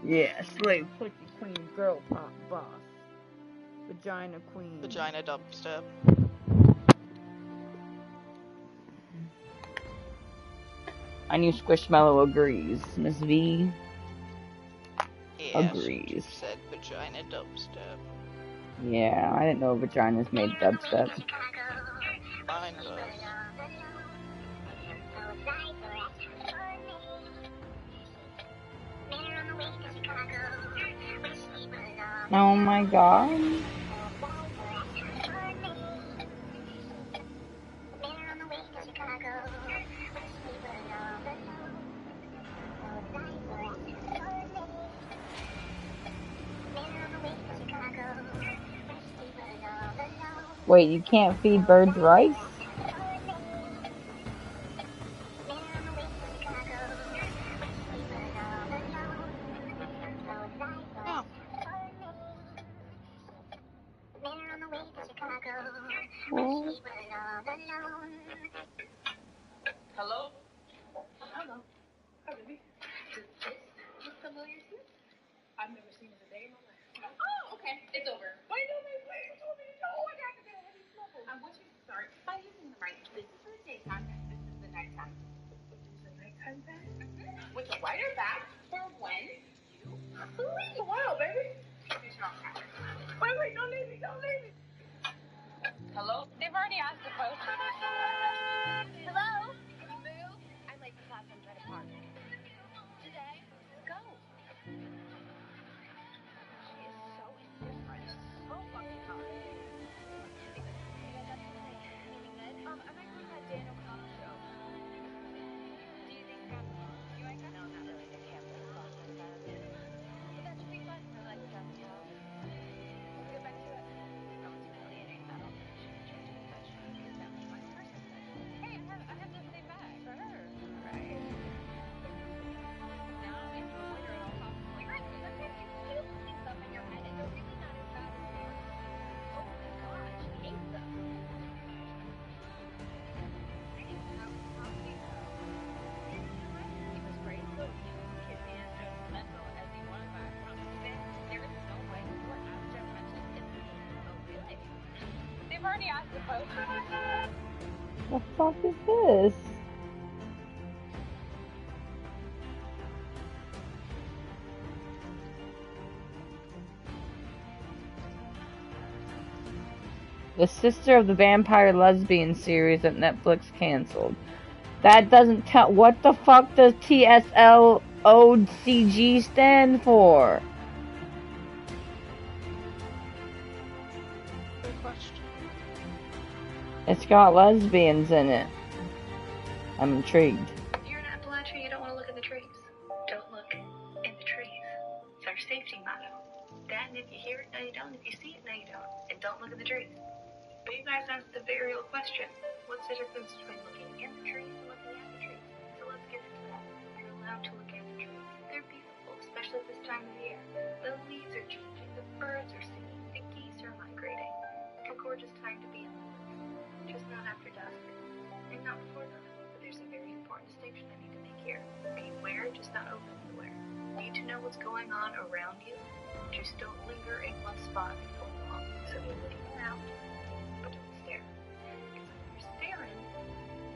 Yeah, slave pussy queen girl pop boss. Vagina queen. Vagina dubstep. I knew Squishmallow agrees. Miss V Yeah, agrees. she said vagina dubstep. Yeah, I didn't know vaginas made dubstep. Mine does. Oh my god. Wait, you can't feed birds rice? Yeah. Well, Hello? Hello. Hi, baby. Does this look familiar to you? I've never seen it a day in my life. Oh, okay. It's over. Wait, no, wait, you told me to go. I got to get a heavy snowball. What you start by using the right. This is for the daytime, this is the nighttime. It's a nighttime bag? Mm-hmm. With a wider back for when you sleep. Wow, baby. Wait, don't leave me, don't leave me. Hello? They've already asked the question. Hello? Can you move? I'm late for class, I'm trying to park. Today? Go. She is so indifferent. So fucking hard. You guys have tonight? Anything good? I might go to that Dan O'Connell show. Do you think you like that? No, not really. I can't play songs like that. But that should be fun. I like the Death House. Let's get back to it. Ultimately, it ain't metal. Because that was my person. Hey, I have the same bag. For her. Right. Now if you're wondering all possible, like, right, sometimes you feel stuff in your head and they're really not as bad as they are. Oh my god, she hates them. I didn't know how he though. Yeah, you're right. He was great. So you can be as judgmental as you want, but I promise you, babe, there is no way you are as judgmental as me. Oh really? They've already asked the question. the fuck is this? The Sister of the Vampire Lesbian series that Netflix canceled. That doesn't tell. What the fuck does TSLOCG stand for? Good question. It's got lesbians in it. I'm intrigued. You're an Appalachian, you don't want to look in the trees. Don't look in the trees. It's our safety motto. Then if you hear it, no you don't. If you see it, no you don't. And don't look in the trees. But you guys asked the very real question. What's the difference between looking in the trees and looking at the trees? So let's get into that. You're allowed to look at the trees. They're beautiful, especially this time of year. The leaves are changing, the birds are singing, the geese are migrating. It's a gorgeous time to be in the woods. Just not after dusk. And not before dawn. But there's a very important distinction I need to make here. Beware, just not open anywhere. Need to know what's going on around you. Just don't linger in one spot for long. So you're looking around, but don't stare. Because when you're staring,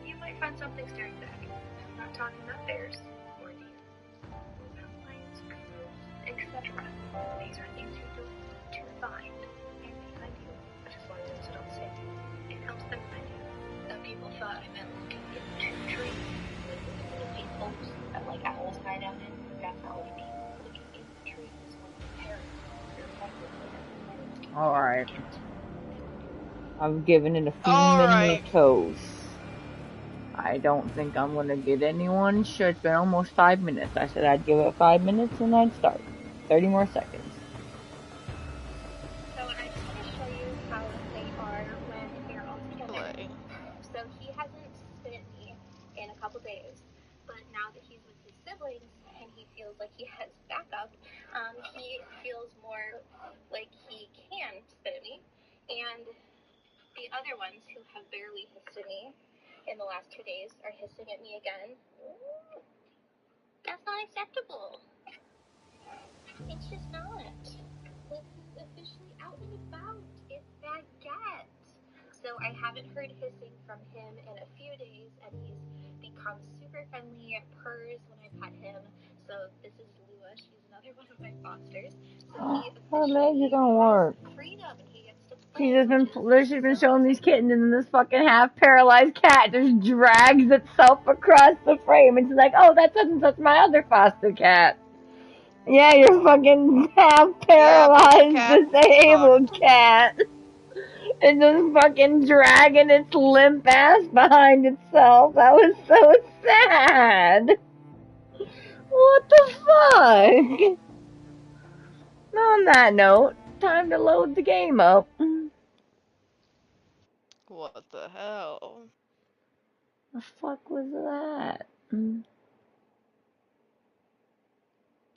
you might find something staring back. I'm not talking about bears or deer. Mountain lions, cougars, etc. These are things you don't need to find. And behind you, which is why those don't see. It helps them find you. Some people thought I meant looking into trees. Looking holes that like owls hide out in. That's not what I mean. Looking in the trees when the parents are effectively. Alright. I've given it a few Alright. minutos. I don't think I'm gonna get anyone. Sure, it's been almost 5 minutes. I said I'd give it 5 minutes and I'd start. 30 more seconds. So I just want to show you how they are when they're all together. Play. So he hasn't spit at me in a couple days, but now that he's with his siblings and he feels like he has backup, he feels more like he can spit at me. And the other ones who have barely hissed at me in the last 2 days are hissing at me again. That's not acceptable. It's just not. Liz is officially out and about. It's baguette. So I haven't heard hissing from him in a few days, and he's become super friendly, purrs when I pet him. So this is Lua. She's another one of my fosters. So he Her legs officially don't has work. freedom, and he gets to play. She's been showing these kittens, and then this fucking half paralyzed cat just drags itself across the frame, and she's like, "Oh, that doesn't touch my other foster cat." Yeah, your fucking half paralyzed, disabled cat. And just fucking dragging its limp ass behind itself. That was so sad. What the fuck? On that note, time to load the game up. What the hell? The fuck was that?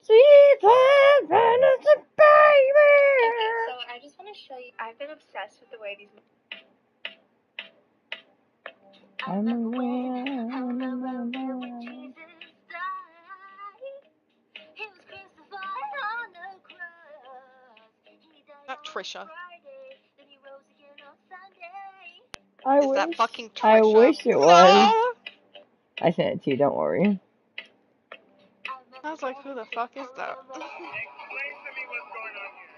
Sweet fantasy baby. Okay, so I just want to show you. I've been obsessed with the way these. Not Trisha. Is that fucking Trisha? I wish it was. No! I sent it to you, don't worry. I was like, who the fuck is that? Explain to me what's going on here.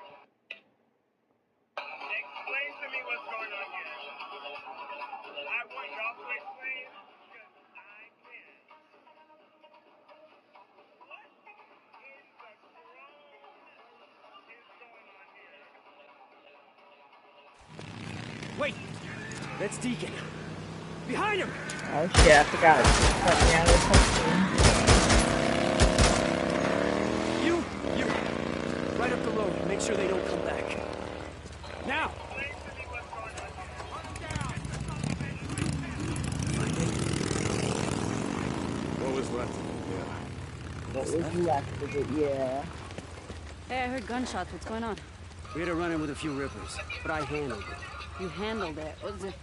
Explain to me what's going on here. I want y'all to explain because I can't. What in the throne is going on here? Wait! That's Deacon. Behind him! Oh shit, I forgot. Yeah, You! Right up the road. Make sure they don't come back. Now! What was left of it? Yeah. What was left of it, yeah. Hey, I heard gunshots. What's going on? We had a run-in with a few rippers, but I handled it. You handled it. What was it?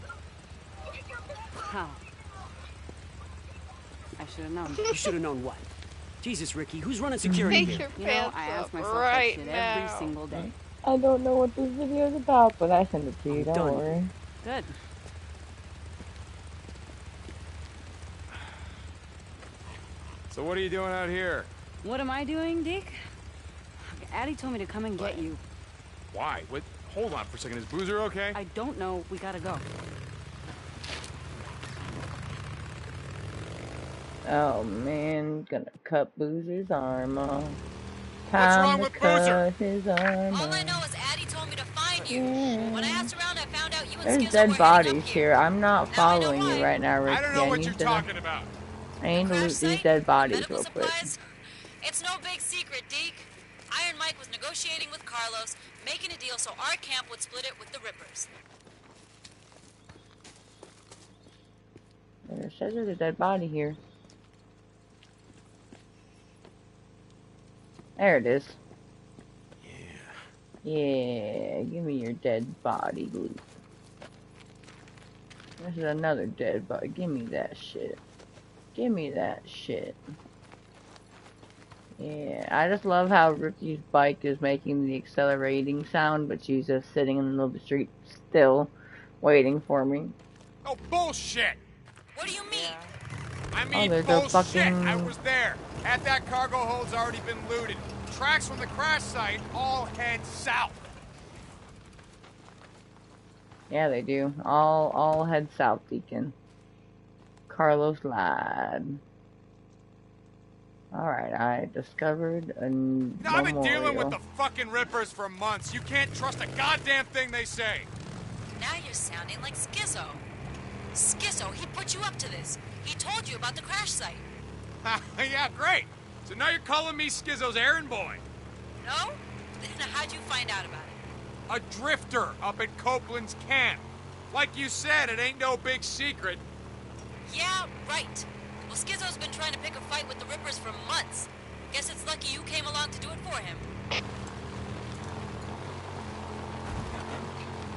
How? I should have known. You should have known what? Jesus, Ricky, who's running security Take here? your You know, pants I ask up myself right that shit now. every single day. I don't know what this video is about, but I sent it to you, I'm don't done. worry. Good. So what are you doing out here? What am I doing, Deke? Addie told me to come and get you. Why? What? Hold on for a second. Is Boozer okay? I don't know. We gotta go. Oh man, gonna cut Boozer's arm off. What's wrong with Boozer? His arm All I off. know is Addie told me to find you. Yeah. When I asked around, I found out you and There's Skizzo dead were heading bodies up here. I'm not Now I know following you why. right now, Ricky. I don't know what need you're to- talking about. I need to Crash loot these site, dead bodies medical real quick. supplies. It's no big secret, Deke. Iron Mike was negotiating with Carlos, making a deal so our camp would split it with the Rippers. There says there's a dead body here. There it is. Yeah, give me your dead body loot. This is another dead body. Give me that shit. Give me that shit. Yeah, I just love how Ricky's bike is making the accelerating sound, but she's just sitting in the middle of the street still, waiting for me. Oh, bullshit! What do you mean? I mean, there's a bullshit! fucking- I was there. Half that cargo hold's already been looted. Tracks from the crash site all head south. Yeah, they do. All head south, Deacon. Carlos lied. Alright, I discovered a Now, I've been dealing with memorial. the fucking Rippers for months. You can't trust a goddamn thing they say. Now you're sounding like Skizzo. Skizzo, he put you up to this. He told you about the crash site. Yeah, great. So now you're calling me Skizzo's errand boy. No? Then how'd you find out about it? A drifter up at Copeland's camp. Like you said, it ain't no big secret. Yeah, right. Well, Skizzo's been trying to pick a fight with the Rippers for months. Guess it's lucky you came along to do it for him.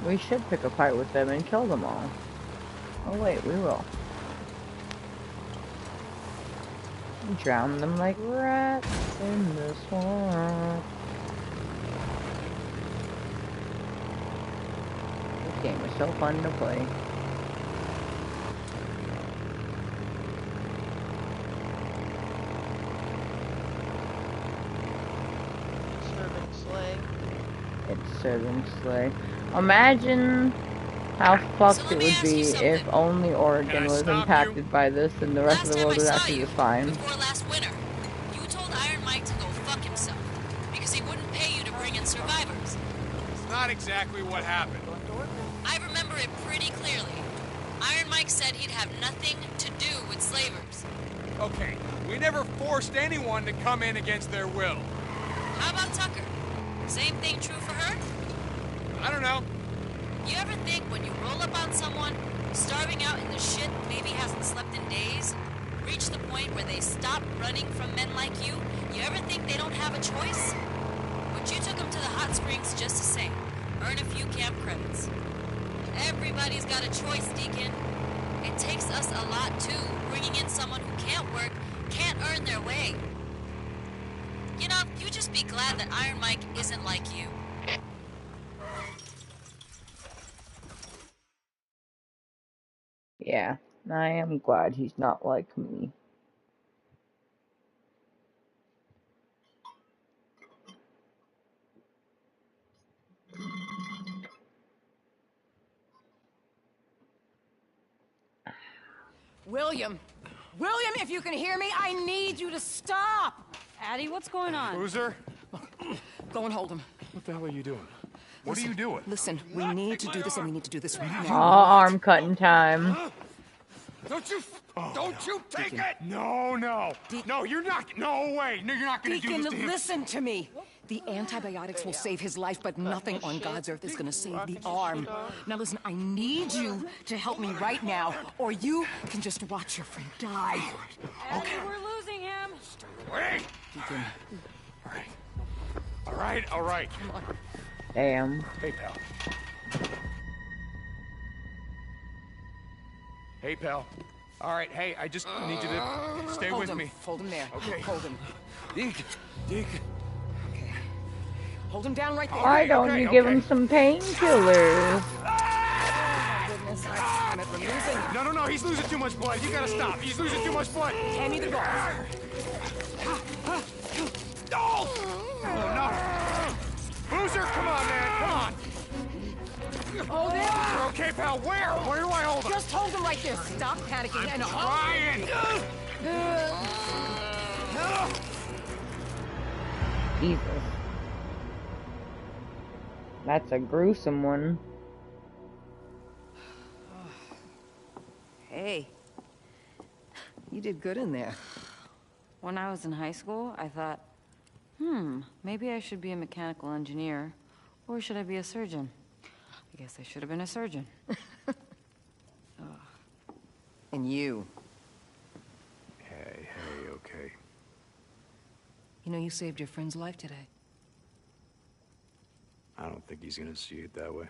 We should pick a fight with them and kill them all. Oh wait, we will. Drown them like rats in the swamp. Game was so fun to play. Servant slay. It's Servant Slay. Imagine how fucked it would be if only Oregon was impacted by this and the rest of the world was actually just fine. Before last winter, you told Iron Mike to go fuck himself because he wouldn't pay you to bring in survivors. It's not exactly what happened. I remember it pretty clearly. Iron Mike said he'd have nothing to do with slavers. Okay, we never forced anyone to come in against their will. How about Tucker? Same thing true for her? I don't know. You ever think when you roll up on someone, starving out in the shit, maybe hasn't slept in days, reach the point where they stop running from men like you ever think they don't have a choice? But you took them to the hot springs just the same. Earn a few camp credits. Everybody's got a choice, Deacon. It takes us a lot, too, bringing in someone who can't work, can't earn their way. You know, you just be glad that Iron Mike isn't like you. Yeah, I am glad he's not like me. William! William, if you can hear me, I need you to stop! Addie, what's going on? Boozer? Go and hold him. What the hell are you doing? What are you doing? Listen, we need to do this, and we need to do this right now. Arm cutting time. Don't you take it! No. No, you're not. No way. No, you're not going to do Deacon, this to him. listen to me. The antibiotics will save his life, but nothing on God's earth is going to save the arm. Now listen, I need you to help me right now, or you can just watch your friend die. Addie, we're losing him. Wait. Deacon. All right. Damn. Hey, pal. All right, hey, I just need you to stay with me. Hold him there. Okay. Hold him. Deacon. Okay. Hold him down right there. Why don't you give him some painkillers? Goodness, damn it, we're losing. No, he's losing too much blood. You gotta stop. He's losing too much blood. Hand me the ball. Oh, no. Boozer, come on, man. Come on. Hold him. You're okay, pal. Where? Where do I hold him? Just hold him right there. Stop panicking and Ryan! Jesus. That's a gruesome one. Hey. You did good in there. When I was in high school, I thought, maybe I should be a mechanical engineer, or should I be a surgeon? I guess I should have been a surgeon. And you. Hey, okay. You know, you saved your friend's life today. I don't think he's gonna see it that way.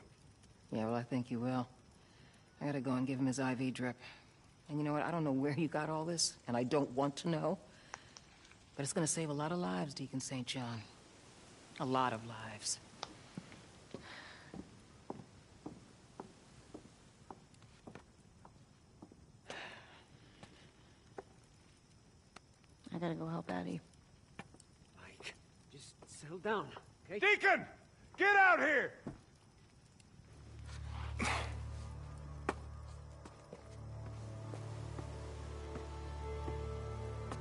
Yeah, well, I think you will. I gotta go and give him his IV drip. And you know what? I don't know where you got all this, and I don't want to know. But it's gonna save a lot of lives, Deacon St. John. A lot of lives. I gotta go help Addie. Mike, just settle down, okay? Deacon! Get out here!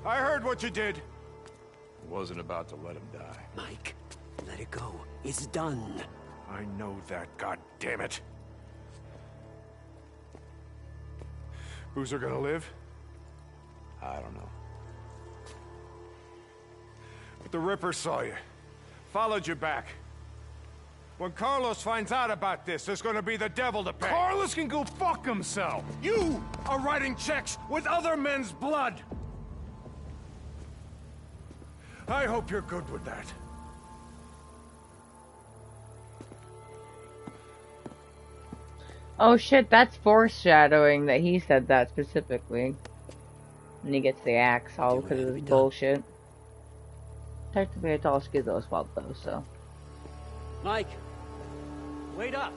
I heard what you did. Wasn't about to let him die. Mike, let it go. It's done. I know that, god damn it. Boozer gonna live? I don't know. But the Ripper saw you. Followed you back. When Carlos finds out about this, there's gonna be the devil to pay. Carlos can go fuck himself. You are writing checks with other men's blood. I hope you're good with that. Oh shit, that's foreshadowing that he said that specifically. And he gets the axe all because of his bullshit. Technically, it's all Schizo's fault though, so. Mike, wait up.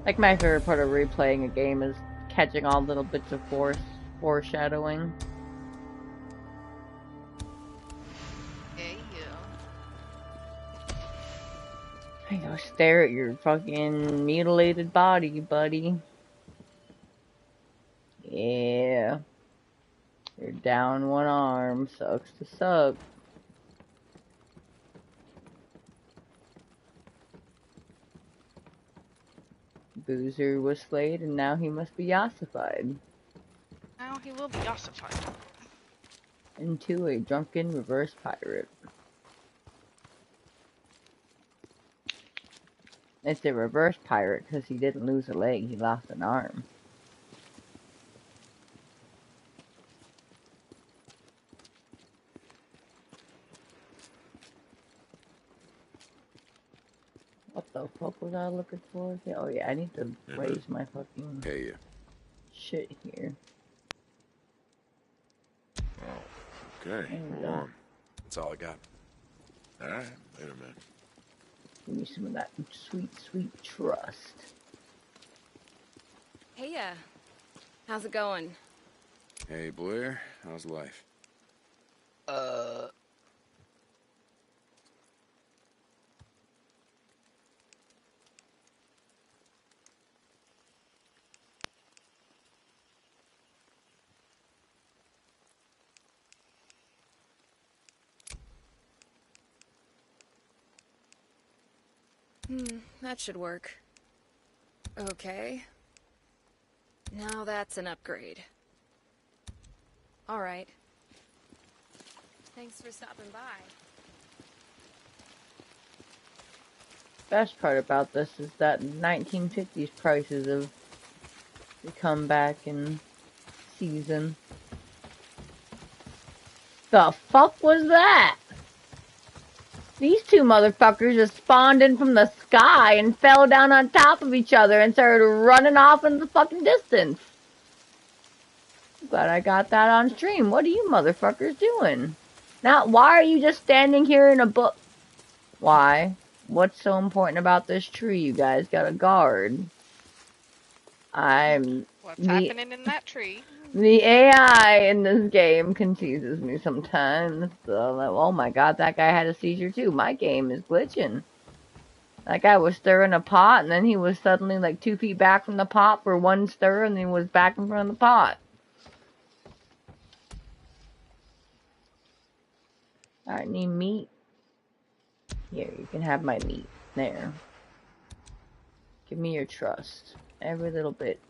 Like, my favorite part of replaying a game is catching all little bits of foreshadowing. I go stare at your fucking mutilated body, buddy. Yeah. You're down one arm. Sucks to suck. Boozer was slayed, and now he must be yassified. Now he will be yassified. Into a drunken reverse pirate. It's a reverse pirate because he didn't lose a leg, he lost an arm. What the fuck was I looking for? Oh yeah, I need to raise my fucking shit here. Oh, okay. Hold on. That's all I got. Alright, later, man. Give me some of that sweet, sweet trust. Hey, how's it going? Hey, Blair. How's life? That should work. Okay. Now that's an upgrade. Alright. Thanks for stopping by. Best part about this is that 1950s prices have come back in season. The fuck was that? These two motherfuckers just spawned in from the sky and fell down on top of each other and started running off in the fucking distance. Glad I got that on stream. What are you motherfuckers doing? Now, why are you just standing here in a book? Why? What's so important about this tree? You guys got a guard. What's happening in that tree? The AI in this game confuses me sometimes. So, like, oh my god, that guy had a seizure too. My game is glitching. That guy was stirring a pot, and then he was suddenly like 2 feet back from the pot for one stir, and then he was back in front of the pot. I need meat. Here, you can have my meat. There. Give me your trust. Every little bit.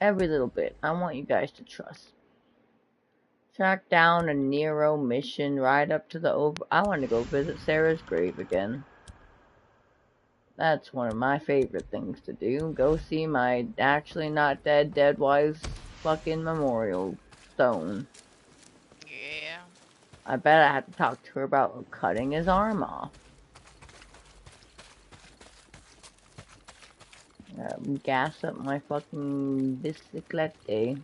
Every little bit. I want you guys to trust. Track down a Nero mission right up to the I want to go visit Sarah's grave again. That's one of my favorite things to do. Go see my actually not dead wife's fucking memorial stone. Yeah. I bet I have to talk to her about cutting his arm off. Gas up my fucking biciclette.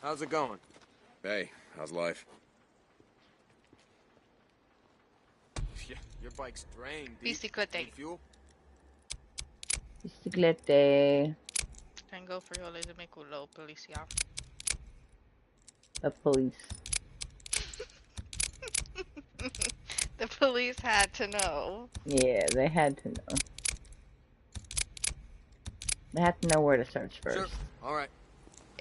How's it going? Hey, how's life? Yeah, your bike's drained. Biciclette. Fuel? Biciclette. Tengo frijoles de mi culo, policía. The police. The police had to know. Yeah, they had to know. They had to know where to search first. Sure. Alright.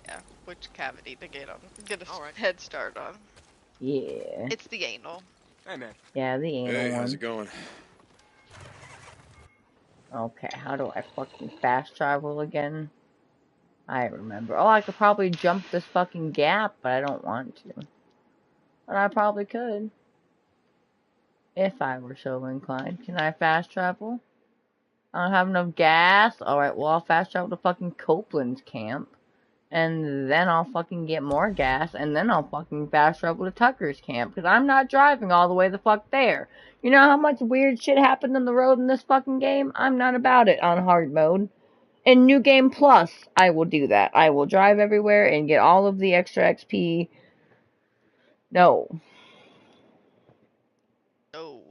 Yeah, which cavity to get a head start on. Yeah. It's the anal. Hey, man. Yeah, the anal Hey, one. how's it going? Okay, how do I fucking fast travel again? I remember. Oh, I could probably jump this fucking gap, but I don't want to. But I probably could. If I were so inclined. Can I fast travel? I don't have enough gas. Alright, well, I'll fast travel to fucking Copeland's camp. And then I'll fucking get more gas. And then I'll fucking fast travel to Tucker's camp. Because I'm not driving all the way the fuck there. You know how much weird shit happened on the road in this fucking game? I'm not about it on hard mode. In New Game Plus, I will do that. I will drive everywhere and get all of the extra XP. No. No.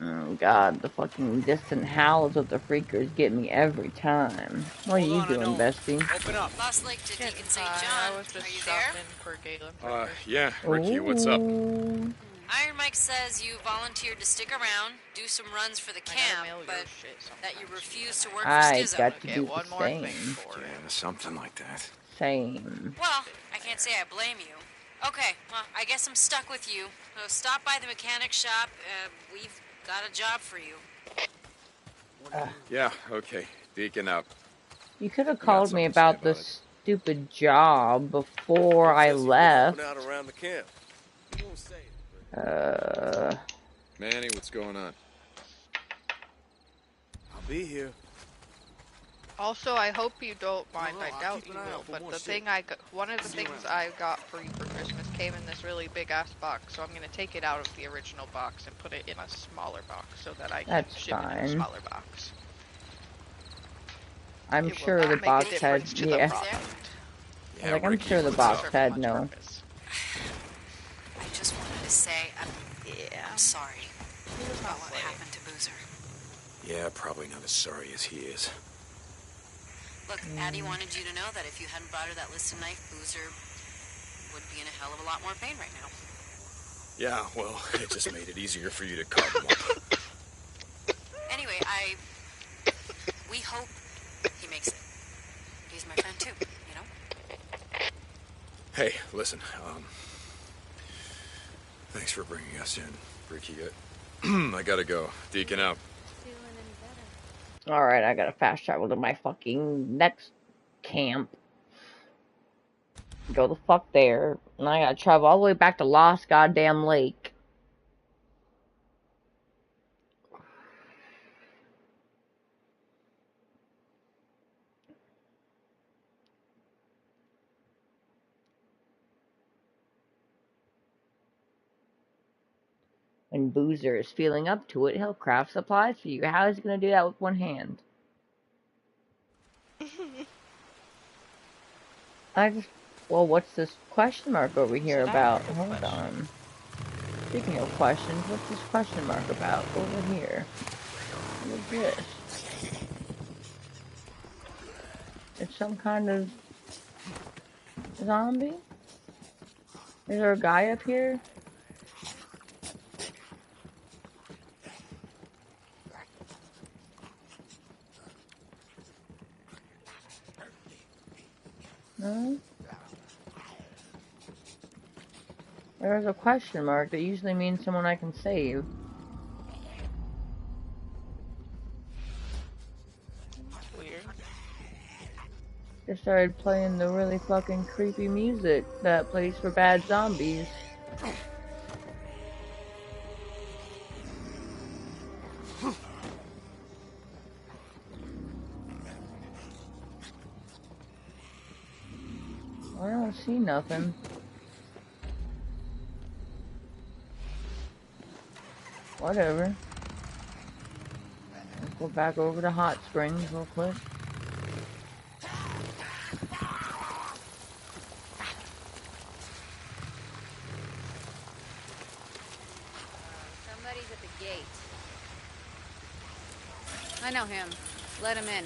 Oh god, the fucking distant howls of the freakers get me every time. What are you doing, bestie? Open up. Lost Lake to Deacon St. I John. was just Are you stopping there? for Galen for Yeah, Ricky, what's up? Ooh. Iron Mike says you volunteered to stick around, do some runs for the camp, but that you refuse to work for I Skizzo. got to Okay, do one the more thing same. for it. Yeah, something like that. Same. Well, I can't say I blame you. Okay, well, I guess I'm stuck with you. So stop by the mechanic shop. We've got a job for you. Yeah, okay. Deacon out. You could have got called me something to say about about this stupid job before I left. Out around the camp. You won't say it, Manny, what's going on? I'll be here. Also, I hope you don't mind. No, I I'll doubt keep you an eye will. out for But more the shit. thing one of the things I got for you for Christmas came in this really big ass box. So I'm gonna take it out of the original box and put it in a smaller box so that I can That's ship it in a fine. smaller box. I'm It will sure not the make a box had, difference to the yeah. product. Yeah, Like, I'm Ricky, sure the what's box up? had no. I just wanted to say I'm sorry about what happened to Boozer. Yeah, probably not as sorry as he is. Look, Addie wanted you to know that if you hadn't brought her that listed knife, Boozer would be in a hell of a lot more pain right now. Yeah, well, it just made it easier for you to carve him up. Anyway, we hope he makes it. He's my friend too, you know? Hey, listen, thanks for bringing us in, Ricky. I gotta go. Deacon out. Alright, I gotta fast travel to my fucking next camp. Go the fuck there. And I gotta travel all the way back to Lost Goddamn Lake. When Boozer is feeling up to it, he'll craft supplies for you. How is he gonna do that with one hand? Well, what's this question mark over here about? Hold on. Speaking of questions, what's this question mark about over here? What is this? It's some kind of zombie? Is there a guy up here? No? There's a question mark that usually means someone I can save. Weird. They started playing the really fucking creepy music that plays for bad zombies. I don't see nothing. Whatever. Let's go back over to Hot Springs real quick. Somebody's at the gate. I know him. Let him in.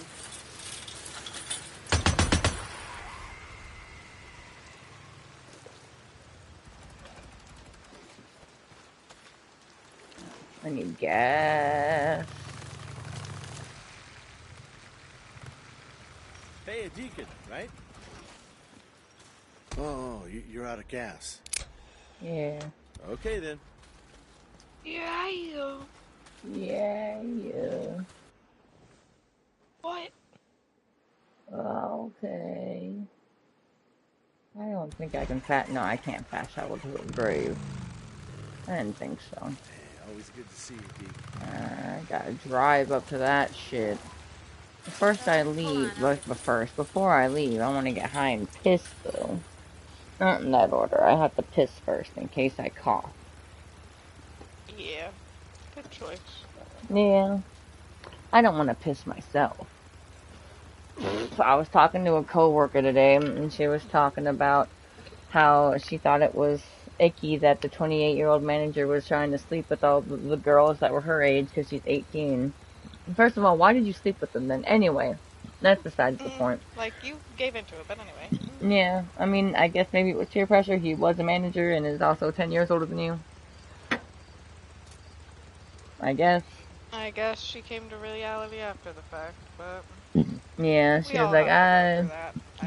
I need gas. Hey, a Deacon, right? Oh, you're out of gas. Yeah. Okay, then. Yeah, Yeah. What? Okay. I don't think I can no, I can't fast travel to a grave. I didn't think so. Hey, always good to see you, Deacon. I gotta drive up to that shit. Before I leave, I want to get high and piss, though. Not in that order. I have to piss first, in case I cough. Yeah. Good choice. Yeah. I don't want to piss myself. So I was talking to a coworker today, and she was talking about how she thought it was icky that the 28-year-old manager was trying to sleep with all the girls that were her age because she's 18. First of all, why did you sleep with them then? Anyway, that's besides the point. Like, you gave into it, but anyway. Yeah, I mean, I guess maybe it was peer pressure. He was a manager and is also 10 years older than you. I guess. I guess she came to reality after the fact, but... Yeah, she was like,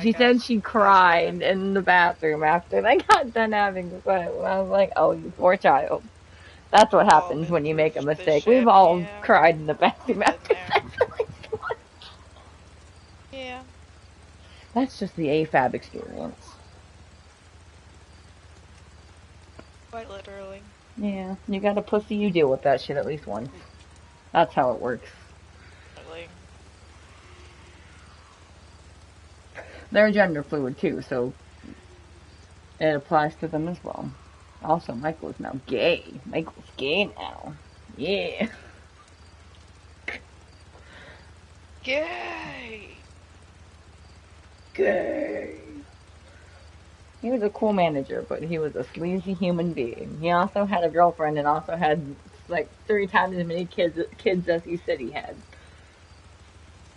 she guess. said she cried in the bathroom after they got done having sex. And I was like, oh, you poor child. That's what happens when you make a mistake. We've all cried in the bathroom after sex. Yeah. That's just the AFAB experience. Quite literally. Yeah, you got a pussy, you deal with that shit at least once. That's how it works. Really. They're gender fluid too, so it applies to them as well. Also, Michael is now gay. Michael's gay now. Yeah. Gay! Gay. He was a cool manager, but he was a sleazy human being. He also had a girlfriend and also had like 3 times as many kids as he said he had.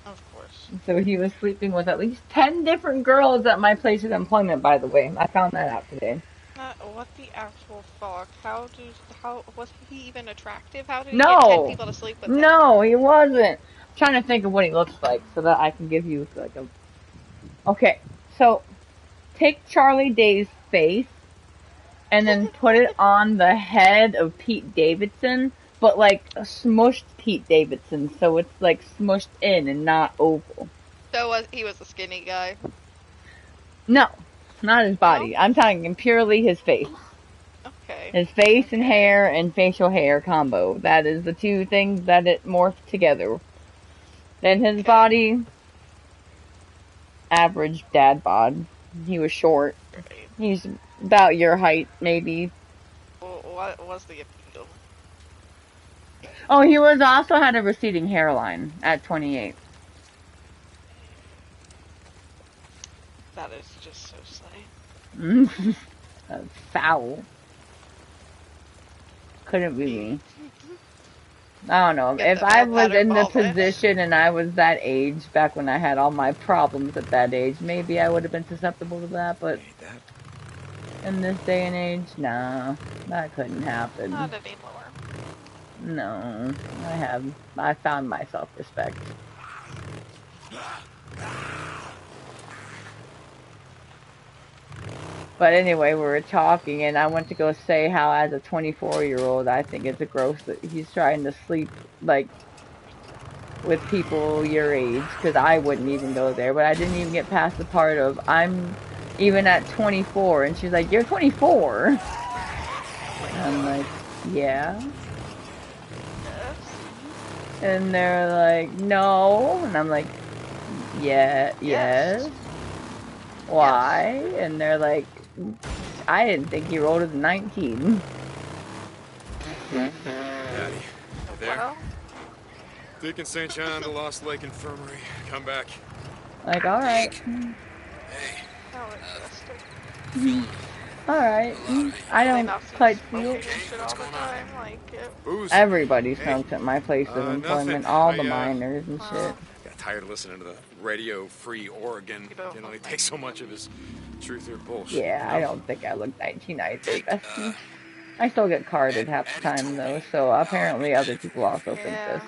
Of course. So he was sleeping with at least 10 different girls at my place of employment, by the way. I found that out today. What the actual fuck? How was he even attractive? How did he No! get 10 people to sleep with him? No, he wasn't. I'm trying to think of what he looks like so that I can give you like a... Okay, so take Charlie Day's face and then put it on the head of Pete Davidson, but like a smushed Pete Davidson, so it's like smushed in and not oval. So he was a skinny guy? No, not his body. I'm talking purely his face. Okay. His face and hair and facial hair combo. That is the 2 things that it morphed together. Then his body, average dad bod. He was short. He's about your height, maybe. Well, what was the appeal? Oh, he was also had a receding hairline at 28. That is just so slay. That's foul. Couldn't be me. I don't know. If I was in the position and I was that age, back when I had all my problems at that age, maybe I would have been susceptible to that, but in this day and age, nah, that couldn't happen. Not anymore. No, I found my self-respect. But anyway, we were talking, and I went to go say how, as a 24-year-old, I think it's gross that he's trying to sleep, like, with people your age, because I wouldn't even go there, but I didn't even get past the part of, I'm even at 24, and she's like, you're 24? And I'm like, yeah. And they're like, no, and I'm like, yeah, yes. Why? And they're like, I didn't think you were older than 19. Daddy, you there? Well? Deacons St. John to Lost Lake Infirmary. Come back. Like, alright. Hey. Alright. I don't quite see it. Everybody smokes at my place of employment. All the minors and shit. Got tired of listening to the Radio Free Oregon. Didn't really take so much of his truth or bullshit. Yeah, I don't think I look 19 either. I still get carded half the time though, so apparently other people also think this.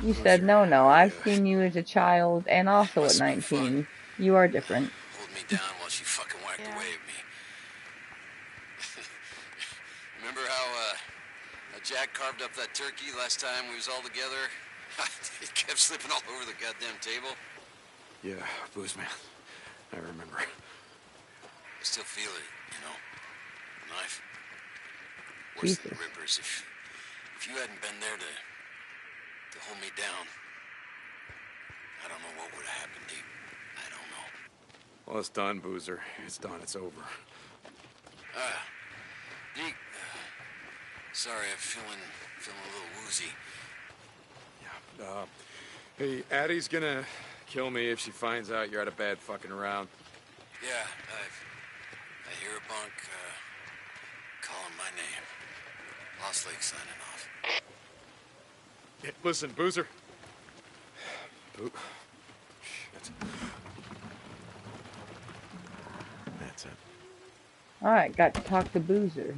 You said no, I've seen you as a child and also at 19. You are different. Hold me down while she fucking whacked away at me. Remember how Jack carved up that turkey last time we was all together? It kept slipping all over the goddamn table. Yeah, booze man. I remember. I still feel it, you know. Knife. Worse than the rippers. If you hadn't been there to hold me down, I don't know what would have happened, Deke. I don't know. Well, it's done, Boozer. It's done. It's over. Deke. Sorry, I'm feeling a little woozy. Yeah. Hey, Addie's gonna kill me if she finds out you're at a bad fucking around. Yeah, I hear a bunk, calling my name. Lost Lake signing off. Yeah, listen, Boozer. Shit. That's it. Alright, got to talk to Boozer.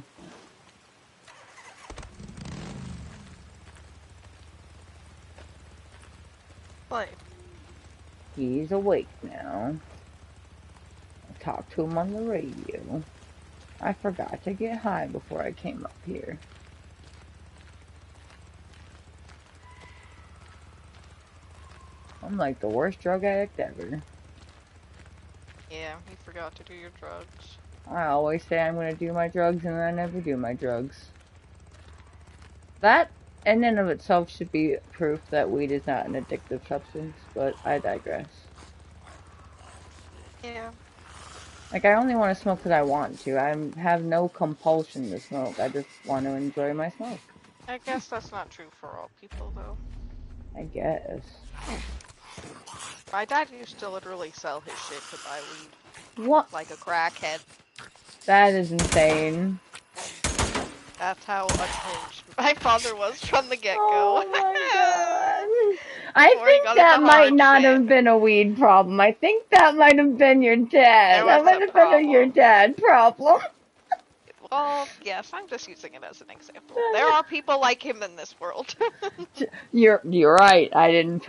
What? He's awake now. I talked to him on the radio. I forgot to get high before I came up here. I'm like the worst drug addict ever. Yeah, you forgot to do your drugs. I always say I'm gonna do my drugs and then I never do my drugs. That, in and of itself, should be proof that weed is not an addictive substance, but I digress. Yeah. Like, I only want to smoke because I want to. I have no compulsion to smoke. I just want to enjoy my smoke. I guess that's not true for all people, though. I guess. My dad used to literally sell his shit to buy weed. What? Like a crackhead. That is insane. That's how unhinged my father was from the get-go. Oh my god. I think that might not have been a weed problem. I think that might have been your dad. That might have been your dad problem. Well, yes, I'm just using it as an example. There are people like him in this world. You're right. I didn't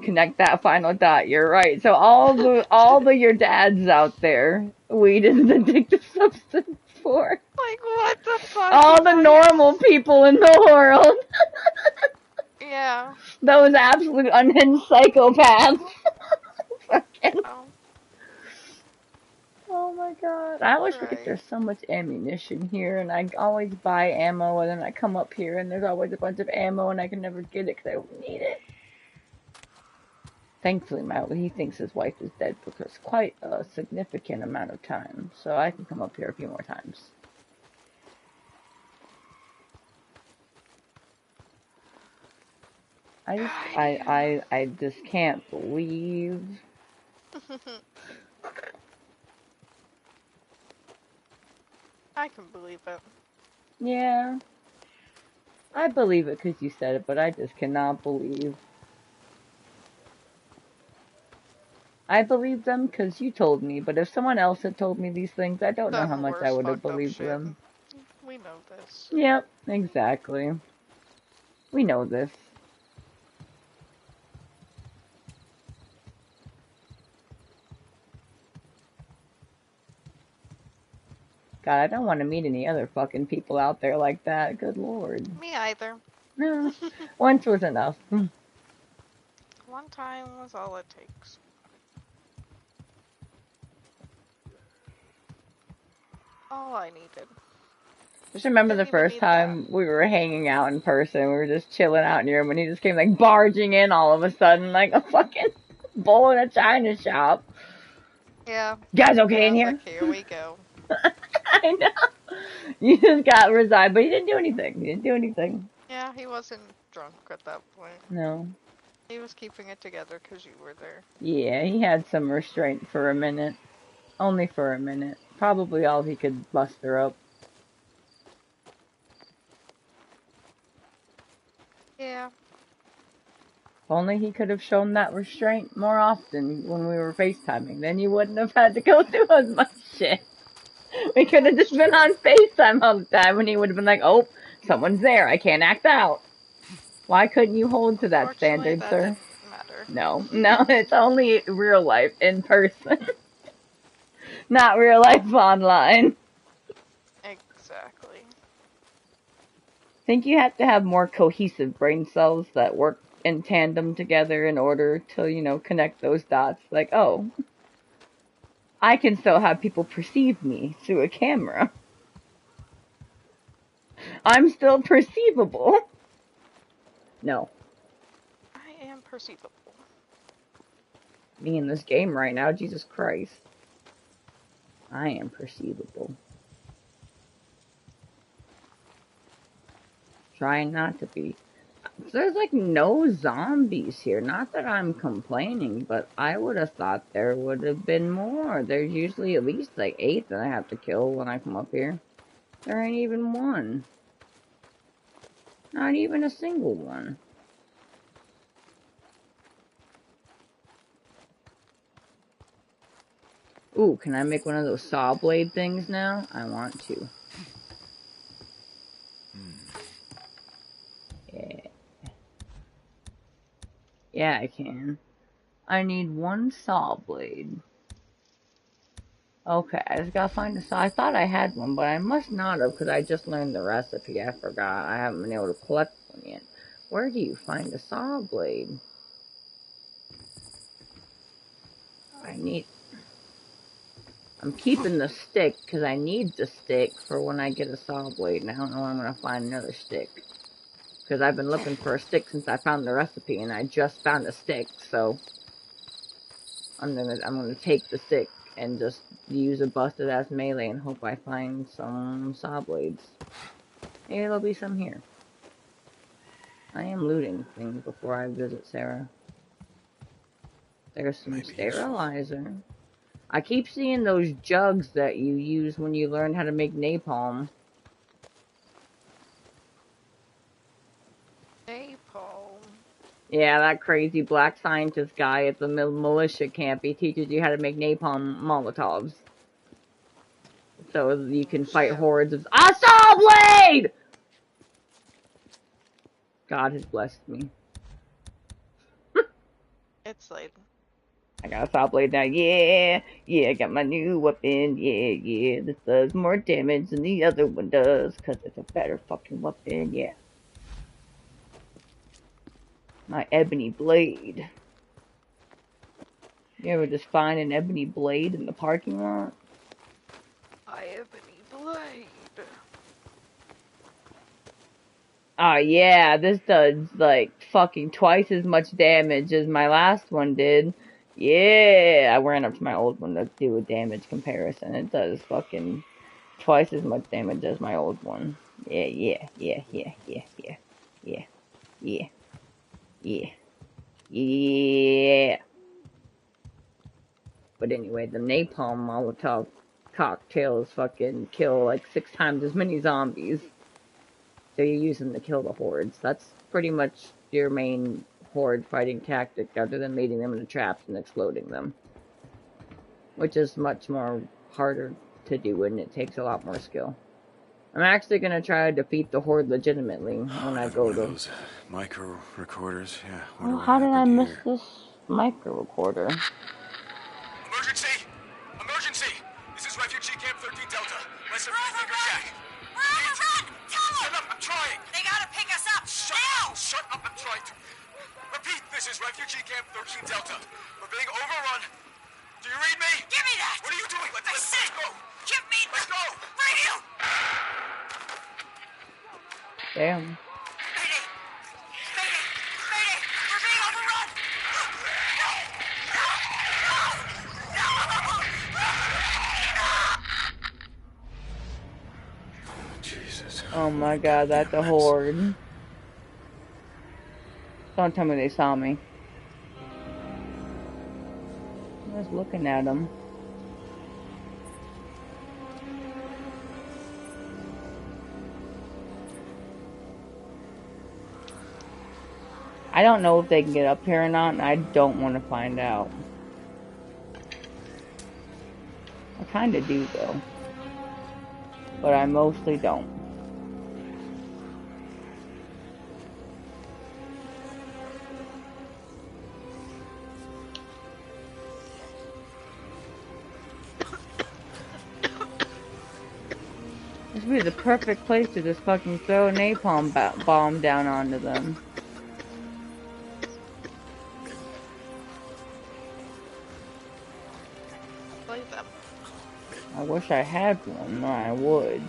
connect that final dot. You're right. So all the your dads out there, weed is an addictive substance for. Like, what the fuck? All the normal people in the world. Yeah. Those absolute unhinged psychopaths. Fucking. Oh my god. I always forget there's so much ammunition here, and I always buy ammo, and then I come up here, and there's always a bunch of ammo, and I can never get it because I don't need it. Thankfully, he thinks his wife is dead for quite a significant amount of time, so I can come up here a few more times. I just can't believe. I can believe it. Yeah. I believe it because you said it, but I just cannot believe. I believe them because you told me, but if someone else had told me these things, I don't know how much I would have believed them. We know this. Yep, exactly. We know this. God, I don't want to meet any other fucking people out there like that. Good lord. Me either. No. Once was enough. One time was all it takes. All I needed. Just remember the first time we were hanging out in person. We were just chilling out in your room, and he just came like barging in all of a sudden like a fucking bull in a china shop. Yeah. You guys okay in here? Like, here we go. I know. You just got resigned, but he didn't do anything. He didn't do anything. Yeah, he wasn't drunk at that point. No. He was keeping it together because you were there. Yeah, he had some restraint for a minute. Only for a minute. Probably all he could muster up. Yeah. If only he could have shown that restraint more often when we were FaceTiming. Then you wouldn't have had to go through as much shit. We could have just been on FaceTime all the time and he would have been like, oh, someone's there. I can't act out. Why couldn't you hold to that standard, sir? No, it's only real life in person. Not real life online. Exactly. I think you have to have more cohesive brain cells that work in tandem together in order to, connect those dots. Like, oh, I can still have people perceive me through a camera. I'm still perceivable. No. I am perceivable. Me in this game right now, Jesus Christ. I am perceivable. Trying not to be. There's like no zombies here. Not that I'm complaining, but I would have thought there would have been more. There's usually at least like 8 that I have to kill when I come up here. There ain't even one. Not even a single one. Ooh, can I make one of those saw blade things now? I want to. Yeah. Yeah, I can. I need 1 saw blade. Okay, I just gotta find a saw. I thought I had one, but I must not have, because I just learned the recipe. I forgot. I haven't been able to collect one yet. Where do you find a saw blade? I'm keeping the stick, because I need the stick for when I get a saw blade, and I don't know when I'm gonna find another stick. Because I've been looking for a stick since I found the recipe, and I just found a stick, so I'm gonna take the stick and just use a busted ass melee and hope I find some saw blades. Maybe there'll be some here. I am looting things before I visit Sarah. There's some sterilizer. I keep seeing those jugs that you use when you learn how to make napalm. Yeah, that crazy black scientist guy at the militia camp, he teaches you how to make napalm Molotovs. So you can fight hordes of— I saw a blade! God has blessed me. It's like... I got a saw blade now. Yeah, I got my new weapon. Yeah, this does more damage than the other one does, because it's a better fucking weapon, yeah. My ebony blade. You ever just find an ebony blade in the parking lot? My ebony blade. Oh yeah, this does like fucking twice as much damage as my last one did. Yeah, I ran up to my old one to do a damage comparison. It does fucking twice as much damage as my old one. Yeah. But anyway, the napalm Molotov cocktails fucking kill like 6 times as many zombies. So you use them to kill the hordes. That's pretty much your main horde fighting tactic, other than leading them into traps and exploding them. Which is much more harder to do, and it takes a lot more skill. I'm actually gonna try to defeat the horde legitimately when I go to those micro recorders. Yeah. Oh, how did I miss this micro recorder? Emergency! Emergency! This is Refugee Camp 13 Delta. Less than 3 finger jack. Run! Tell them! Shut up, I'm trying! They gotta pick us up! Shut up, I'm trying to. Repeat, this is Refugee Camp 13 Delta. We're being overrun. Do you read me? Give me that! What are you doing? Let's go! Give me Let's go! Radio! Damn. Mayday! We're being overrun! Jesus. Oh my god, that's a horde. Don't tell me they saw me. I was looking at them. I don't know if they can get up here or not, and I don't want to find out. I kinda do, though. But I mostly don't. This would be the perfect place to just fucking throw a napalm bomb down onto them. I wish I had one, or I would.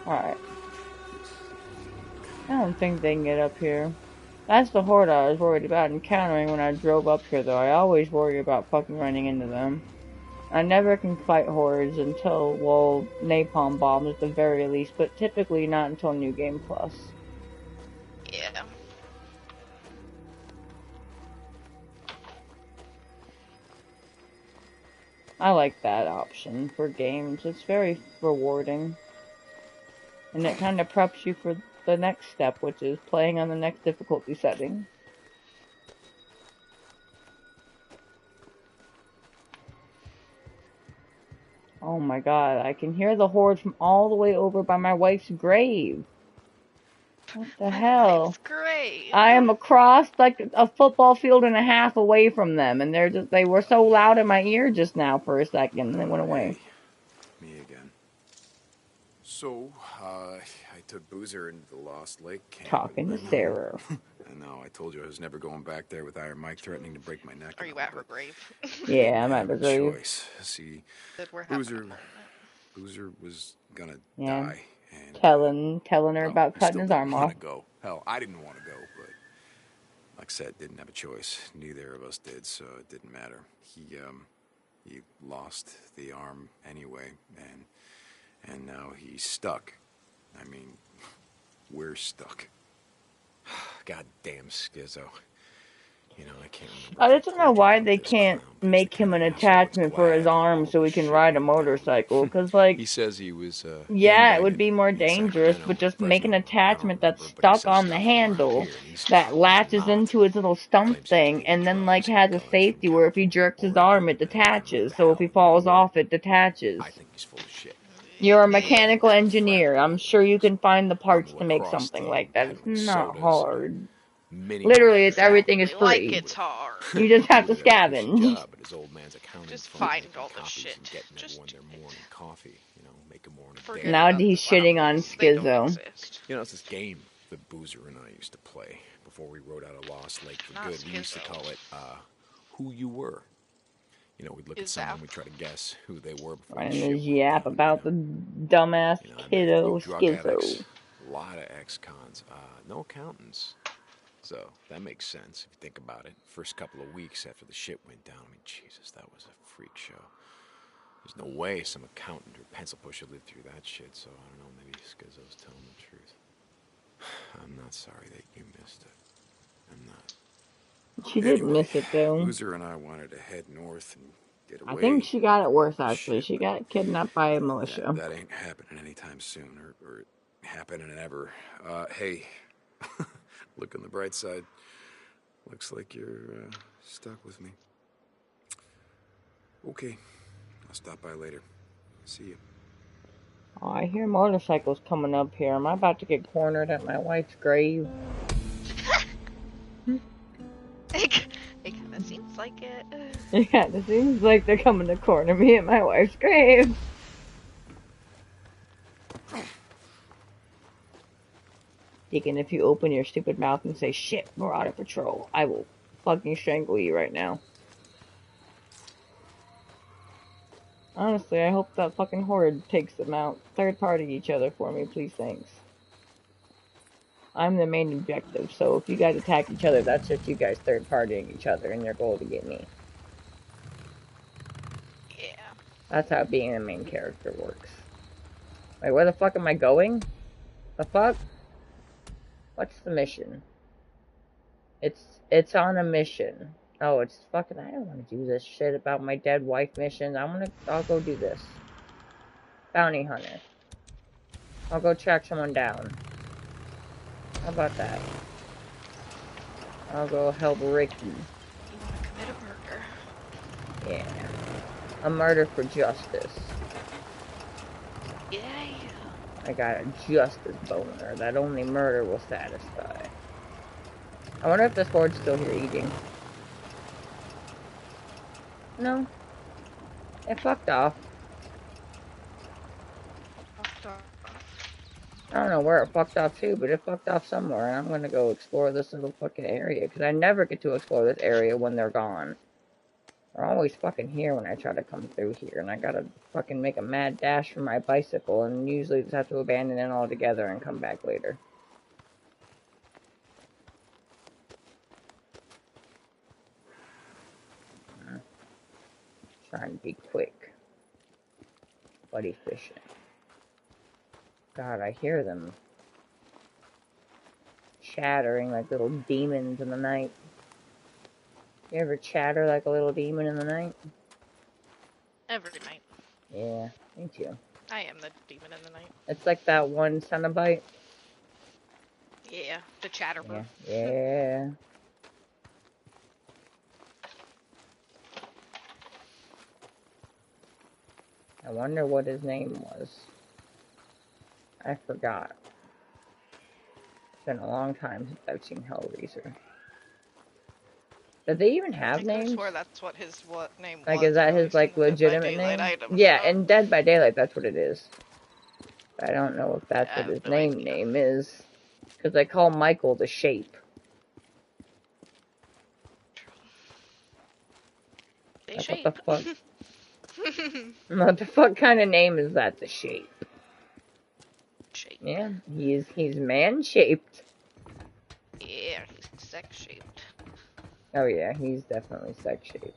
Alright. I don't think they can get up here. That's the horde I was worried about encountering when I drove up here, though. I always worry about fucking running into them. I never can fight hordes until, well, napalm bombs at the very least, but typically not until New Game Plus. Yeah. I like that option for games. It's very rewarding. And it kind of preps you for the next step, which is playing on the next difficulty setting. Oh my god, I can hear the horde from all the way over by my wife's grave. What the hell? That's great. I am across like a football field and a half away from them, and they were so loud in my ear just now for a second, and they went away. Hey, me again. So, I took Boozer into the Lost Lake camp. Talking to Sarah. I know, I told you I was never going back there with Iron Mike threatening to break my neck. Are you at her grave? Yeah, I'm at her grave. Choice. See, Boozer was gonna Yeah. die. And, telling her about cutting his arm off. Go. Hell, I didn't want to go, but like I said, didn't have a choice. Neither of us did, so it didn't matter. He lost the arm anyway, and now he's stuck. I mean, we're stuck. Goddamn schizo. You know, I can't remember. I just don't know why they can't make him an attachment for his arm so he can ride a motorcycle, because, like, he says he was, yeah, it would be more dangerous, but just make an attachment that's stuck on the handle that latches into his little stump thing, and then, like, has a safety where if he jerks his arm, it detaches, so if he falls off, it detaches. I think he's full of shit. You're a mechanical engineer. I'm sure you can find the parts to make something like that. It's not hard. Literally, everything is free. Like it's hard. You just have to scavenge. Just find all the shit. Now he's shitting on Schizo. You know, it's this game that Boozer and I used to play before we rode out of Lost Lake for good. We used to call it, Who You Were. You know, we'd look at someone, we'd try to guess who they were before And there's yap about the dumbass kiddo Schizo. A lot of ex-cons, no accountants. So, that makes sense if you think about it. First couple of weeks after the shit went down, I mean, Jesus, that was a freak show. There's no way some accountant or pencil pusher lived through that shit, so I don't know, maybe Schizo's telling the truth. I'm not sorry that you missed it. I'm not. She did miss it, though. Boozer and I wanted to head north and get away. I think she got it worse, actually. She got kidnapped by a militia. That ain't happening anytime soon, or happening ever. Hey... Look on the bright side. Looks like you're stuck with me. Okay. I'll stop by later. See you. Oh, I hear motorcycles coming up here. Am I about to get cornered at my wife's grave? It kind of seems like it. Yeah, it seems like they're coming to corner me at my wife's grave. Deacon, if you open your stupid mouth and say, shit, we're out of patrol, I will fucking strangle you right now. Honestly, I hope that fucking horde takes them out. Third party each other for me, please, thanks. I'm the main objective, so if you guys attack each other, that's just you guys third partying each other in your goal to get me. Yeah. That's how being the main character works. Wait, where the fuck am I going? The fuck? What's the mission? It's on a mission. Oh, it's fucking, I don't want to do this shit about my dead wife mission. I'll go do this. Bounty hunter. I'll go track someone down. How about that? I'll go help Ricky. You want to commit a murder? Yeah. A murder for justice. Yeah. I got a justice boner that only murder will satisfy. I wonder if this horde's still here eating. No. It fucked off. I don't know where it fucked off to, but it fucked off somewhere, and I'm gonna go explore this little fucking area, because I never get to explore this area when they're gone. They're always fucking here when I try to come through here, and I gotta fucking make a mad dash for my bicycle, and usually just have to abandon it altogether and come back later. Trying to be quick. But efficient. God, I hear them chattering like little demons in the night. You ever chatter like a little demon in the night? Every night. Yeah, me too. I am the demon in the night. It's like that one Cenobite. Yeah, the chatterbird. Yeah. I wonder what his name was. I forgot. It's been a long time since I've seen Hellraiser. Did they even have names? I swear that's what his name was. Like, is that his, like, legitimate name? Yeah, in Dead by Daylight, that's what it is. But I don't know if that's what his name is. Because they call Michael the Shape. Like, what the fuck? What the fuck kind of name is that, the Shape? Yeah, he's man-shaped. Yeah, he's sex-shaped. Oh yeah, he's definitely sex-shaped.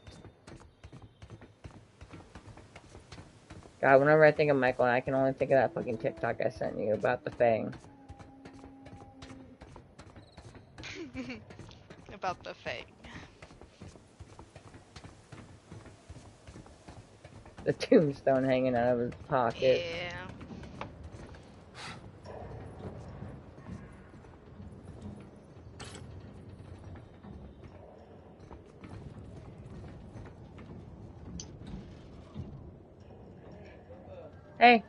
God, whenever I think of Michael, I can only think of that fucking TikTok I sent you about the Fang. About the Fang. The tombstone hanging out of his pocket. Yeah. Hey.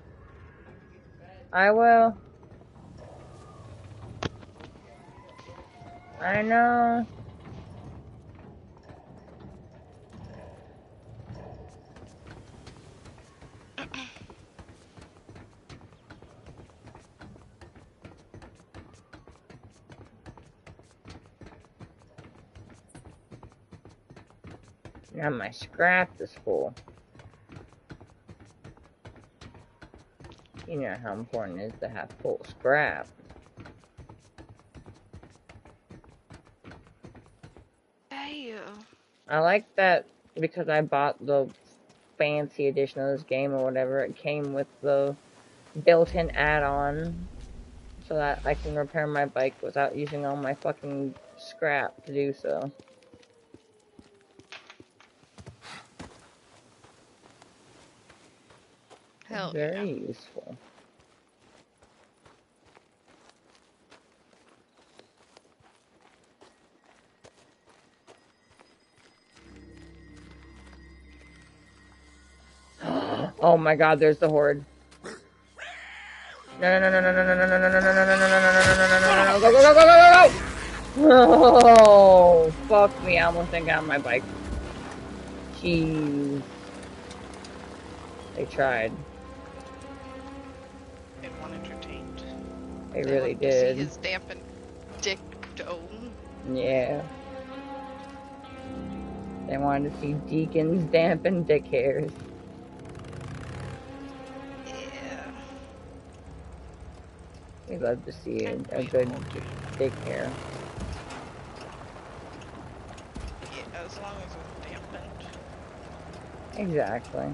I will. I know. Now my scrap is full. You know how important it is to have full scrap. Hey. I like that because I bought the fancy edition of this game or whatever. It came with the built-in add-on so that I can repair my bike without using all my fucking scrap to do so. Hell Very useful. Oh my god, there's the horde. No, no, no, no, no, no, no, no, no, no, no, no, no, no, no, no, no, no, no, go, go, go, go, go, go! Oh, fuck me, I almost didn't get on my bike. Jeez. They tried. They want entertained. They really did. See his dampened dick dome. Yeah. They wanted to see Deacons Dampened Deck-hairs. Yeah. We love to see a good dick hair. Yeah, as long as it's dampened. Exactly.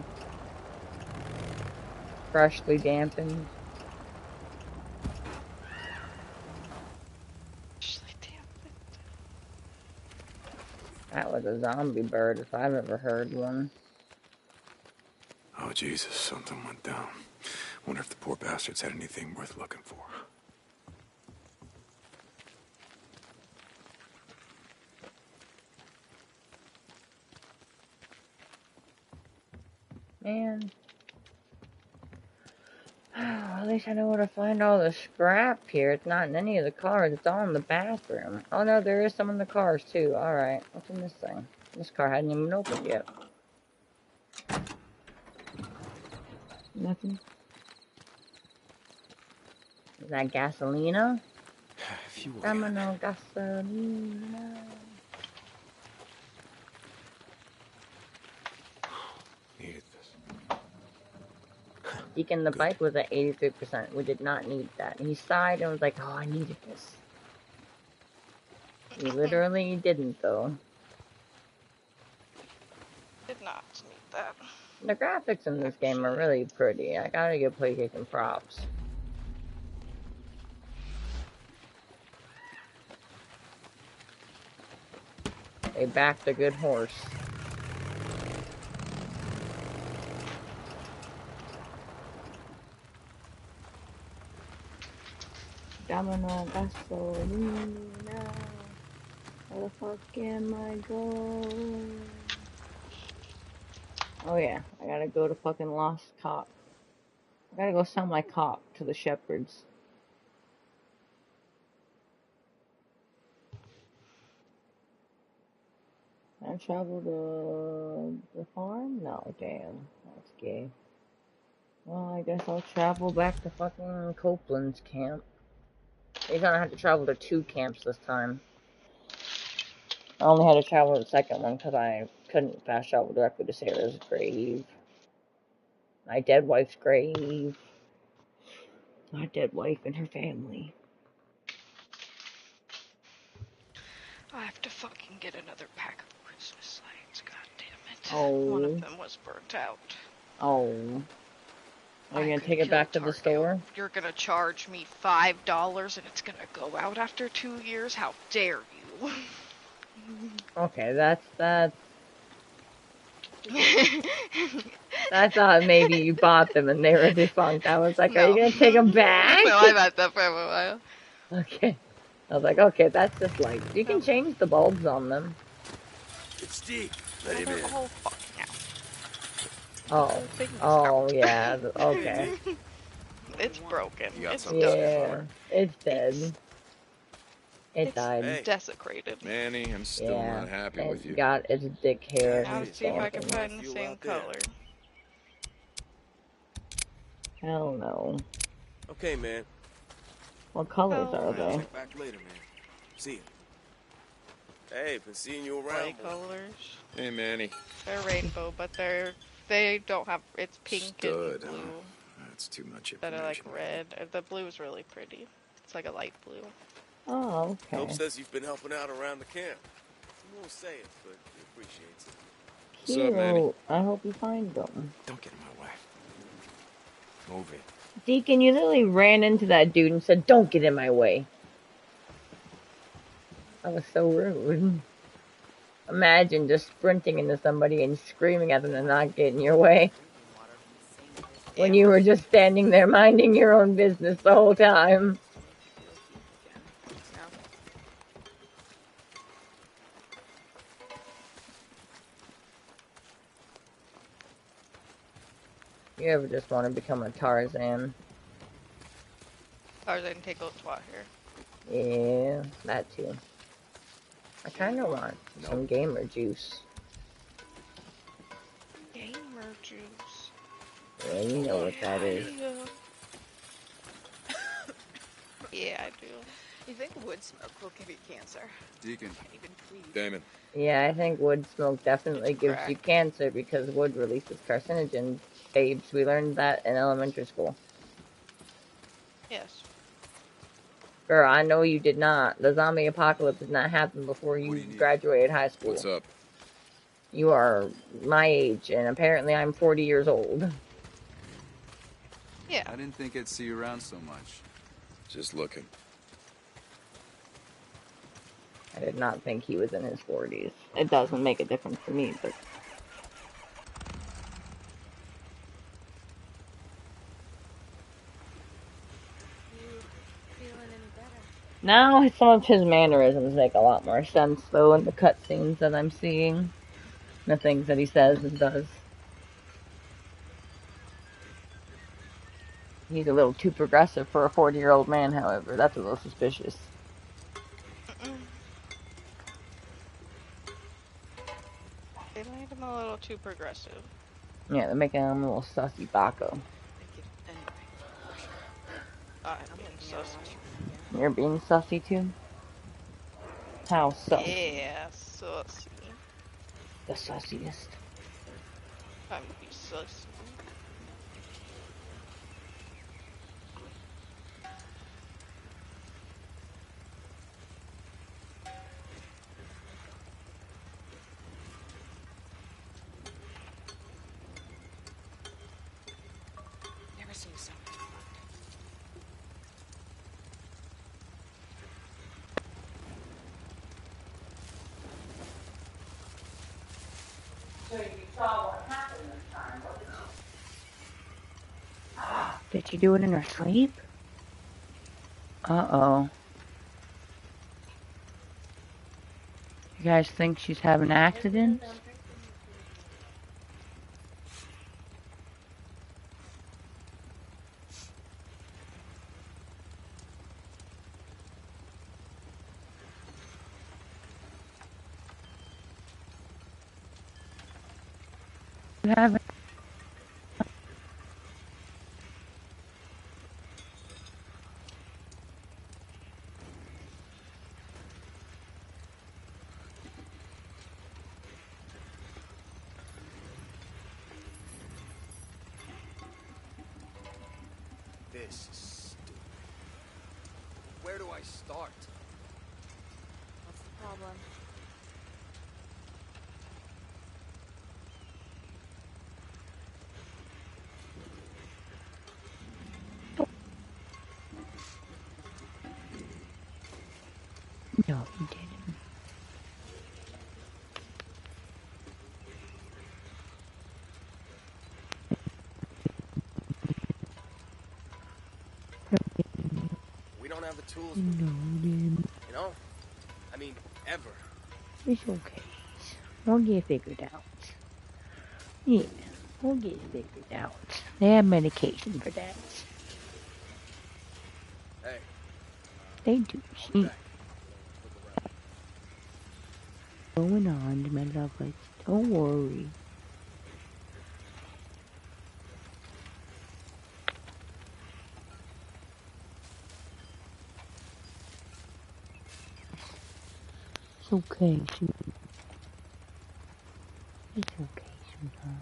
Freshly dampened. That was a zombie bird if I've ever heard one. Oh, Jesus, something went down. Wonder if the poor bastards had anything worth looking for. Man. At least I know where to find all the scrap here. It's not in any of the cars. It's all in the bathroom. Oh no, there is some in the cars too. Alright, what's in this thing? This car hadn't even opened yet. Nothing. Is that gasolina? Domino gasolina. Needed this. Deacon, the bike was at 83%. We did not need that. He sighed and was like, oh, I needed this. He literally didn't, though. Did not need that. The graphics in this game are really pretty. I gotta give PlayStation props. They backed a good horse. Domino gasolina. Where the fuck am I going? Oh yeah, I gotta go to fucking Lost Cop. I gotta go sell my cop to the shepherds. I travel to the farm? No, damn. That's gay. Well, I guess I'll travel back to fucking Copeland's camp. He's gonna have to travel to 2 camps this time. I only had to travel to the second one because I couldn't fast travel directly to Sarah's grave. My dead wife's grave. My dead wife and her family. I have to fucking get another pack of Christmas lights, god damn it. Oh. One of them was burnt out. Oh. Are you I gonna could take it kill back to the Target. store? You're gonna charge me $5 and it's gonna go out after 2 years? How dare you? Okay, that's I thought maybe you bought them and they were defunct. I was like, are you gonna take them back? No, I've had them for a while. Okay. I was like, okay, that's just like, you can change the bulbs on them. It's Deke. Let him in. Oh, fucking Oh. Oh, yeah. Okay. It's broken. It's Yeah. It's dead. It died. Hey. Desecrated. Manny, I'm still not happy with you. Got its dick hair. Now see if I can find the same color. Hell no. Okay, man. What colors are they? Check back later, man. See you. Hey, been seeing you around. White colors. Hey, Manny. They're rainbow, but they don't have, it's pink and blue. That's too much That are like information. red. The blue is really pretty. It's like a light blue. Oh, okay. Hope says you've been helping out around the camp. He won't say it, but he appreciates it. What's up, Manny? Cute. I hope you find them. Don't get in my way. Move it. Deacon, you literally ran into that dude and said, don't get in my way. That was so rude. Imagine just sprinting into somebody and screaming at them to not get in your way. When you were just standing there minding your own business the whole time. You ever just want to become a Tarzan? Tarzan Tangled Twt Hair. Yeah, that too. I kind of want some gamer juice. Gamer juice. Yeah, you know what that is. Yeah, I do. You think wood smoke will give you cancer? Deacon. Even please. Damon. Yeah, I think wood smoke definitely gives you cancer because wood releases carcinogens. Babes, we learned that in elementary school. Yes. Girl, I know you did not. The zombie apocalypse did not happen before you graduated high school. What's up? You are my age, and apparently I'm 40 years old. Yeah. I didn't think I'd see you around so much. Just looking. I did not think he was in his 40s. It doesn't make a difference to me, but... Now, some of his mannerisms make a lot more sense, though, in the cutscenes that I'm seeing. The things that he says and does. He's a little too progressive for a 40-year-old man, however. That's a little suspicious. They made him a little too progressive. Yeah, they're making him a little sussy bacco. I'm being sussy. You're being sussy, too? How so? Yeah, sussy. The sussiest. I'm be sussy. say something. So you saw what happened this time, wasn't you? Did she do it in her sleep? Uh-oh. You guys think she's having accidents? You haven't. This is stupid. Where do I start? What's the problem? No, you didn't. We don't have the tools. No, you didn't. You know? I mean, ever. It's okay. We'll get it figured out. Yeah, we'll get it figured out. They have medication for that. Hey. They do. Going on, my lovely. Don't worry. It's okay, sweetie. It's okay, sweetheart.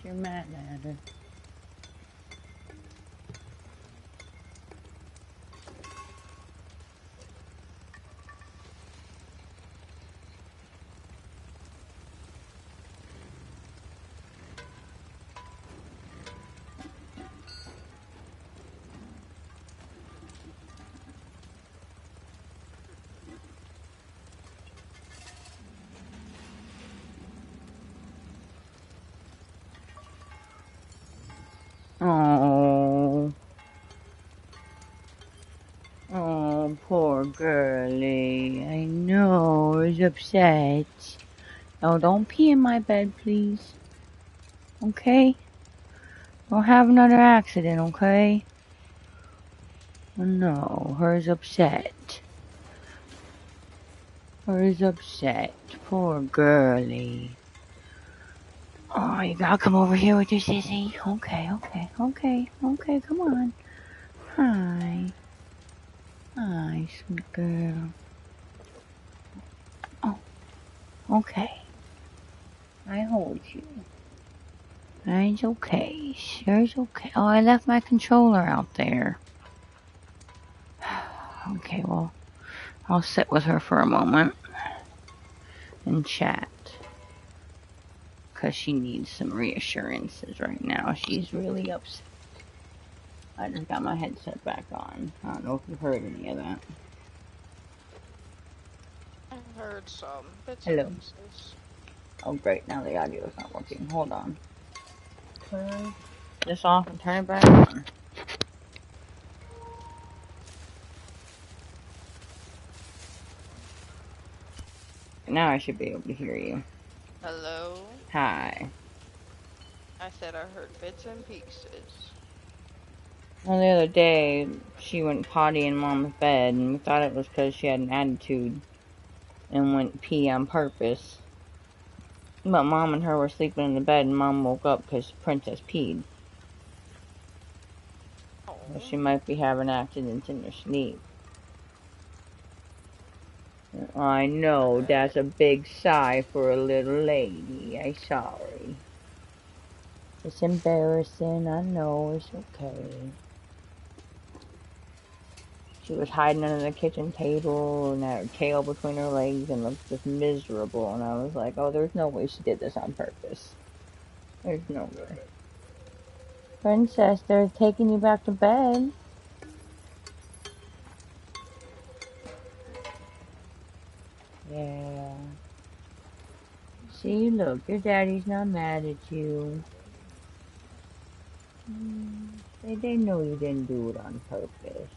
You're mad at her. Oh. Oh, poor girlie. I know, he's upset. Oh, don't pee in my bed, please. Okay? Don't have another accident, okay? Oh, no, her's upset. Her's upset. Poor girlie. Oh, you gotta come over here with your sissy. Okay, come on. Hi. Hi, sweet girl. Oh, okay. I hold you. It's okay. Sure's okay. Oh, I left my controller out there. Okay, well, I'll sit with her for a moment and chat. Because she needs some reassurances right now. She's really upset. I just got my headset back on. I don't know if you heard any of that. I heard some bits Hello. and pieces. Oh great, now the audio is not working. Hold on. Turn this off and turn it back on. Now I should be able to hear you. Hello? Hi. I said I heard bits and pieces. Well, the other day, she went potty in Mom's bed, and we thought it was because she had an attitude and went pee on purpose. But Mom and her were sleeping in the bed, and Mom woke up because Princess peed. Oh. So she might be having accidents in her sleep. I know, that's a big sigh for a little lady. I'm sorry. It's embarrassing, I know, it's okay. She was hiding under the kitchen table and had her tail between her legs and looked just miserable. And I was like, oh, there's no way she did this on purpose. There's no way. Princess, they're taking you back to bed. Yeah. See, look, your daddy's not mad at you. They know you didn't do it on purpose.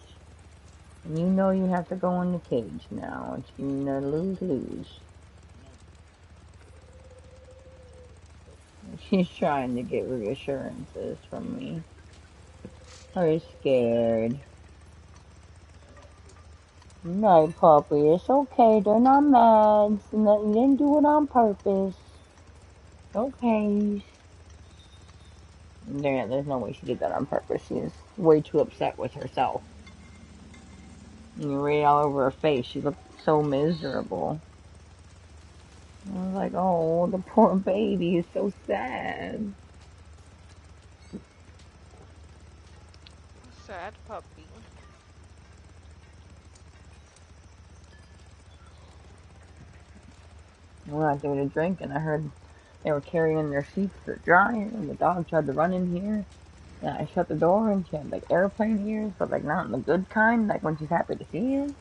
And you know you have to go in the cage now. It's a lose-lose. She's trying to get reassurances from me. Are scared? No, puppy, it's okay. They're not mad. You didn't do it on purpose. Okay. There's no way she did that on purpose. She's way too upset with herself. And you read it all over her face. She looked so miserable. I was like, oh, the poor baby is so sad. Sad puppy. We're out there to drink, and I heard they were carrying their sheets to dry, and the dog tried to run in here. And I shut the door, and she had like airplane ears, but like not in the good kind, like when she's happy to see you.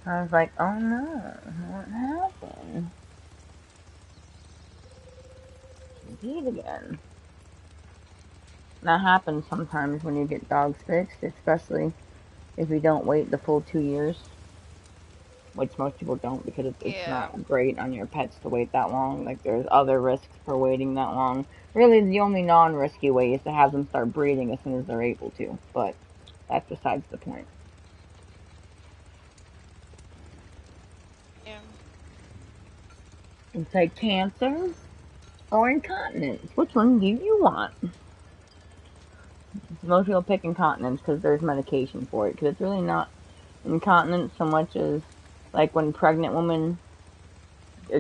I was like, oh no, what happened? She peed again. That happens sometimes when you get dogs fixed, especially if you don't wait the full 2 years, which most people don't because it's not great on your pets to wait that long. Like, there's other risks for waiting that long. Really, the only non-risky way is to have them start breeding as soon as they're able to, but that's besides the point. Yeah. It's like cancer or incontinence. Which one do you want? Most people pick incontinence because there's medication for it, because it's really not incontinence so much as, like, when pregnant women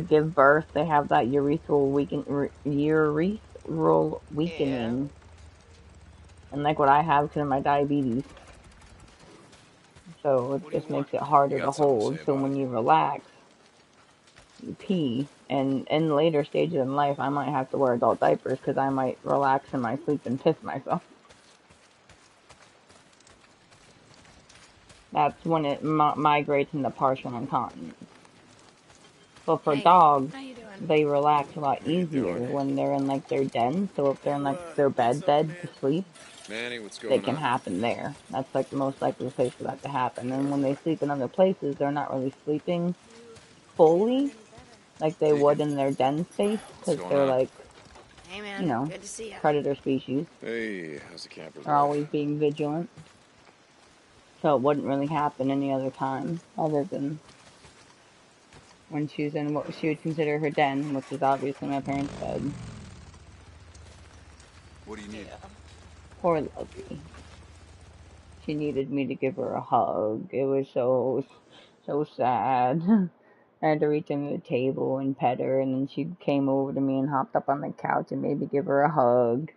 give birth, they have that urethral weakening. Yeah. And like what I have because of my diabetes. So it just makes it harder to hold. So when you relax, you pee. And in later stages in life, I might have to wear adult diapers because I might relax in my sleep and piss myself. That's when it migrates into partial incontinence. But for dogs, they relax a lot easier when they're in like their den. So if they're in like their bed to sleep, Manny, what's going it can on? happen there. That's like the most likely place for that to happen. And when they sleep in other places, they're not really sleeping fully like they would in their den space because they're like, Hey man, you know, good to see ya. predator species. Hey, how's the camper's Are always being vigilant. So it wouldn't really happen any other time other than when she was in what she would consider her den, which is obviously my parents' bed. What do you need? Poor Lovey. She needed me to give her a hug. It was so sad. I had to reach under the table and pet her, and then she came over to me and hopped up on the couch and made me give her a hug.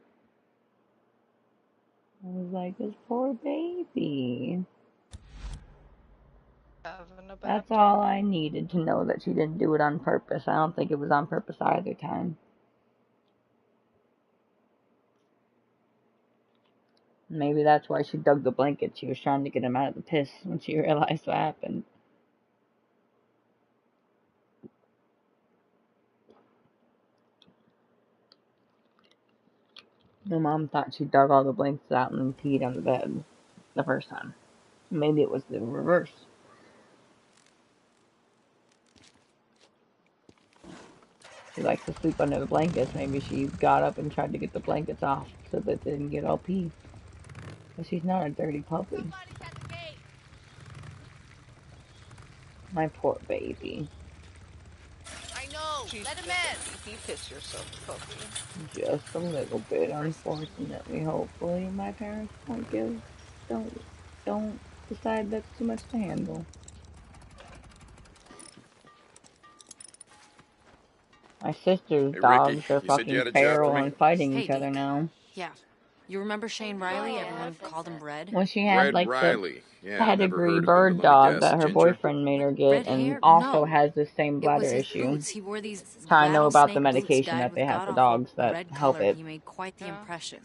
I was like, this poor baby. That's all I needed to know, that she didn't do it on purpose. I don't think it was on purpose either time. Maybe that's why she dug the blanket. She was trying to get him out of the piss when she realized what happened. The mom thought she dug all the blankets out and peed on the bed the first time. Maybe it was the reverse. She likes to sleep under the blankets. Maybe she got up and tried to get the blankets off so that they didn't get all pee. But she's not a dirty puppy. My poor baby. I know. Jeez, Let him in. You piss yourself, puppy. Just a little bit, unfortunately. Hopefully, my parents don't decide that's too much to handle. My sister's Hey, dogs Ricky, are you said you fucking had a job feral for me? and fighting Hey, each other Deke. now. Yeah. You remember Shane Riley? Everyone called him Red. When she had Red like the Riley. Yeah, never pedigree heard of him, bird but let me dog guess. that her Ginger? boyfriend made her get, Red and hair? also No. has the same It bladder was his issue. boots. He wore these I know about the rattlesnake boots medication dyed that they with have for god-awful dogs that red help color. it. He made quite the impression.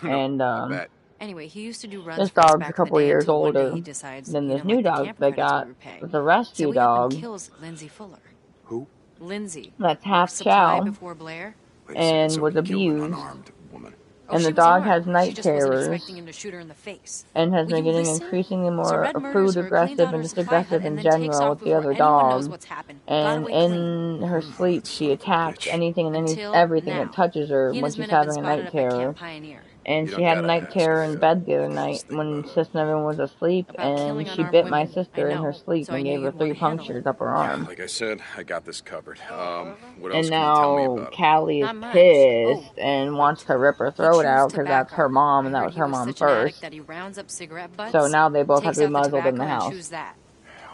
And I bet. Anyway, he used to do runs this for us dog's a back in the couple day years until one day older he decides than he this didn't new like the dog camper they credits we got. were paying. It's a rescue So he up and dog kills Lindsay Fuller. Who? Lindsay. that's half Supply chow before Blair. Wait a second, and so was he killed an abused. unarmed woman. Oh, And she the was dog armed. has night She just wasn't terrors expecting him to shoot her in the face. and has Will been you getting listen? increasingly So more Red murders food her, cleans aggressive out and her just supply aggressive hut, in and then takes general off with the before other anyone knows dog. what's happened. Got And away clean. in her sleep, she attacks anything and Until everything that now. touches her He and when his she's men have been having a spotted night up at terror. Camp Pioneer. And You she don't had a gotta night ask terror me. in bed the other I night just think when about it. Sis Nevin was asleep, About killing and she unarmed bit my women. sister I in her know. sleep So I and knew gave her you'd 3 want to handle punctures it. up her arm. Like I said, I got this covered. What And else can you tell me now about him? Callie is Not much. pissed Oh, and wants to rip her he throat chews out because that's her tobacco. mom I and that heard was he her was mom such an addict first. that he rounds up cigarette butts, So now they both have takes to be out the muzzled in tobacco the and house. chews that.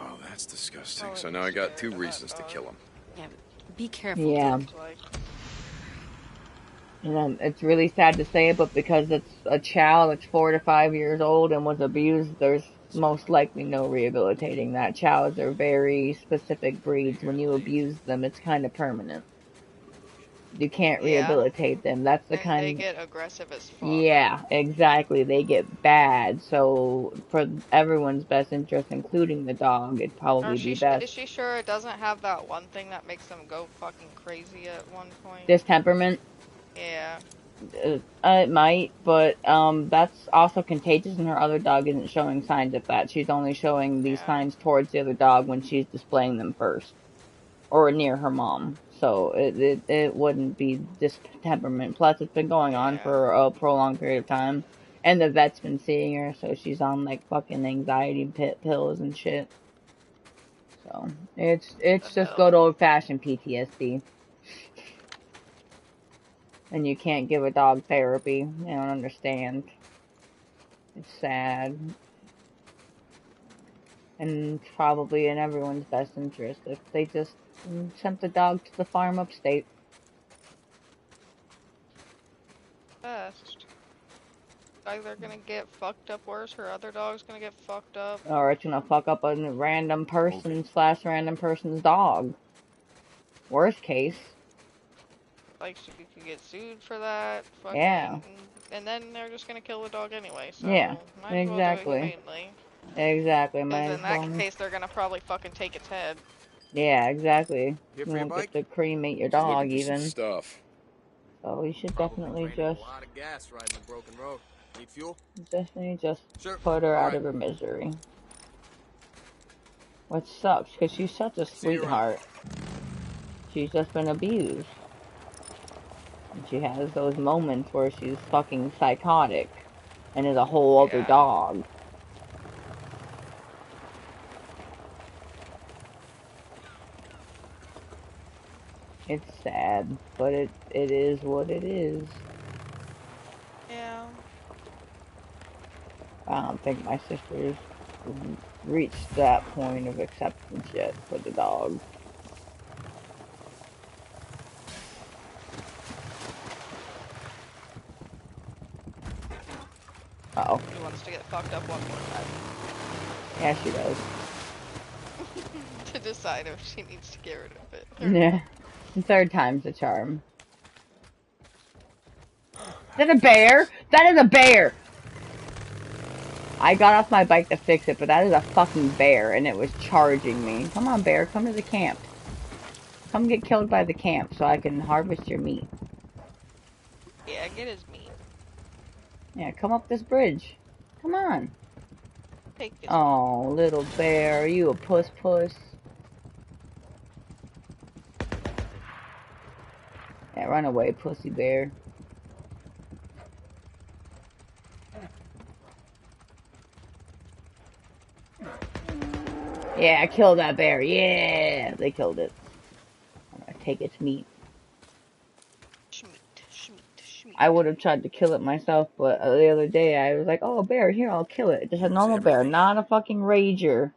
Oh, that's disgusting. So now I got 2 reasons to kill him. Yeah, be careful, Yeah. Deke. And it's really sad to say it, but because it's a child that's 4 to 5 years old and was abused, there's most likely no rehabilitating that. Chows are very specific breeds. When you abuse them, it's kind of permanent. You can't rehabilitate them. That's the And they kind. get aggressive as fuck. Yeah, exactly. They get bad. So for everyone's best interest, including the dog, it'd probably be best. Is she sure it doesn't have that one thing that makes them go fucking crazy at one point? Distemperament. Yeah. It might, but that's also contagious, and her other dog isn't showing signs of that. She's only showing these signs towards the other dog when she's displaying them first, or near her mom. So it wouldn't be distemperament. Plus, it's been going on for a prolonged period of time, and the vet's been seeing her, so she's on like fucking anxiety pills and shit. So it's just good old fashioned PTSD. And you can't give a dog therapy. I don't understand. It's sad. And probably in everyone's best interest if they just sent the dog to the farm upstate. Best. Either gonna get fucked up worse, her other dog's gonna get fucked up. Or it's gonna fuck up a random person / random person's dog. Worst case. Like, she could get sued for that. Fucking, Yeah. And then they're just gonna kill the dog anyway, so Yeah, might as well exactly. do it humanely. Exactly. Might Because as in that well. case, they're gonna probably fucking take its head. Yeah, exactly. Here You for your won't bike? get to cremate your Just dog looking for some even. stuff. So you should definitely just A lot of gas riding a broken road. Need fuel? Sure. Put her out of her misery. Which sucks, because she's such a sweetheart. She's just been abused. And she has those moments where she's fucking psychotic and is a whole other dog. It's sad, but it is what it is. Yeah. I don't think my sister's reached that point of acceptance yet for the dog. Uh-oh. She wants to get fucked up one more time. Yeah, she does. To decide if she needs to get rid of it. Yeah. Third time's the charm. Is that a bear? That is a bear! I got off my bike to fix it, but that is a fucking bear, and it was charging me. Come on, bear, come to the camp. Come get killed by the camp so I can harvest your meat. Yeah, get his meat. Yeah, come up this bridge. Come on. Take his Oh, little bear, you a puss. Yeah, run away, pussy bear. Yeah, kill that bear. Yeah, they killed it. I'm gonna take its meat. I would have tried to kill it myself, but the other day I was like, oh, a bear, here, I'll kill it. Just a normal bear, not a fucking rager.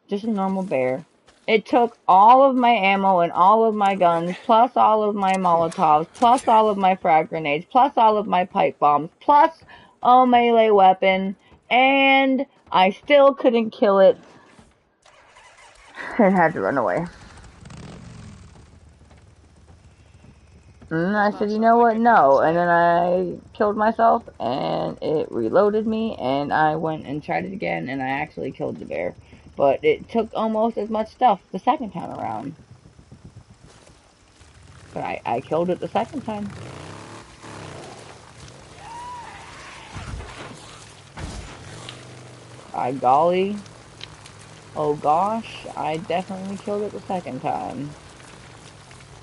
Just a normal bear. It took all of my ammo and all of my guns, plus all of my Molotovs, plus all of my frag grenades, plus all of my pipe bombs, plus a melee weapon, and I still couldn't kill it. It had to run away. And I said, you know what, no. And then I killed myself, and it reloaded me, and I went and tried it again, and I actually killed the bear. But it took almost as much stuff the second time around. But I killed it the second time. By golly. Oh gosh, I definitely killed it the second time.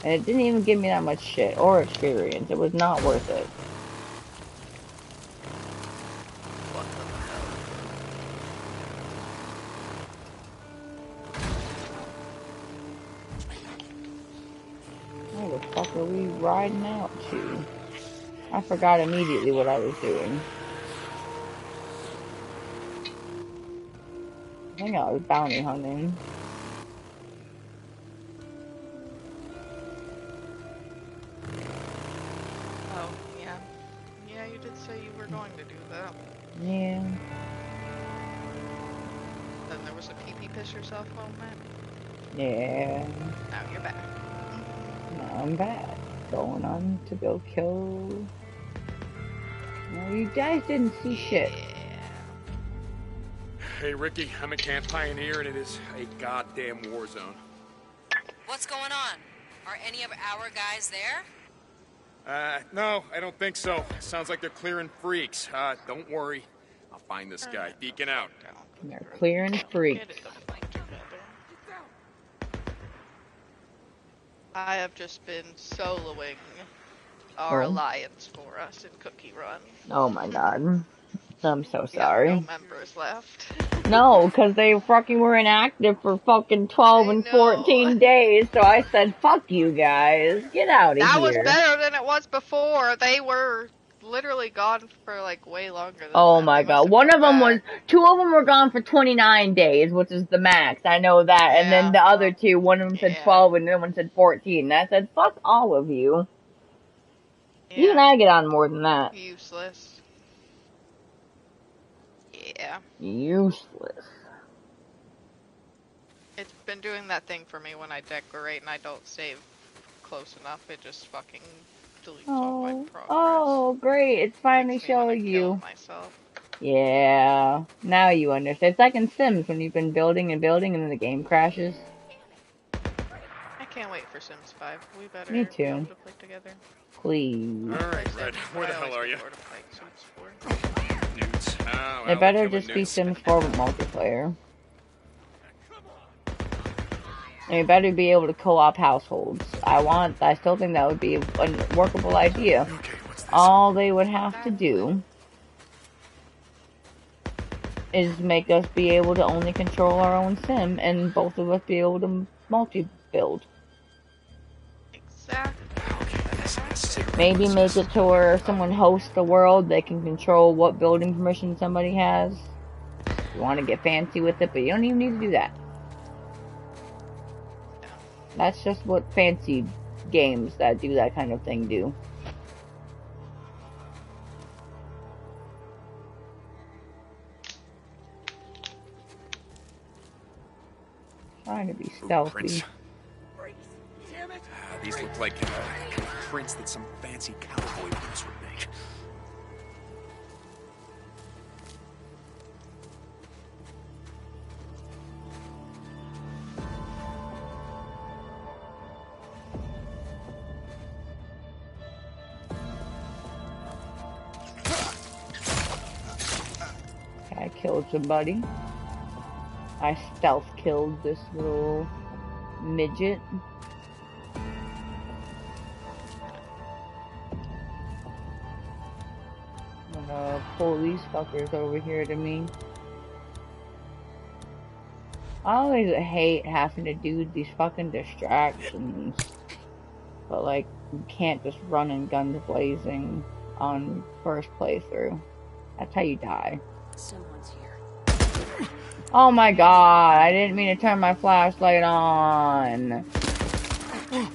And it didn't even give me that much shit or experience. It was not worth it. Where the fuck are we riding out to? I forgot immediately what I was doing. I think I was bounty hunting. Oh, yeah. Yeah, you did say you were going to do that. Yeah. Then there was a pee-pee piss yourself moment. Yeah. Now you're back. Now I'm back. Going on to go kill... No, you guys didn't see shit. Hey, Ricky, I'm a camp pioneer, and it is a goddamn war zone. What's going on? Are any of our guys there? No, I don't think so. Sounds like they're clearing freaks. Don't worry. I'll find this guy. Deacon out. They're clearing freaks. I have just been soloing our alliance for us in Cookie Run. Oh my god. I'm so We sorry. have no members left. No, because they fucking were inactive for fucking 12 and 14 days, so I said, fuck you guys. Get out of here. That was better than it was before. They were literally gone for like way longer than Oh that. my god. One of them was, 2 of them were gone for 29 days, which is the max. I know that. Yeah, and then the other 2, one of them said 12 and the other one said 14. And I said, fuck all of you. Yeah. Even I get on more than that. Useless. Yeah. Useless. It's been doing that thing for me when I decorate and I don't save close enough. It just fucking deletes all my progress. Oh, great. It's finally showing you. Yeah. Now you understand. It's like in Sims when you've been building and building and then the game crashes. I can't wait for Sims 5. We better Me too. be able to play together. Please. Alright, Red. Where the hell are you? It better just be Sims 4 with multiplayer. And you better be able to co-op households. I still think that would be a workable idea. Okay, all they would have to do is make us be able to only control our own sim, and both of us be able to multi-build. Exactly. Maybe make it to where if someone hosts the world, they can control what building permission somebody has. You want to get fancy with it, but you don't even need to do that. That's just what fancy games that do that kind of thing do. Trying to be stealthy. These look like prints that some fancy cowboy boots would make. killed somebody. I stealth killed this little midget. I'm gonna pull these fuckers over here to me. I always hate having to do these fucking distractions. But like, you can't just run and guns blazing on first playthrough. That's how you die. Someone's here. Oh my god, I didn't mean to turn my flashlight on. I'm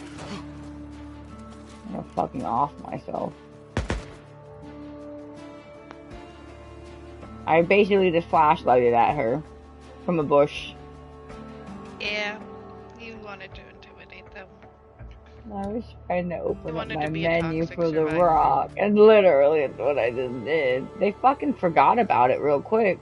gonna fucking off myself. I basically just flashlighted at her from a bush. Yeah, you wanted to intimidate them. I was trying to open up my to be a menu toxic for the survivor. rock, and literally that's what I just did. They fucking forgot about it real quick.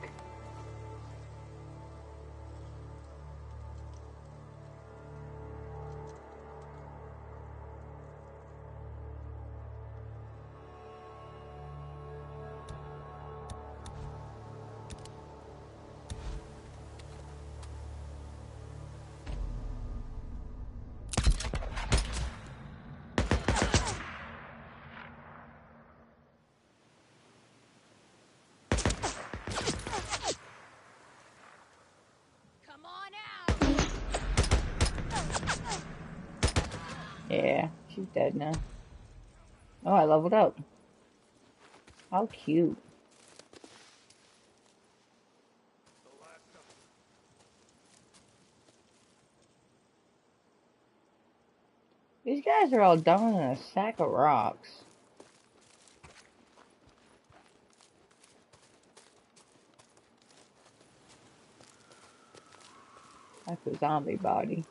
Yeah, she's dead now. Oh, I leveled up. How cute. These guys are all done in a sack of rocks. That's a zombie body.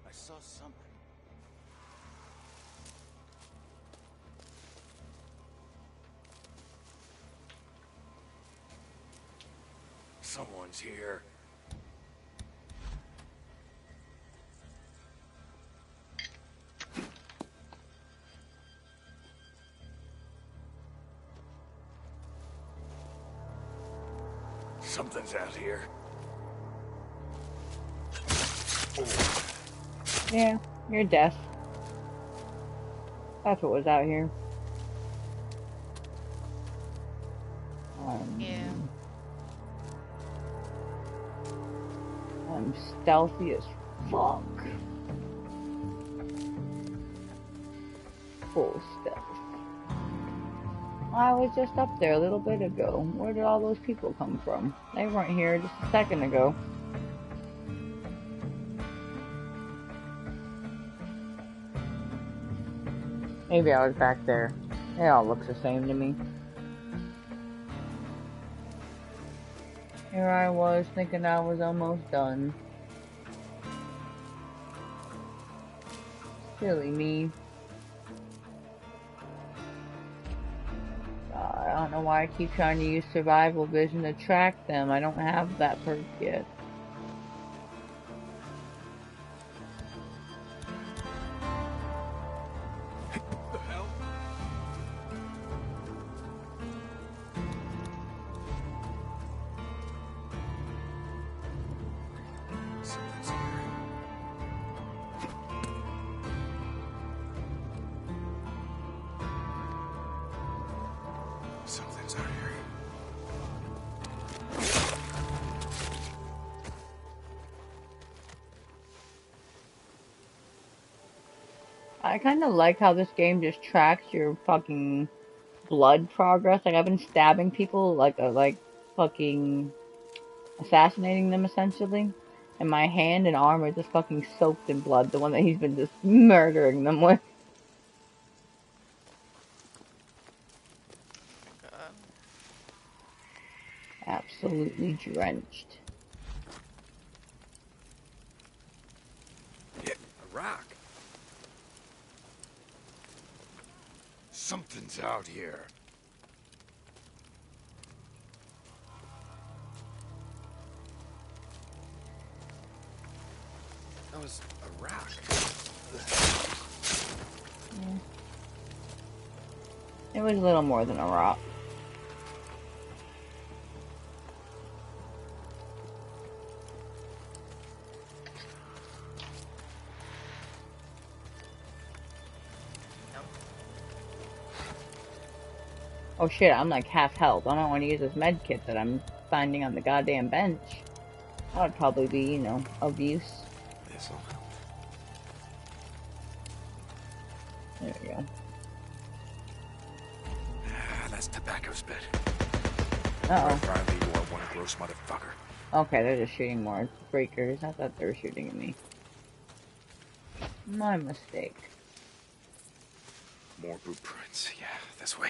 I saw something. Someone's here. Something's out here. Yeah, you're deaf. That's what was out here. Yeah. I'm stealthy as fuck. Full stealth. I was just up there a little bit ago. Where did all those people come from? They weren't here just a second ago. Maybe I was back there. It all looks the same to me. Here I was thinking I was almost done. Silly me. I don't know why I keep trying to use survival vision to track them. I don't have that perk yet. Something's out here. I kind of like how this game just tracks your fucking blood progress. Like, I've been stabbing people, like fucking assassinating them, essentially. And my hand and arm are just fucking soaked in blood, the one that he's been just murdering them with. absolutely drenched. Yeah, a rock. Something's out here. That was a rock. Yeah. It was a little more than a rock. Oh shit, I'm like half health. I don't want to use this med kit that I'm finding on the goddamn bench. That would probably be, you know, of use. This'll help. There we go. Ah, that's tobacco spit. Uh-oh. Riley, you are one gross motherfucker. Okay, they're just shooting more breakers. I thought they were shooting at me. My mistake. More blueprints. Yeah, this way.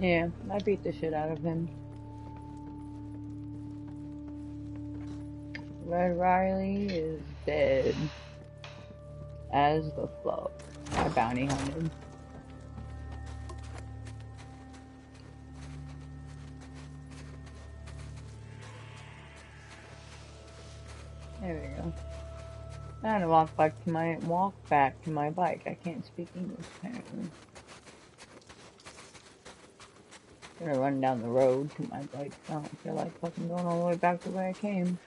Yeah, I beat the shit out of him. Red Riley is dead. As the fuck. I bounty hunted. There we go. I had to walk back to my bike. I can't speak English apparently. I'm gonna run down the road to my bike. I don't feel like fucking going all the way back the way I came.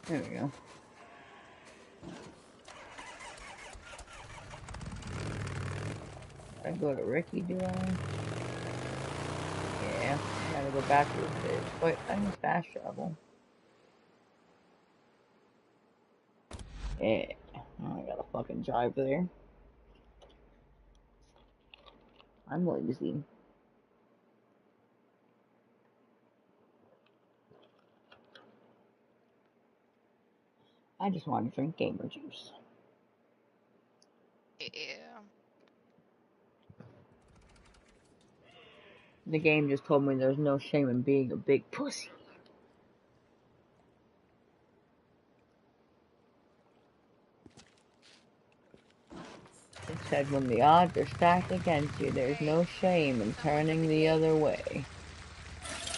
There we go. I go to Ricky, do I? Yeah, I gotta go backwards a bit. Wait, I need fast travel. Yeah, I gotta fucking drive there. I'm lazy. I just want to drink gamer juice. Yeah. The game just told me there's no shame in being a big pussy. It said when the odds are stacked against you, there's no shame in turning the other way.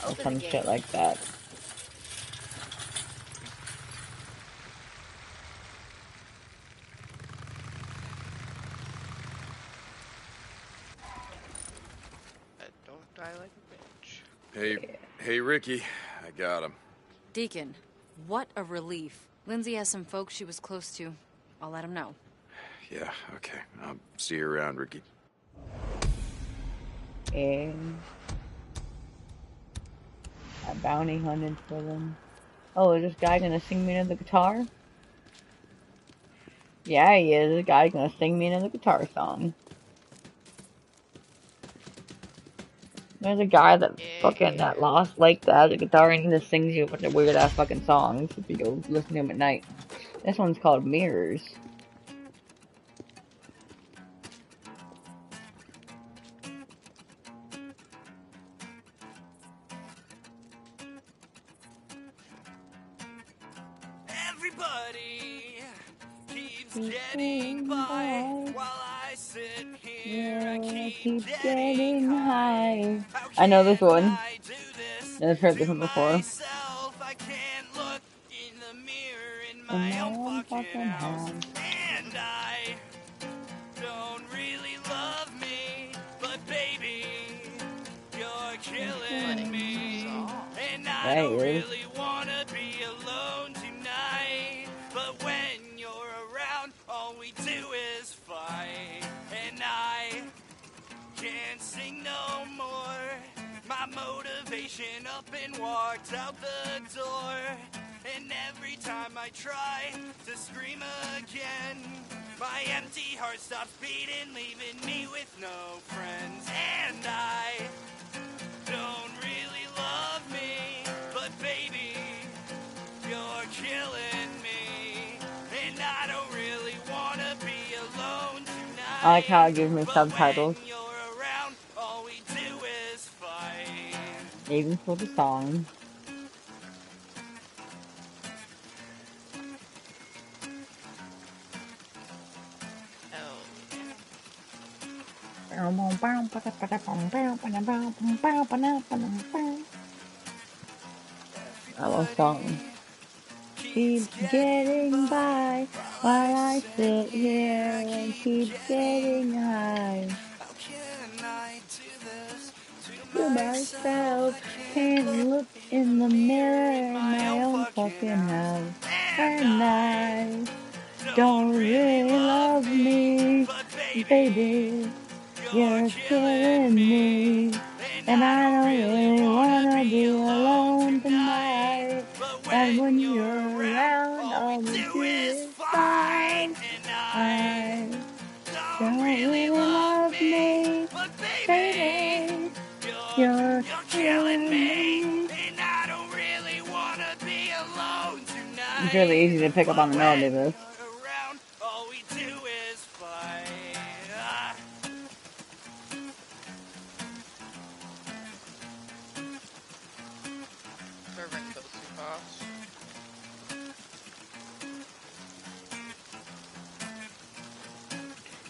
Or some shit like that. Hey, Ricky. I got him. Deacon, what a relief. Lindsay has some folks she was close to. I'll let him know. Yeah, okay. I'll see you around, Ricky. And I bounty hunted for them. Oh, is this guy gonna sing me into the guitar? Yeah, he is. This guy's gonna sing me into the guitar song. There's a guy that that lost like that the guitar and he just sings you a bunch of weird ass fucking songs if you go listen to him at night. This one's called Mirrors. Everybody keeps getting by while I sit here. I keep getting high. I know this one. I've heard this one before. I can't look in the mirror in my own fucking house. And I don't really love me, but baby, you're killing me. And I don't really wanna be alone tonight, but when you're around, all we do is fight. And I can't sing no more. My motivation up and walked out the door. And every time I try to scream again, my empty heart stops beating, leaving me with no friends. And I don't really love me, but baby, you're killing me. And I don't really want to be alone tonight. I like how it gives me subtitles. Even for the song. I love songs. Keeps getting by while I sit here and keep getting high. To myself, can't look in the mirror in my own fucking house. And I don't really love me, baby. You're killing me. And I don't really wanna be alone tonight. And when you're around, all we do is fight. I don't really love me, baby. You're killing me. And I don't really wanna be alone tonight. It's really easy to pick up on the melody of this. All we do is fight.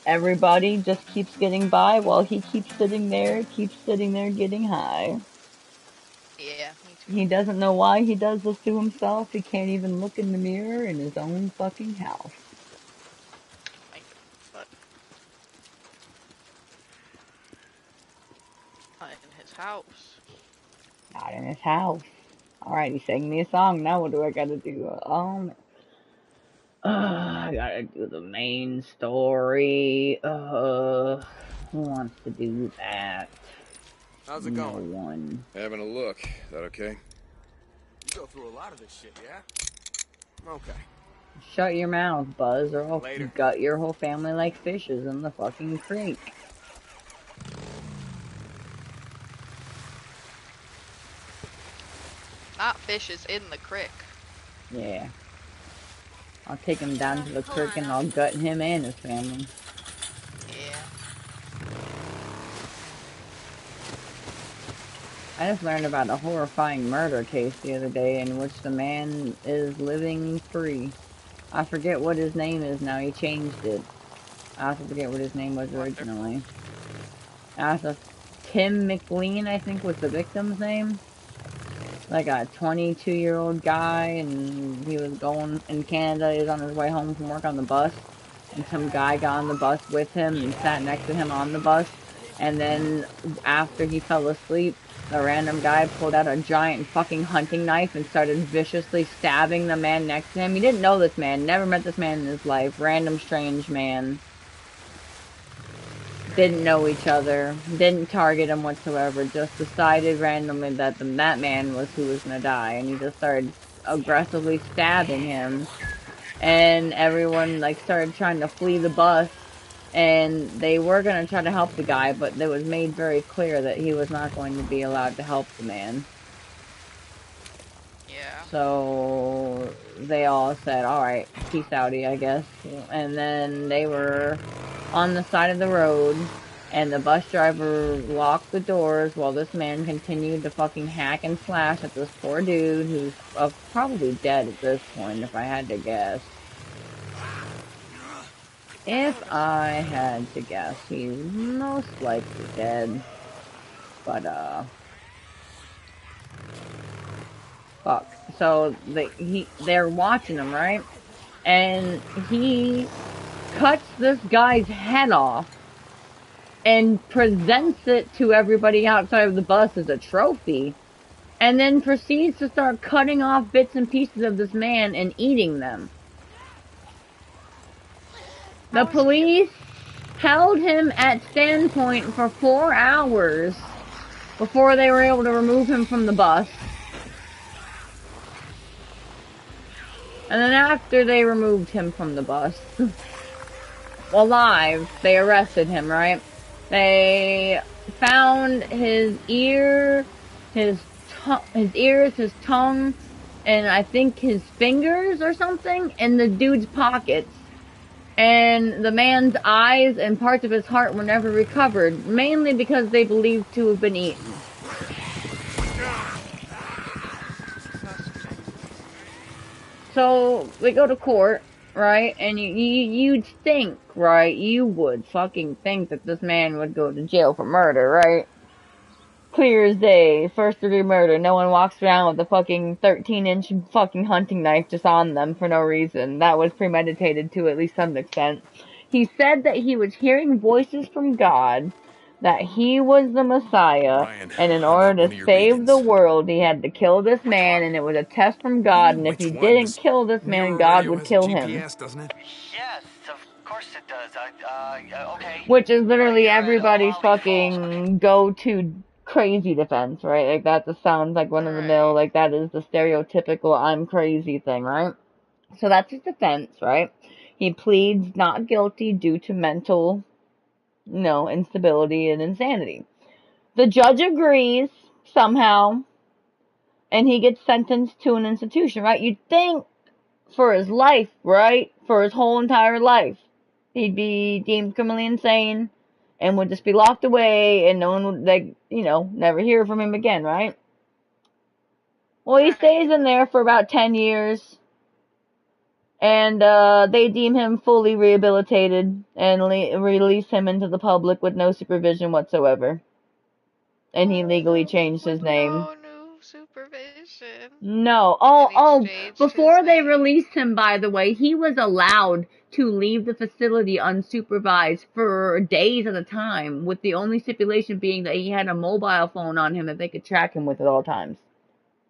Everybody just keeps getting by while he keeps sitting there getting high. Yeah, me too. He doesn't know why he does this to himself. He can't even look in the mirror in his own fucking house. Not in his house. Not in his house. Alright, he sang me a song. Now what do I gotta do? I gotta do the main story. Who wants to do that? How's it going? No one. Having a look. Is that okay? You go through a lot of this shit, yeah? Okay. Shut your mouth, Buzz, or I'll gut your whole family like fishes in the fucking creek. Not fishes in the creek. Yeah. I'll take him down to the creek and I'll gut him and his family. Yeah. I just learned about a horrifying murder case the other day in which the man is living free. I forget what his name is now, he changed it. I also forget what his name was originally. Tim McLean, I think, was the victim's name. Like a 22-year-old guy, and he was going in Canada. He was on his way home from work on the bus, and some guy got on the bus with him and sat next to him on the bus. And then after he fell asleep, The random guy pulled out a giant fucking hunting knife and started viciously stabbing the man next to him. He didn't know this man, never met this man in his life. Random strange man. Didn't know each other, didn't target him whatsoever, just decided randomly that that man was who was gonna die, and he just started aggressively stabbing him. And everyone like started trying to flee the bus, and they were going to try to help the guy, but it was made very clear that he was not going to be allowed to help the man. Yeah. So they all said, alright, peace outie, I guess. And then they were on the side of the road, and the bus driver locked the doors while this man continued to fucking hack and slash at this poor dude who's probably dead at this point, if I had to guess. If I had to guess, he's most likely dead. But, fuck. So, they're watching him, right? And he cuts this guy's head off and presents it to everybody outside of the bus as a trophy. And then proceeds to start cutting off bits and pieces of this man and eating them. The police held him at standpoint for 4 hours before they were able to remove him from the bus. And then after they removed him from the bus, alive, they arrested him, right? They found his ears, his tongue, and I think his fingers or something in the dude's pockets. And the man's eyes and parts of his heart were never recovered, mainly because they believed to have been eaten. So, they go to court, right, and you'd think, right, you would fucking think that this man would go to jail for murder, right? Clear as day, first degree murder, no one walks around with a fucking 13-inch fucking hunting knife just on them for no reason. That was premeditated to at least some extent. He said that he was hearing voices from God, that he was the Messiah, Ryan, and in I'm order not one to of your save vegans. the world, he had to kill this man, and it was a test from God, and if he didn't kill this man, God would kill him. Doesn't it? Yes, of course it does. Okay. Which is literally everybody's fucking go-to crazy defense, right? Like, that just sounds like run-of-the-mill, like, that is the stereotypical I'm crazy thing, right? So that's his defense, right? He pleads not guilty due to mental, instability and insanity. The judge agrees, somehow, and he gets sentenced to an institution, right? You'd think for his life, right? For his whole entire life, he'd be deemed criminally insane and would just be locked away and no one would, never hear from him again, right? Well, he stays in there for about 10 years, and they deem him fully rehabilitated and release him into the public with no supervision whatsoever. And he legally changed his name. No supervision. No. Before they released him, by the way, he was allowed to leave the facility unsupervised for days at a time, with the only stipulation being that he had a mobile phone on him that they could track him with at all times.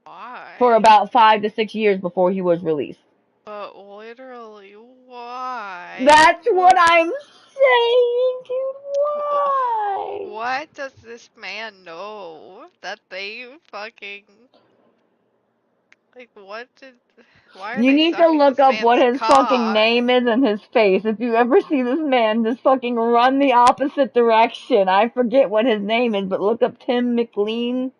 Why? For about 5 to 6 years before he was released. But literally, why? That's what I'm saying, dude. Why? What does this man know that they fucking... Like, what did... Why are You they need to sucking look this up what man's his cock? fucking name is and his face. If you ever see this man just fucking run the opposite direction. I forget what his name is, but look up Tim McLean.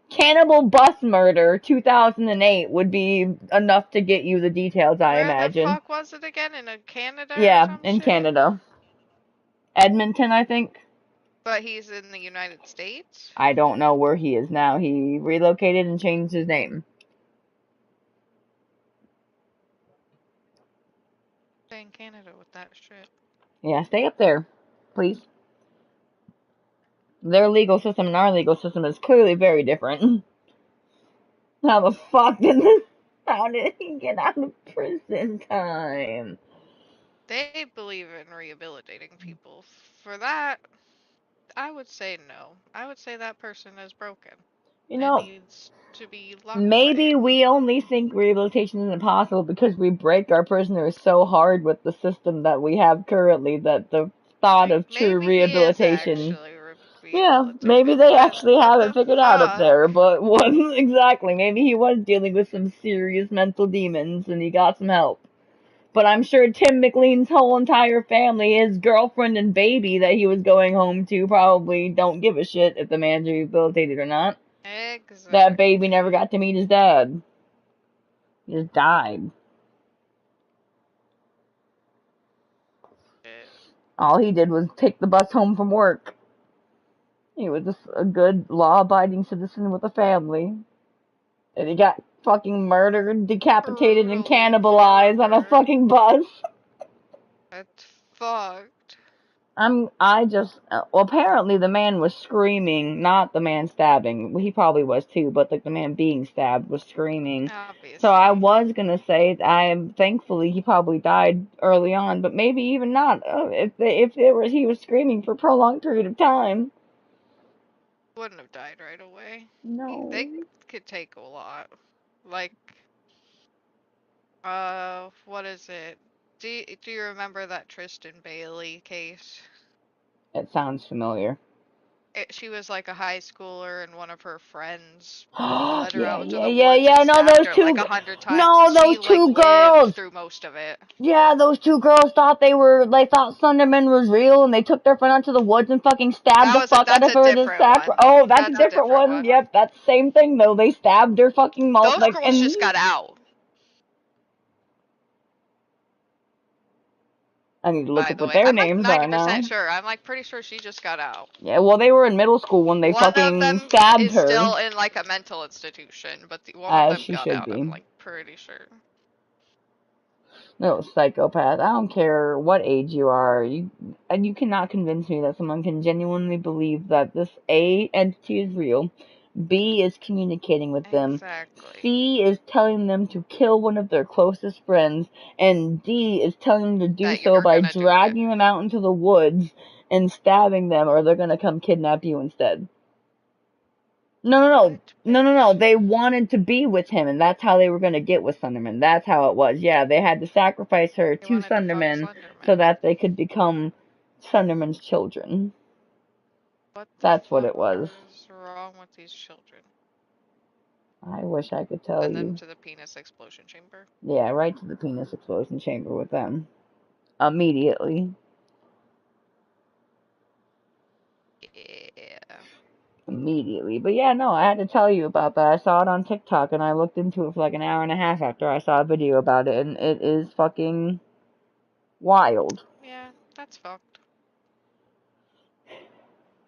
Cannibal Bus Murder 2008 would be enough to get you the details, I imagine. Where the fuck was it again? In Canada Yeah, or some in shit? Canada. Edmonton, I think. But he's in the United States? I don't know where he is now. He relocated and changed his name. Stay in Canada with that shit. Yeah, stay up there, please. Their legal system and our legal system is clearly very different. How the fuck how did he get out of prison time? They believe in rehabilitating people. For that, I would say no. I would say that person is broken. You It know, needs to be locked maybe away. we only think rehabilitation isn't possible because we break our prisoners so hard with the system that we have currently that the thought of true Maybe he is rehabilitation. actually Yeah, rehabilitated, maybe they but actually what have it the figured out up fuck? there, but wasn't exactly. Maybe he was dealing with some serious mental demons and he got some help. But I'm sure Tim McLean's whole entire family, his girlfriend and baby that he was going home to, probably don't give a shit if the man's rehabilitated or not. That baby never got to meet his dad. He just died. All he did was take the bus home from work. He was just a good, law-abiding citizen with a family. And he got fucking murdered, decapitated, and cannibalized on a fucking bus. That's fucked. Well, apparently the man was screaming, not the man stabbing. Well, he probably was too, but like the man being stabbed was screaming. Obviously. So I was gonna say, thankfully he probably died early on, but maybe even not. He was screaming for a prolonged period of time. Wouldn't have died right away. No. They could take a lot. Like, what is it? Do you remember that Tristan Bailey case? It sounds familiar. She was like a high schooler, and one of her friends led her out into the Yeah. woods and No, stabbed those her two. like 100 times. No, those She two like girls. lived through most of it. Yeah, those two girls thought they thought Slenderman was real, and they took their friend out to the woods and fucking stabbed the fuck out of her to sacrifice. Oh, that's a different one. Yep, that's the same thing though. They stabbed her fucking mouth Those girls just got out. I need to look By up the what way, their I'm like names are 90% now. sure. I'm like pretty sure she just got out. Yeah, well, they were in middle school when they One of fucking them stabbed is her. still in like a mental institution, but one of As them she got should out. be. I'm like pretty sure. No, psychopath. I don't care what age you are. You cannot convince me that someone can genuinely believe that this A entity is real, B is communicating with them, C is telling them to kill one of their closest friends, and D is telling them to do so by dragging them out into the woods and stabbing them, or they're gonna come kidnap you instead. No. They wanted to be with him, and that's how they were going to get with Sunderman. That's how it was. Yeah, they had to sacrifice her to Sunderman so that they could become Sunderman's children. That's what it was. What's wrong with these children? I wish I could tell Send them you. to the penis explosion chamber. Yeah, right to the penis explosion chamber with them. Immediately. Yeah. Immediately. But yeah, no, I had to tell you about that. I saw it on TikTok and I looked into it for like an hour and a half after I saw a video about it, and it is fucking wild. Yeah, that's fucked.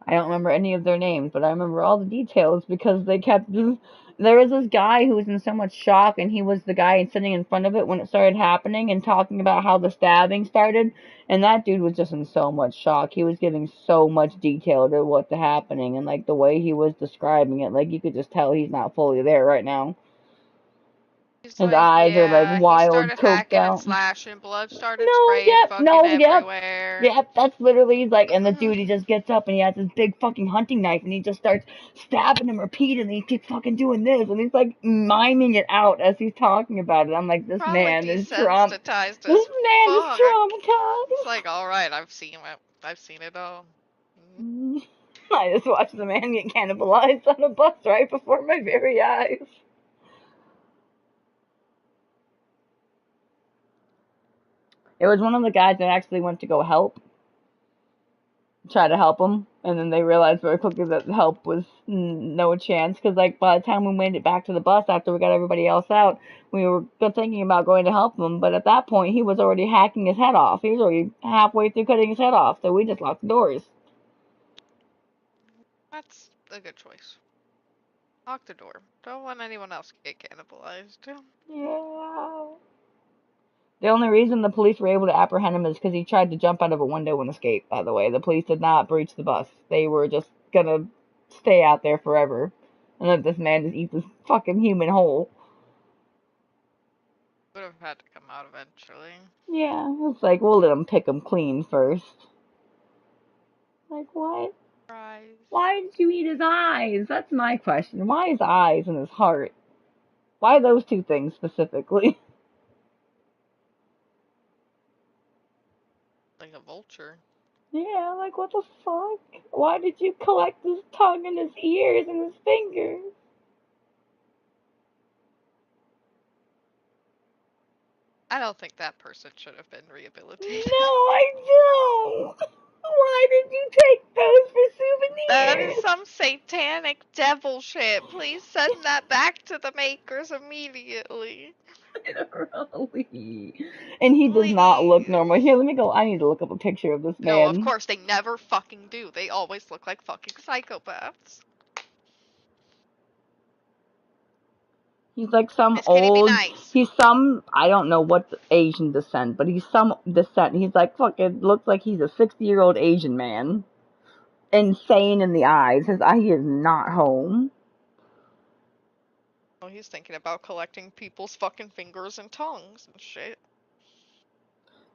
I don't remember any of their names, but I remember all the details because they kept just... There was this guy who was in so much shock, and he was the guy sitting in front of it when it started happening and talking about how the stabbing started, and that dude was just in so much shock. He was giving so much detail to what's happening, and like the way he was describing it, like you could just tell he's not fully there right now. His eyes are like wild, he started coked hacking out. and slashing, blood started spraying everywhere. Yep, that's literally like, and the dude, he just gets up and he has this big fucking hunting knife and he just starts stabbing him repeatedly. He keeps fucking doing this and he's like miming it out as he's talking about it. I'm like, this man is traumatized. This man is traumatized. It's like, alright, I've seen it. I've seen it all. I just watched the man get cannibalized on a bus right before my very eyes. It was one of the guys that actually went to go try to help him, and then they realized very quickly that help was no chance, because like by the time we made it back to the bus after we got everybody else out, we were thinking about going to help him, but at that point he was already hacking his head off. He was already halfway through cutting his head off, so we just locked the doors. That's a good choice. Lock the door. Don't want anyone else to get cannibalized. Yeah. The only reason the police were able to apprehend him is because he tried to jump out of a window and escape, by the way. The police did not breach the bus. They were just gonna stay out there forever and let this man just eat this fucking human whole. Would have had to come out eventually. Yeah, it's like, we'll let him pick him clean first. Like, what? Fries. Why did you eat his eyes? That's my question. Why his eyes and his heart? Why those two things specifically? Like a vulture. Yeah, like what the fuck? Why did you collect his tongue and his ears and his fingers? I don't think that person should have been rehabilitated. No, I don't. Why did you take those for That is souvenirs? some satanic devil shit. Please send that back to the makers immediately. Literally. And he does not look Please. normal. Here, let me go. I need to look up a picture of this No, of man. course, they never fucking do. They always look like fucking psychopaths. He's like some Miss Kitty, be old, nice. he's some, I don't know what Asian descent, but he's some descent. He's like fucking, looks like he's a 60-year-old Asian man. Insane in the eyes. He is not home. Oh, he's thinking about collecting people's fucking fingers and tongues and shit.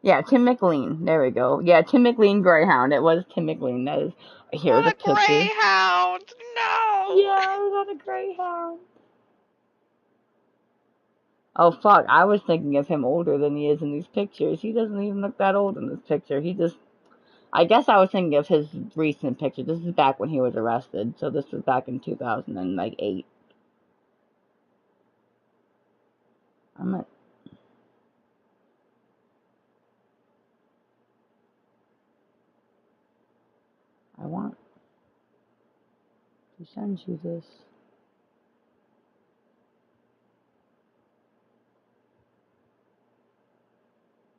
Yeah, Tim McLean. There we go. Yeah, Tim McLean Greyhound. It was Tim McLean. That is, here's a Not a picture. greyhound! No! Yeah, it was on a Greyhound. Oh fuck, I was thinking of him older than he is in these pictures. He doesn't even look that old in this picture. I guess I was thinking of his recent picture. This is back when he was arrested, so this was back in 2008. I want to send you this.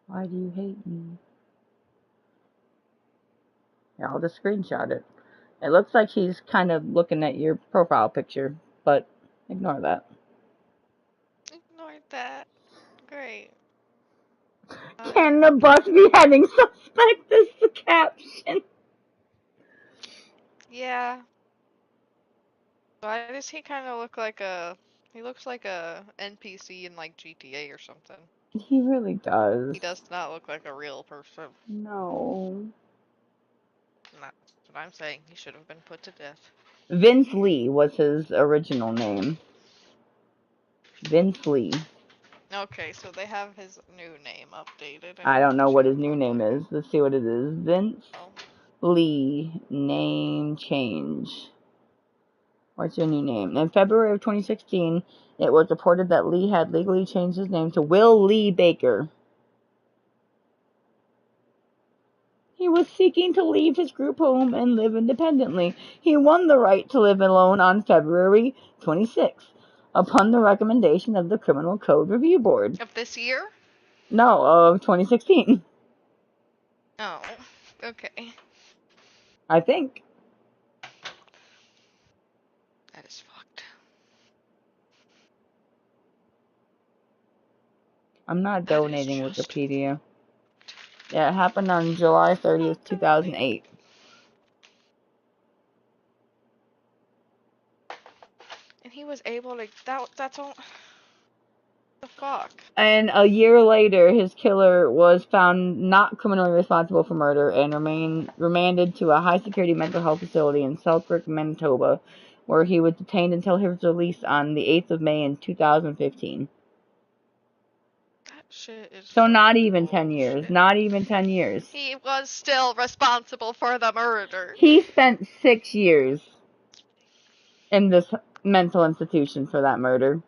Why do you hate me? Here, I'll just screenshot it. It looks like he's kind of looking at your profile picture, but ignore that. Ignored that. Great. Can the bus beheading suspect is the caption? Yeah. Why does he kind of look like a... He looks like a NPC in, like, GTA or something. He really does. He does not look like a real person. No. That's what I'm saying. He should have been put to death. Vince Lee was his original name. Vince Lee. Okay, so they have his new name updated. I don't know what his new name is. Let's see what it is. Vince Lee. Name change. What's your new name? In February of 2016, it was reported that Lee had legally changed his name to Will Lee Baker. He was seeking to leave his group home and live independently. He won the right to live alone on February 26th, upon the recommendation of the Criminal Code Review Board. Of this year? No, of 2016. Oh, okay. I think. That is fucked. I'm not donating Wikipedia. Yeah, it happened on July 30th, 2008. And he was able to... That's all... The fuck? And a year later, his killer was found not criminally responsible for murder and remanded to a high-security mental health facility in Selkirk, Manitoba, where he was detained until his release on the 8th of May in 2015. That shit is so not even 10 years. Not even 10 years. He was still responsible for the murder. He spent 6 years in this mental institution for that murder.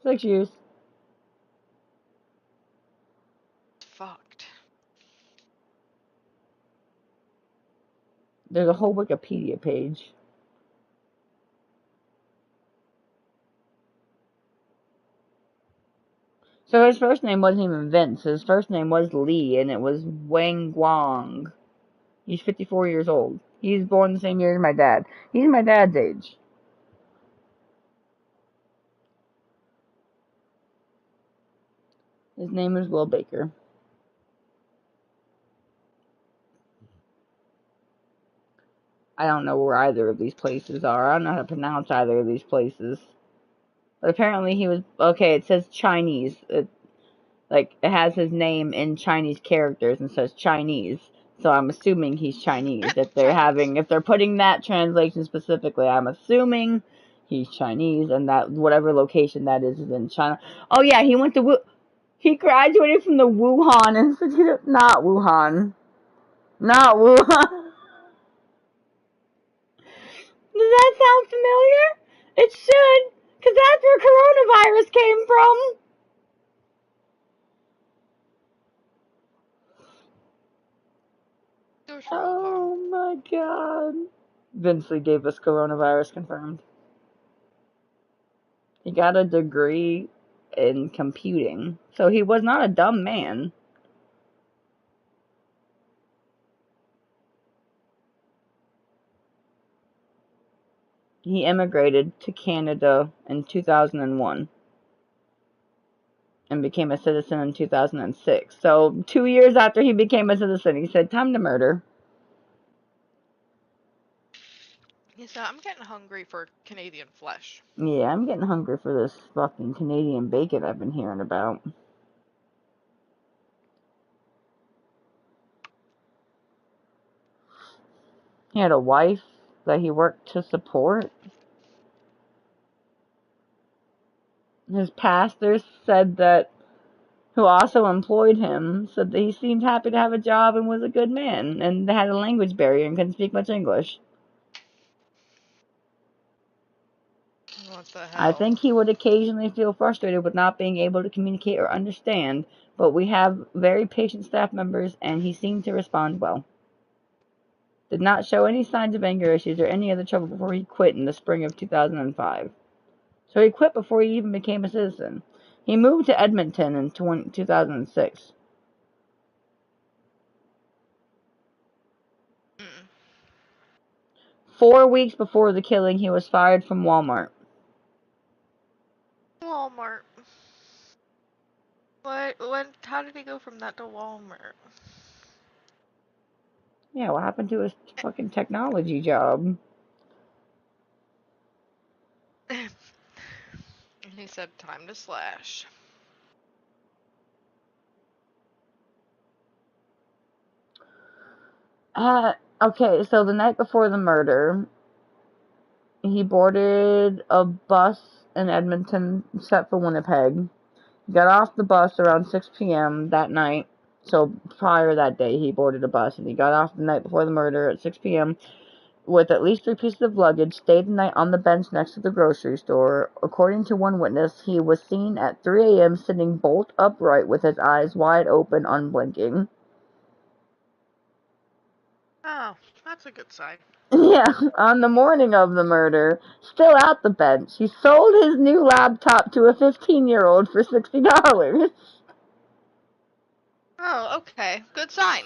6 years. Fucked. There's a whole Wikipedia page. So his first name wasn't even Vince. His first name was Lee, and it was Wang Guang. He's 54 years old. He's born the same year as my dad. He's my dad's age. His name is Will Baker. I don't know where either of these places are. I don't know how to pronounce either of these places. But apparently he was... Okay, it says Chinese. It has his name in Chinese characters and says Chinese. So I'm assuming he's Chinese. If they're putting that translation specifically, I'm assuming he's Chinese, and that whatever location that is in China. Oh yeah, he graduated from the Wuhan Institute. Not Wuhan. Not Wuhan. Does that sound familiar? It should, because that's where coronavirus came from. Oh my god. Vinsley gave us coronavirus confirmed. He got a degree in computing, so he was not a dumb man. He immigrated to Canada in 2001 and became a citizen in 2006. So 2 years after he became a citizen, he said, time to murder. He said, I'm getting hungry for Canadian flesh. Yeah, I'm getting hungry for this fucking Canadian bacon I've been hearing about. He had a wife that he worked to support. His pastors said that, who also employed him, said that he seemed happy to have a job and was a good man, and had a language barrier and couldn't speak much English. What the hell? I think he would occasionally feel frustrated with not being able to communicate or understand, but we have very patient staff members, and he seemed to respond well. Did not show any signs of anger issues or any other trouble before he quit in the spring of 2005. So he quit before he even became a citizen. He moved to Edmonton in 2006. Mm. 4 weeks before the killing, he was fired from Walmart. Walmart. How did he go from that to Walmart? Yeah, what happened to his fucking technology job? And he said, time to slash. Okay, so the night before the murder, he boarded a bus in Edmonton set for Winnipeg. He got off the bus around 6 p.m. that night. So prior that day, he boarded a bus, and he got off the night before the murder at 6 p.m. with at least 3 pieces of luggage, stayed the night on the bench next to the grocery store. According to one witness, he was seen at 3 a.m. sitting bolt upright with his eyes wide open, unblinking. Oh, that's a good sign. Yeah, on the morning of the murder, still at the bench, he sold his new laptop to a 15-year-old for $60. Oh, okay. Good sign.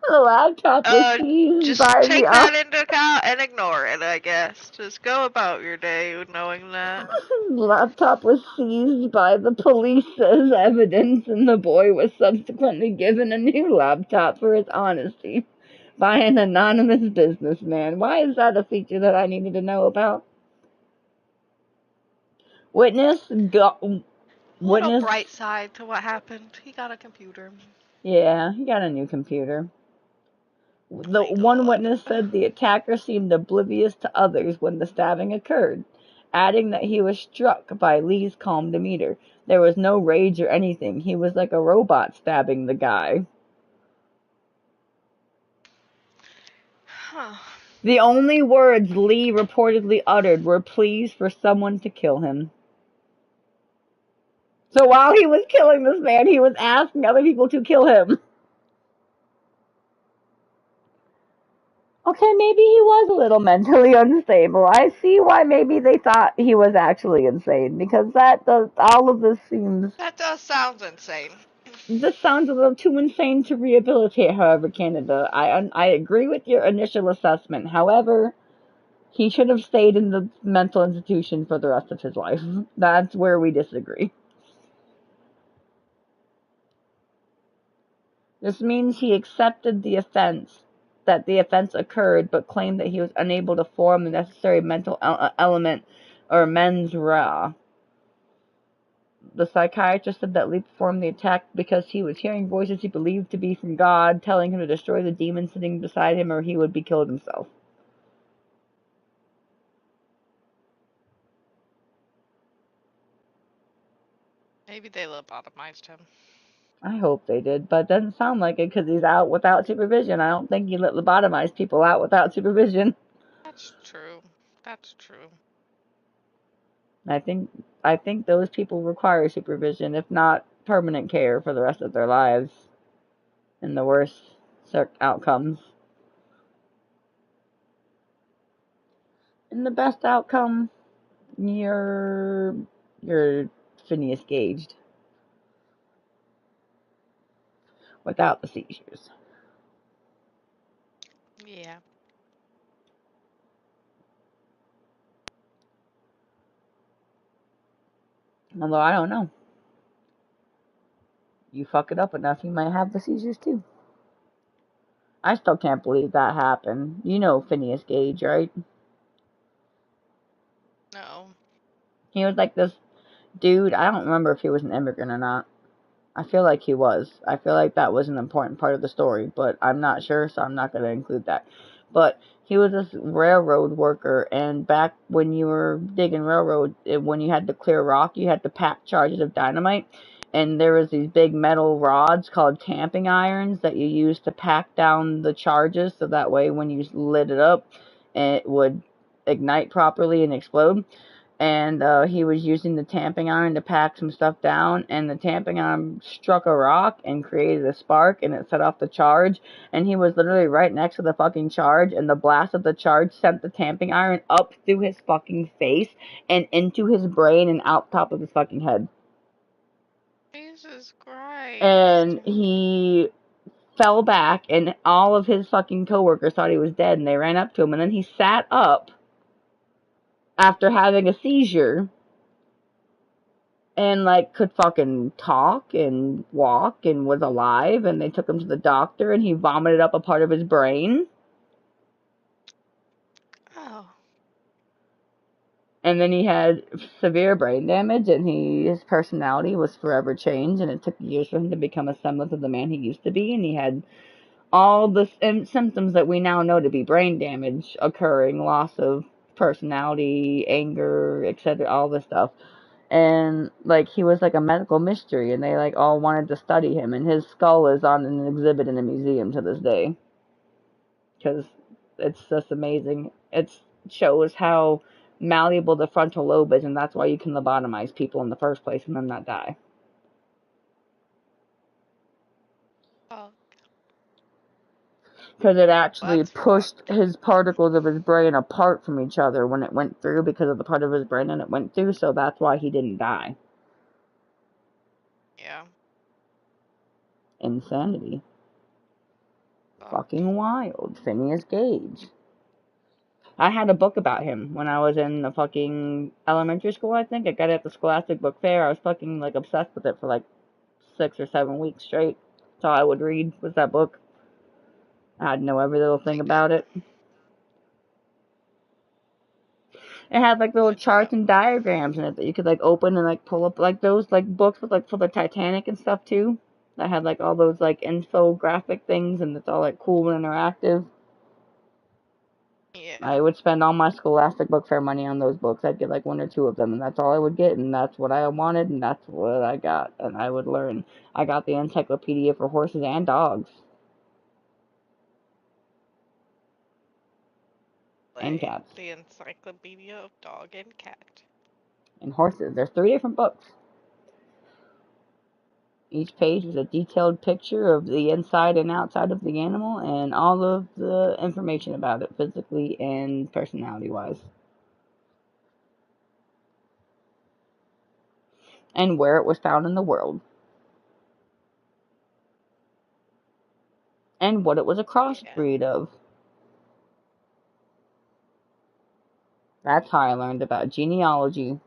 The laptop was seized Just by take the that into account and ignore it, I guess. Just go about your day knowing that. The laptop was seized by the police as evidence, and the boy was subsequently given a new laptop for his honesty by an anonymous businessman. Why is that a feature that I needed to know about? Witness. Little bright side to what happened. He got a computer. Yeah, he got a new computer. The one witness said the attacker seemed oblivious to others when the stabbing occurred, adding that he was struck by Lee's calm demeanor. There was no rage or anything. He was like a robot stabbing the guy. Huh. The only words Lee reportedly uttered were pleas for someone to kill him. So while he was killing this man, he was asking other people to kill him. Okay, maybe he was a little mentally unstable. I see why maybe they thought he was actually insane, because that does sound insane. This sounds a little too insane to rehabilitate, however, Canada. I agree with your initial assessment. However, he should have stayed in the mental institution for the rest of his life. That's where we disagree. This means he accepted that the offense occurred, but claimed that he was unable to form the necessary mental element or mens rea. The psychiatrist said that Lee performed the attack because he was hearing voices he believed to be from God, telling him to destroy the demon sitting beside him or he would be killed himself. Maybe they lobotomized him. I hope they did, but it doesn't sound like it because he's out without supervision. I don't think you let lobotomize people out without supervision. That's true. That's true. I think those people require supervision, if not permanent care for the rest of their lives, in the worst outcomes. And the best outcome, you're Phineas Gaged without the seizures. Yeah. Although I don't know. You fuck it up enough, you might have the seizures too. I still can't believe that happened. You know Phineas Gage, right? No. He was like this dude. I don't remember if he was an immigrant or not. I feel like he was. I feel like that was an important part of the story, but I'm not sure, so I'm not going to include that. But he was this railroad worker, and back when you were digging railroad, when you had to clear rock, you had to pack charges of dynamite, and there was these big metal rods called tamping irons that you used to pack down the charges, so that way when you lit it up, it would ignite properly and explode. And he was using the tamping iron to pack some stuff down, and the tamping iron struck a rock and created a spark, and it set off the charge, and he was literally right next to the fucking charge, and the blast of the charge sent the tamping iron up through his fucking face and into his brain and out top of his fucking head. Jesus Christ. And he fell back, and all of his fucking coworkers thought he was dead, and they ran up to him, and then he sat up after having a seizure and like could fucking talk and walk and was alive, and they took him to the doctor and he vomited up a part of his brain. Oh. And then he had severe brain damage, and his personality was forever changed, and it took years for him to become a semblance of the man he used to be, and he had all the symptoms that we now know to be brain damage occurring, loss of personality, anger, etc., all this stuff. And like he was like a medical mystery, and they like all wanted to study him, and his skull is on an exhibit in a museum to this day because it's just amazing. It shows how malleable the frontal lobe is, and that's why you can lobotomize people in the first place and then not die. Oh. Because it actually pushed his particles of his brain apart from each other when it went through, because of the part of his brain that it went through, so that's why he didn't die. Yeah. Insanity. Fucking wild. Phineas Gage. I had a book about him when I was in the fucking elementary school, I think. I got it at the Scholastic Book Fair. I was fucking like obsessed with it for like 6 or 7 weeks straight. That's all I would read was that book. I had to know every little thing about it. It had like little charts and diagrams in it that you could like open and like pull up, like those like books with like for the Titanic and stuff too. That had like all those like infographic things, and it's all like cool and interactive. Yeah. I would spend all my Scholastic Book Fair money on those books. I'd get like 1 or 2 of them, and that's all I would get, and that's what I wanted, and that's what I got, and I would learn. I got the encyclopedia for horses and dogs. And cats. The Encyclopedia of Dog and Cat. And horses. There's 3 different books. Each page is a detailed picture of the inside and outside of the animal, and all of the information about it, physically and personality-wise. And where it was found in the world. And what it was a crossbreed of. That's how I learned about genealogy.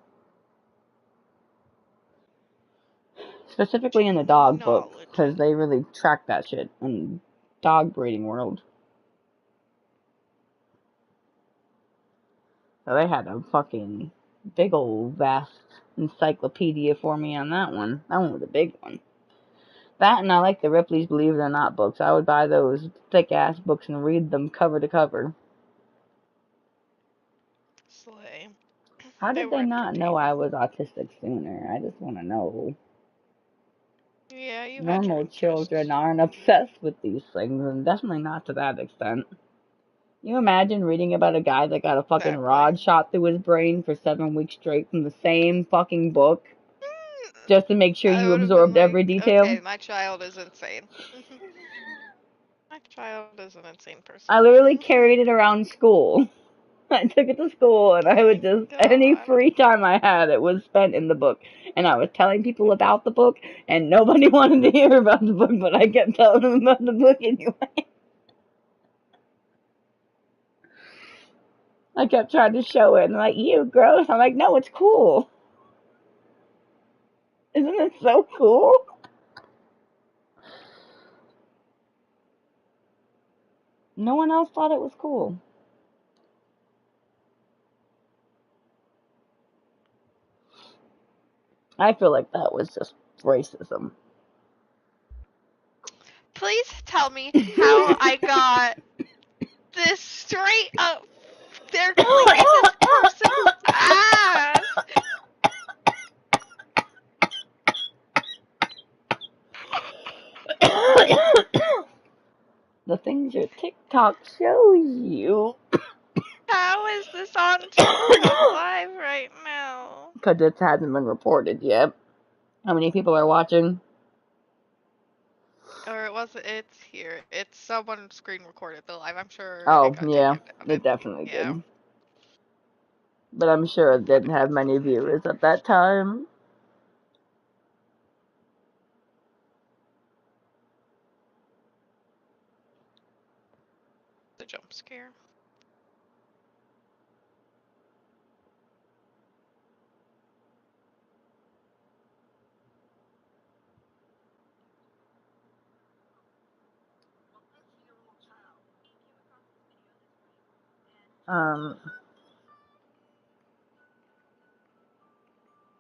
Specifically in the dog book, because they really track that shit in dog breeding world. So they had a fucking big old vast encyclopedia for me on that one. That one was a big one. That, and I like the Ripley's Believe It or Not books. I would buy those thick-ass books and read them cover to cover. Slay. How They did were they not know entertaining. I was autistic sooner? I just want to know. Yeah, you had your Normal children interests. aren't obsessed with these things, and definitely not to that extent. You imagine reading about a guy that got a fucking rod shot through his brain for 7 weeks straight from the same fucking book, just to make sure I you would have been absorbed like, every detail? okay, my child is insane. My child is an insane person. I literally carried it around school. I took it to school, and I would just, any God. free time I had, it was spent in the book. And I was telling people about the book, and nobody wanted to hear about the book, but I kept telling them about the book anyway. I kept trying to show it, and they're like, ew, gross. I'm like, no, it's cool. Isn't it so cool? No one else thought it was cool. I feel like that was just racism. Please tell me how I got this straight up. They're cleaning this person's ass. The things your TikTok shows you. How is this on TikTok live right now? Because it hasn't been reported yet. How many people are watching? Or it wasn't, it's here. It's someone screen recorded the live. I'm sure it Oh, got yeah. taken down. It definitely Yeah. did. But I'm sure it didn't have many viewers at that time. The jump scare.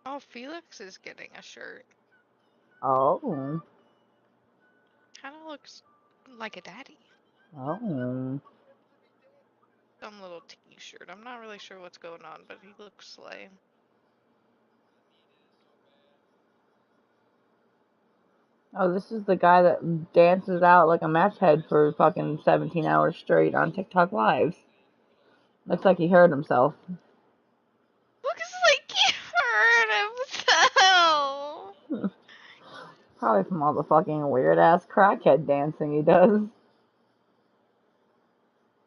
Oh, Felix is getting a shirt. Oh. Kind of looks like a daddy. Oh. Some little t-shirt. I'm not really sure what's going on, but he looks slay. Oh, this is the guy that dances out like a meth head for fucking 17 hours straight on TikTok Lives. Looks like he hurt himself. Looks like he hurt himself! Probably from all the fucking weird-ass crackhead dancing he does.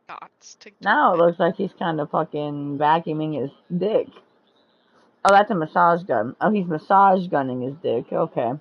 Gots to do Now it looks like he's kind of fucking vacuuming his dick. Oh, that's a massage gun. Oh, he's massage gunning his dick. Okay.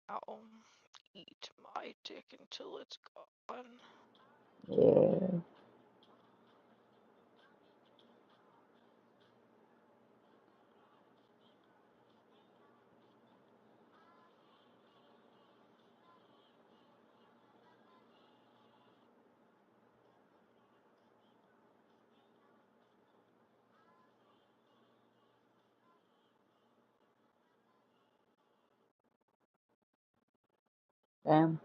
I'll eat my dick until it's gone. Yeah. Damn.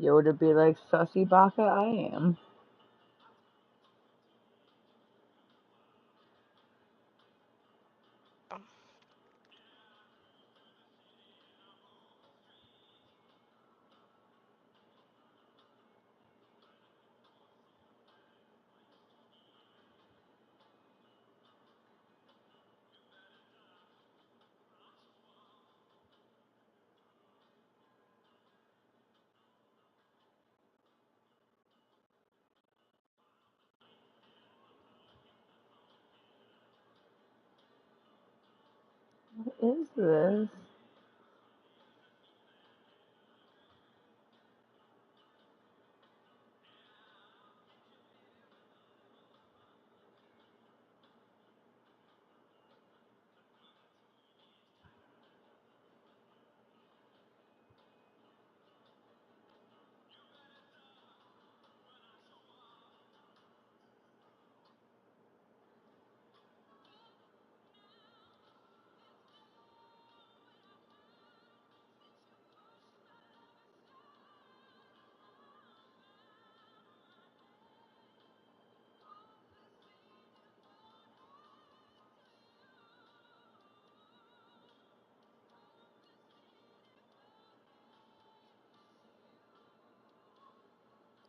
Yoda be like, Sussy Baka, I am. What is this?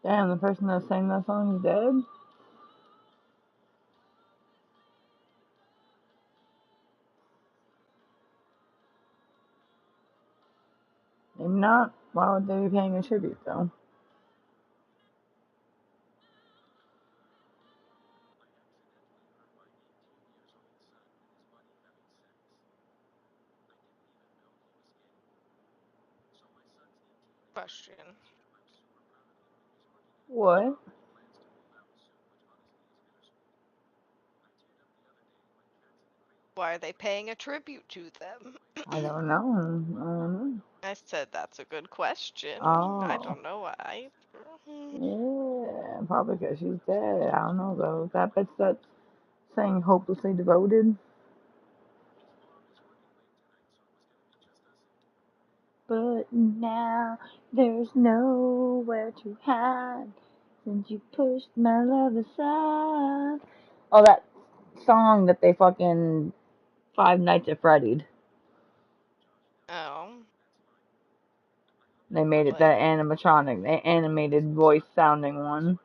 Damn, the person that sang that song is dead? Maybe not. Why would they be paying a tribute, though? Question. What? Why are they paying a tribute to them? I don't know. I don't know. I said that's a good question. I Oh. don't know why. Yeah, probably because she's dead. I don't know, though. That bitch that's saying hopelessly devoted. But now there's nowhere to hide since you pushed my love aside. Oh, that song that they fucking Five Nights at Freddy'd. Oh. They made it Like, that animatronic, the animated voice sounding one.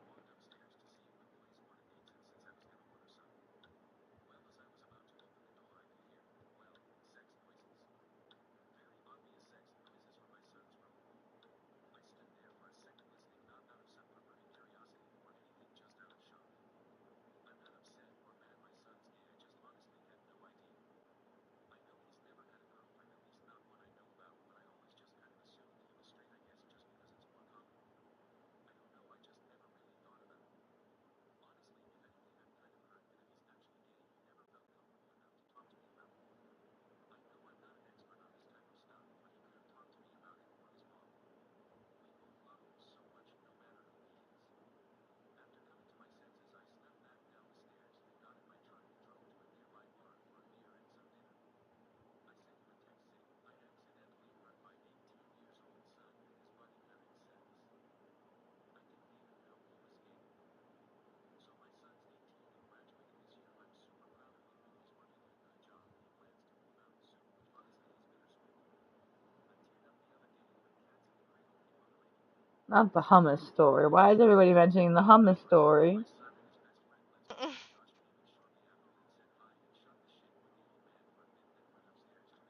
Not the hummus story. Why is everybody mentioning the hummus story?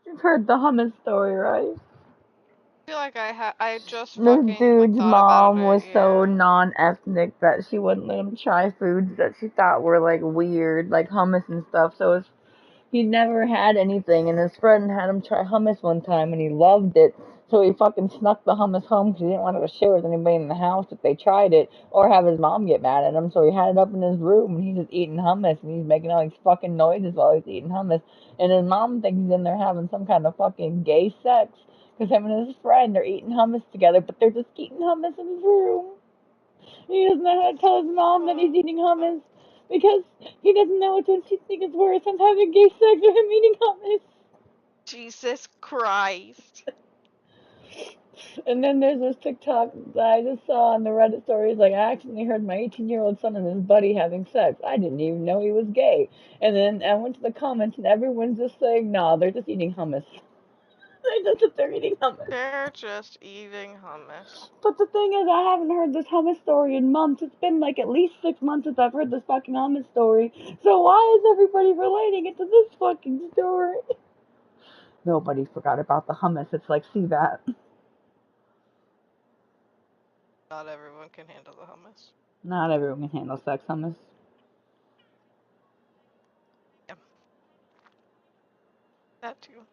You've heard the hummus story, right? I feel like I just This fucking like dude's thought about mom it, was so yeah. non-ethnic that she wouldn't let him try foods that she thought were like weird, like hummus and stuff. So he never had anything, and his friend had him try hummus one time, and he loved it. So he fucking snuck the hummus home because he didn't want to share with anybody in the house if they tried it, or have his mom get mad at him. So he had it up in his room, and he's just eating hummus, and he's making all these fucking noises while he's eating hummus. And his mom thinks he's in there having some kind of fucking gay sex, because him and his friend are eating hummus together, but they're just eating hummus in his room. He doesn't know how to tell his mom that he's eating hummus because he doesn't know which one she thinks is worse, him having gay sex or him eating hummus. Jesus Christ. And then there's this TikTok that I just saw on the Reddit stories, like, I accidentally heard my 18-year-old son and his buddy having sex. I didn't even know he was gay. And then I went to the comments, and everyone's just saying, nah, they're just eating hummus. They're eating hummus. They're just eating hummus. But the thing is, I haven't heard this hummus story in months. It's been like at least 6 months since I've heard this fucking hummus story. So why is everybody relating it to this fucking story? Nobody forgot about the hummus. It's like, see that. Not everyone can handle the hummus. Not everyone can handle sex hummus. Yep. That too.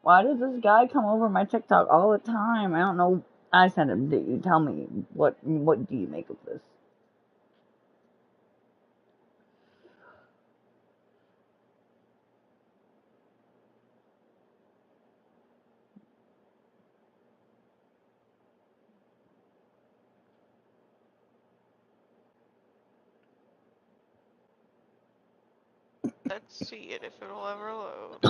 Why does this guy come over my TikTok all the time? I don't know. I sent him to you. Tell me, what do you make of this? Let's see it if it'll ever load.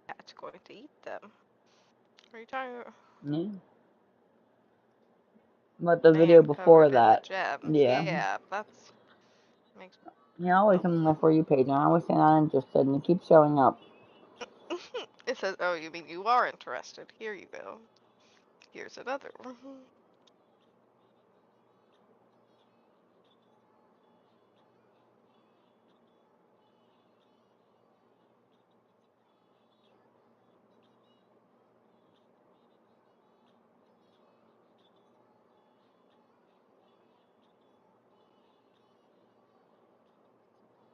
Cat's going to eat them. Are you talking about? Yeah. But the video Man before covered in the that. gems. Yeah. Yeah, that's makes. Yeah, always on the For You page, and I always say not interested, and it keeps showing up. It says, "Oh, you mean you are interested? Here you go. Here's another one."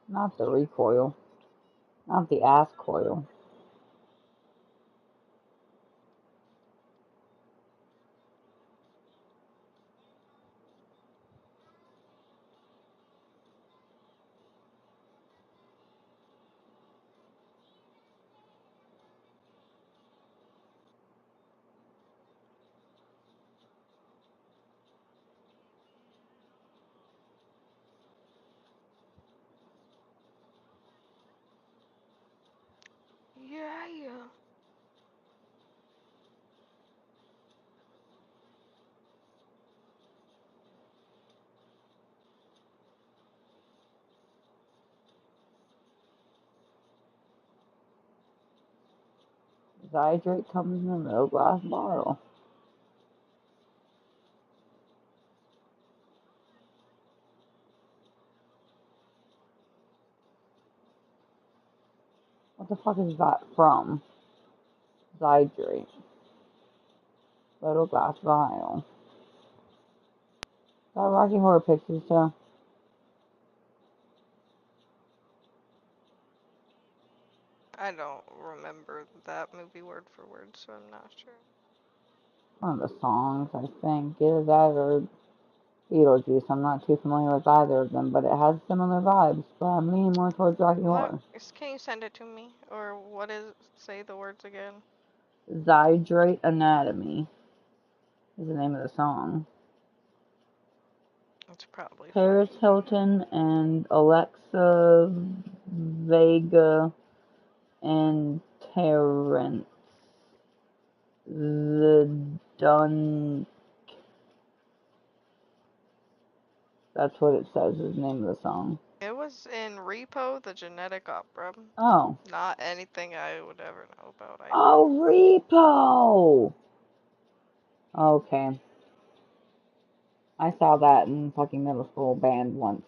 Not the recoil. Not the ass coil. Yeah, yeah. Zydrate comes in a little glass bottle. What the fuck is that from? Zydrate. Little glass vial. Is that Rocky Horror Picture Show? I don't remember that movie word for word, so I'm not sure. One of the songs, I think. Either that or Beetlejuice. I'm not too familiar with either of them, but it has similar vibes. But I'm leaning more towards Rocky Horror. Can you send it to me? Or what is? Say the words again. Zydrate Anatomy is the name of the song. It's probably Paris Hilton and Alexa Vega and Terrence the Dun. That's what it says is the name of the song. It was in Repo, the Genetic Opera. Oh. Not anything I would ever know about. Oh, Repo! Okay. I saw that in fucking middle school band once.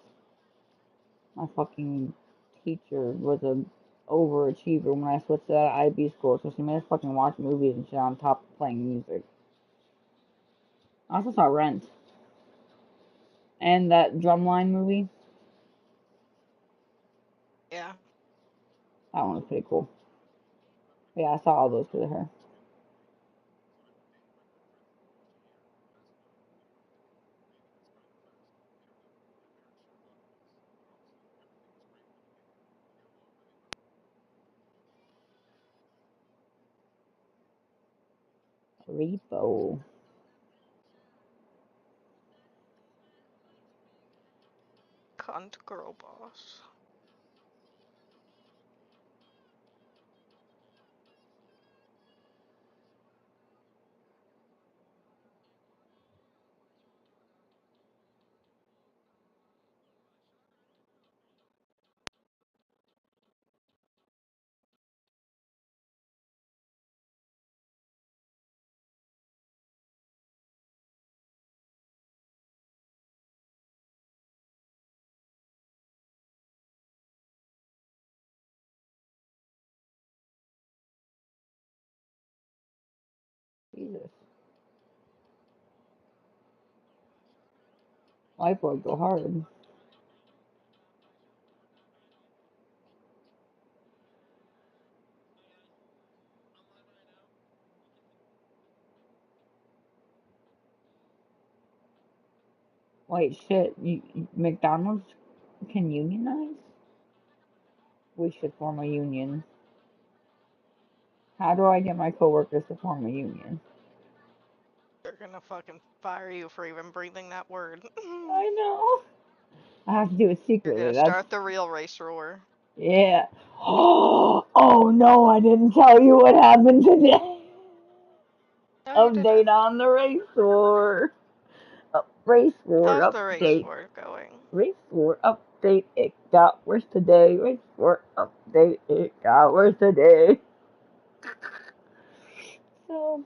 My fucking teacher was a overachiever when I switched to that IB school, so she made us fucking watch movies and shit on top of playing music. I also saw Rent. And that Drumline movie. Yeah. That one was pretty cool. But yeah, I saw all those for her. Repo. Cunt girl boss. Jesus. Whiteboard go hard. Wait, shit. McDonald's can unionize? We should form a union. How do I get my coworkers to form a union? They're gonna fucking fire you for even breathing that word. I know. I have to do it You're secretly. gonna That's start the real race war. yeah. Oh no, I didn't tell you what happened today. No, you didn't. Update on the race war. Race war How's the race update. war going? Race war update. It got worse today. Race war update. It got worse today. So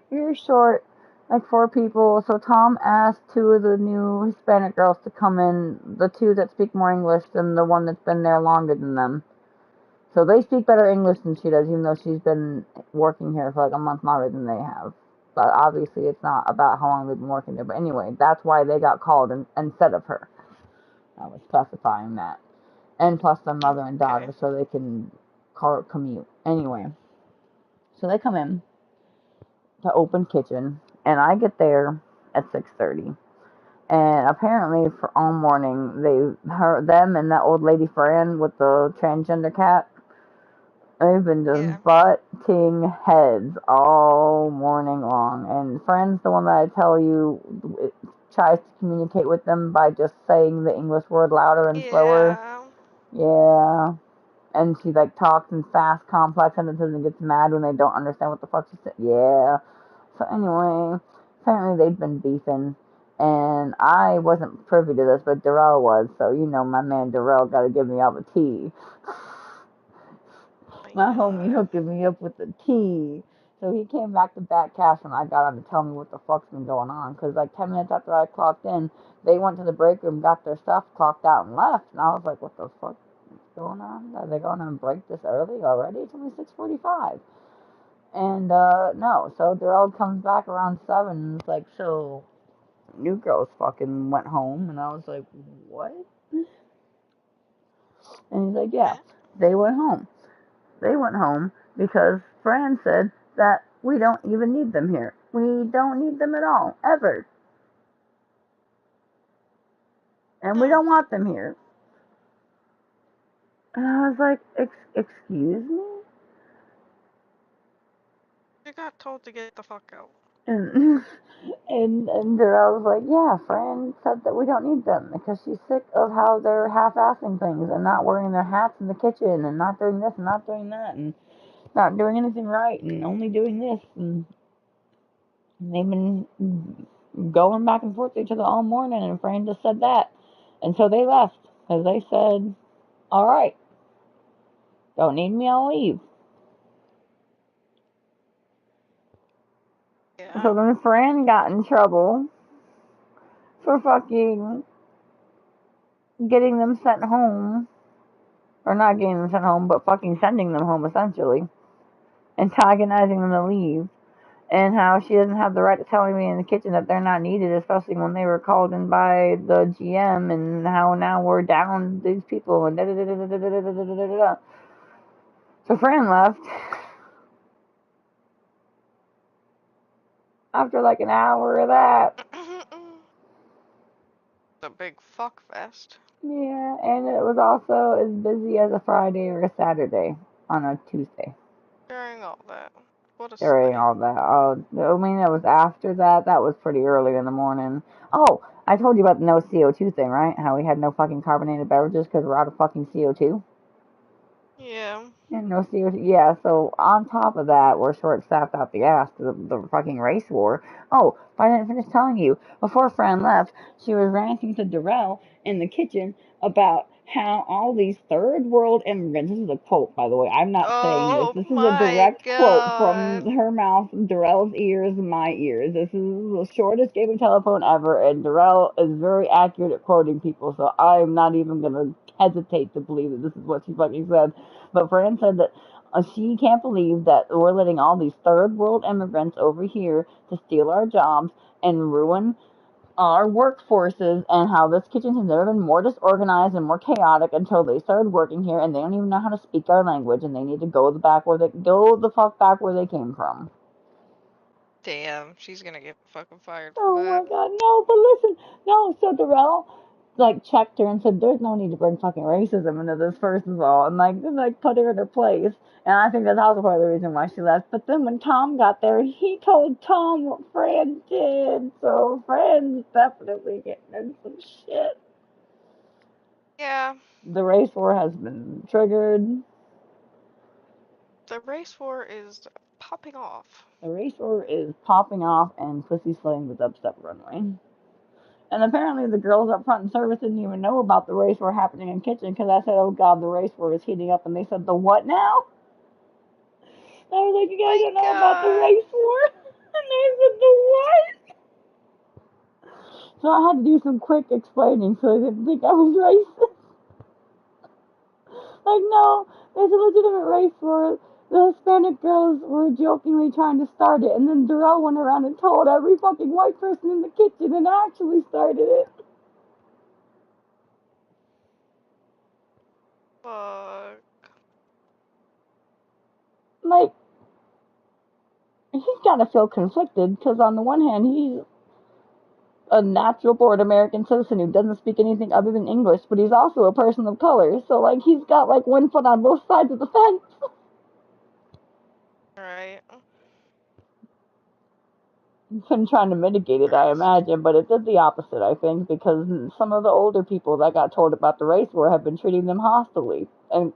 we were short, like 4 people. So Tom asked 2 of the new Hispanic girls to come in, the 2 that speak more English than the one that's been there longer than them. So they speak better English than she does, even though she's been working here for like a month longer than they have. But obviously it's not about how long they've been working there. But anyway, that's why they got called instead of her. I was specifying that. And plus their mother and daughter, Okay. so they can commute. Anyway, so they come in to open kitchen, and I get there at 6:30. And apparently, for all morning, them and that old lady Fran with the transgender cat, they've been Yeah. just butting heads all morning long. And Fran's the one that I tell you tries to communicate with them by just saying the English word louder and slower. Yeah. Yeah. And she like talks in fast, complex sentences and gets mad when they don't understand what the fuck she said. Yeah. So anyway, apparently they'd been beefing, and I wasn't privy to this, but Darrell was. So you know, my man Darrell got to give me all the tea. My homie hooking me up with the tea. So he came back to Backcast when I got on to tell me what the fuck's been going on. Because like 10 minutes after I clocked in, they went to the break room, got their stuff, clocked out, and left. And I was like, what the fuck is going on? Are they going to break this early already? It's only 6:45. And no, so Darrell comes back around 7 and it's like, so new girls fucking went home. And I was like, what? And he's like, yeah, they went home. They went home because Fran said that we don't even need them here. We don't need them at all, ever. And we don't want them here. And I was like, excuse me? You got told to get the fuck out. And Darrell was like, yeah, Fran said that we don't need them because she's sick of how they're half-assing things and not wearing their hats in the kitchen and not doing this and not doing that and not doing anything right and only doing this. And they've been going back and forth to each other all morning, and Fran just said that. And so they left because they said, all right, don't need me, I'll leave. Yeah. So then Fran got in trouble for fucking getting them sent home, or not getting them sent home, but fucking sending them home essentially, antagonizing them to leave, and how she doesn't have the right to tell me in the kitchen that they're not needed, especially when they were called in by the GM, and how now we're down these people, and da da da da da da da da da da da. So Fran left after like an hour of that. The big fuck fest. Yeah, and it was also as busy as a Friday or a Saturday on a Tuesday. During all that. What a During slay. all that. I mean, it was after that. That was pretty early in the morning. Oh, I told you about the no CO2 thing, right? How we had no fucking carbonated beverages because we're out of fucking CO2. Yeah. And no CO2. Yeah, so on top of that, we're short-staffed out the ass to the fucking race war. Oh, but I didn't finish telling you. Before Fran left, she was ranting to Darrell in the kitchen about how all these third world immigrants, this is a quote, by the way, I'm not saying this. Oh This is a my direct quote god. from her mouth, Darrell's ears, my ears. This is the shortest game of telephone ever, and Darrell is very accurate at quoting people, so I'm not even going to hesitate to believe that this is what she fucking said. But Fran said that She can't believe that we're letting all these third world immigrants over here to steal our jobs and ruin our workforces, and how this kitchen has never been more disorganized and more chaotic until they started working here, and they don't even know how to speak our language, and they need to go the fuck back where they came from. Damn, she's gonna get fucking fired for Oh that. my god, no, but listen, no, so Darrell, like, checked her and said, there's no need to bring fucking racism into this, first of all, and, like, put her in her place, and I think that's also part of the reason why she left. But then when Tom got there, he told Tom what Fran did, so Fran's definitely getting in some shit. Yeah. The race war has been triggered. The race war is popping off. The race war is popping off, and pussy slaying the dubstep runway. And apparently the girls up front in service didn't even know about the race war happening in kitchen, because I said, oh god, the race war is heating up, and they said, the what now? I was like, you guys don't know about the race war? And they said, the what? So I had to do some quick explaining so they didn't think I was racist. Like, no, there's a legitimate race war. The Hispanic girls were jokingly trying to start it, and then Darrell went around and told every fucking white person in the kitchen and actually started it. Fuck. Like, he's gotta feel conflicted, because on the one hand, he's a natural born American citizen who doesn't speak anything other than English, but he's also a person of color, so, like, he's got, like, one foot on both sides of the fence. Right. He's been trying to mitigate it, I imagine, but it did the opposite, I think, because some of the older people that got told about the race war have been treating them hostilely, and,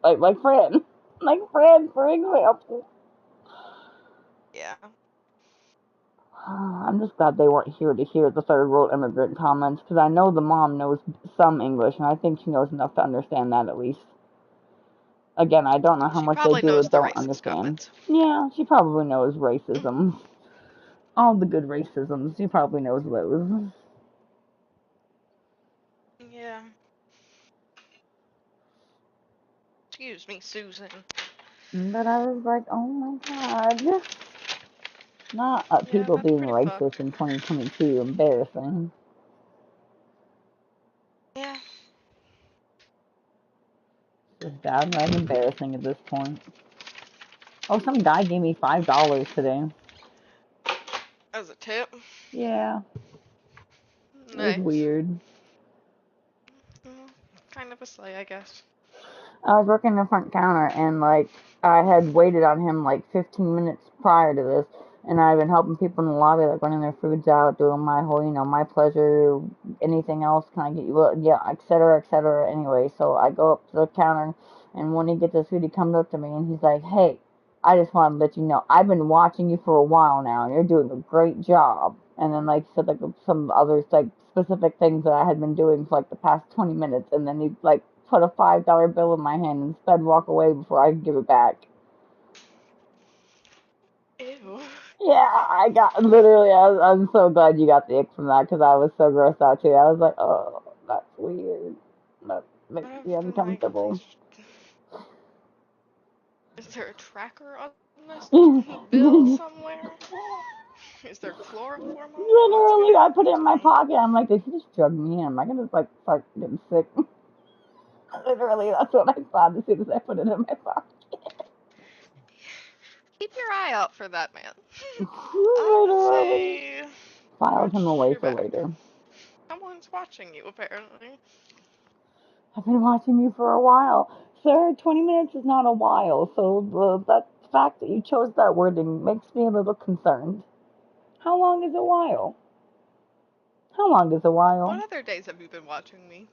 like Fran. Like Fran, for example. Yeah. I'm just glad they weren't here to hear the third world immigrant comments, because I know the mom knows some English, and I think she knows enough to understand that at least. Again, I don't know how much they do or don't understand. Yeah, she probably knows racism. All the good racisms, she probably knows those. Yeah. Excuse me, Susan. But I was like, oh my god. Not people that's being pretty racist fucked. in 2022, embarrassing. Yeah. Just downright embarrassing at this point. Oh, some guy gave me $5 today. As a tip? Yeah. It was Nice. weird. Kind of a sleigh, I guess. I was working the front counter, and, like, I had waited on him, like, 15 minutes prior to this, and I've been helping people in the lobby, like, running their foods out, doing my whole, my pleasure, anything else, can I get you, yeah, etc., etc., anyway, so I go up to the counter, and when he gets his food, he comes up to me, and he's like, hey, I just want to let you know, I've been watching you for a while now, and you're doing a great job, and then, like, said, like, some other, like, specific things that I had been doing for, like, the past 20 minutes, and then he, like, put a $5 bill in my hand and instead walk away before I could give it back. Ew. Yeah, I got, literally, I'm so glad you got the ick from that, because I was so grossed out too. I was like, oh, that's weird. That makes me uncomfortable. Is there a tracker on this bill somewhere? Is there chloroform on it? Literally, I put it in my pocket. I'm like, did he just drug me in? Am I gonna, like, start getting sick? Literally, that's what I thought as soon as I put it in my pocket. Keep your eye out for that man. Literally. Filed him away for later. Someone's watching you, apparently. I've been watching you for a while. Sir, 20 minutes is not a while, so that fact that you chose that wording makes me a little concerned. How long is a while? How long is a while? What other days have you been watching me?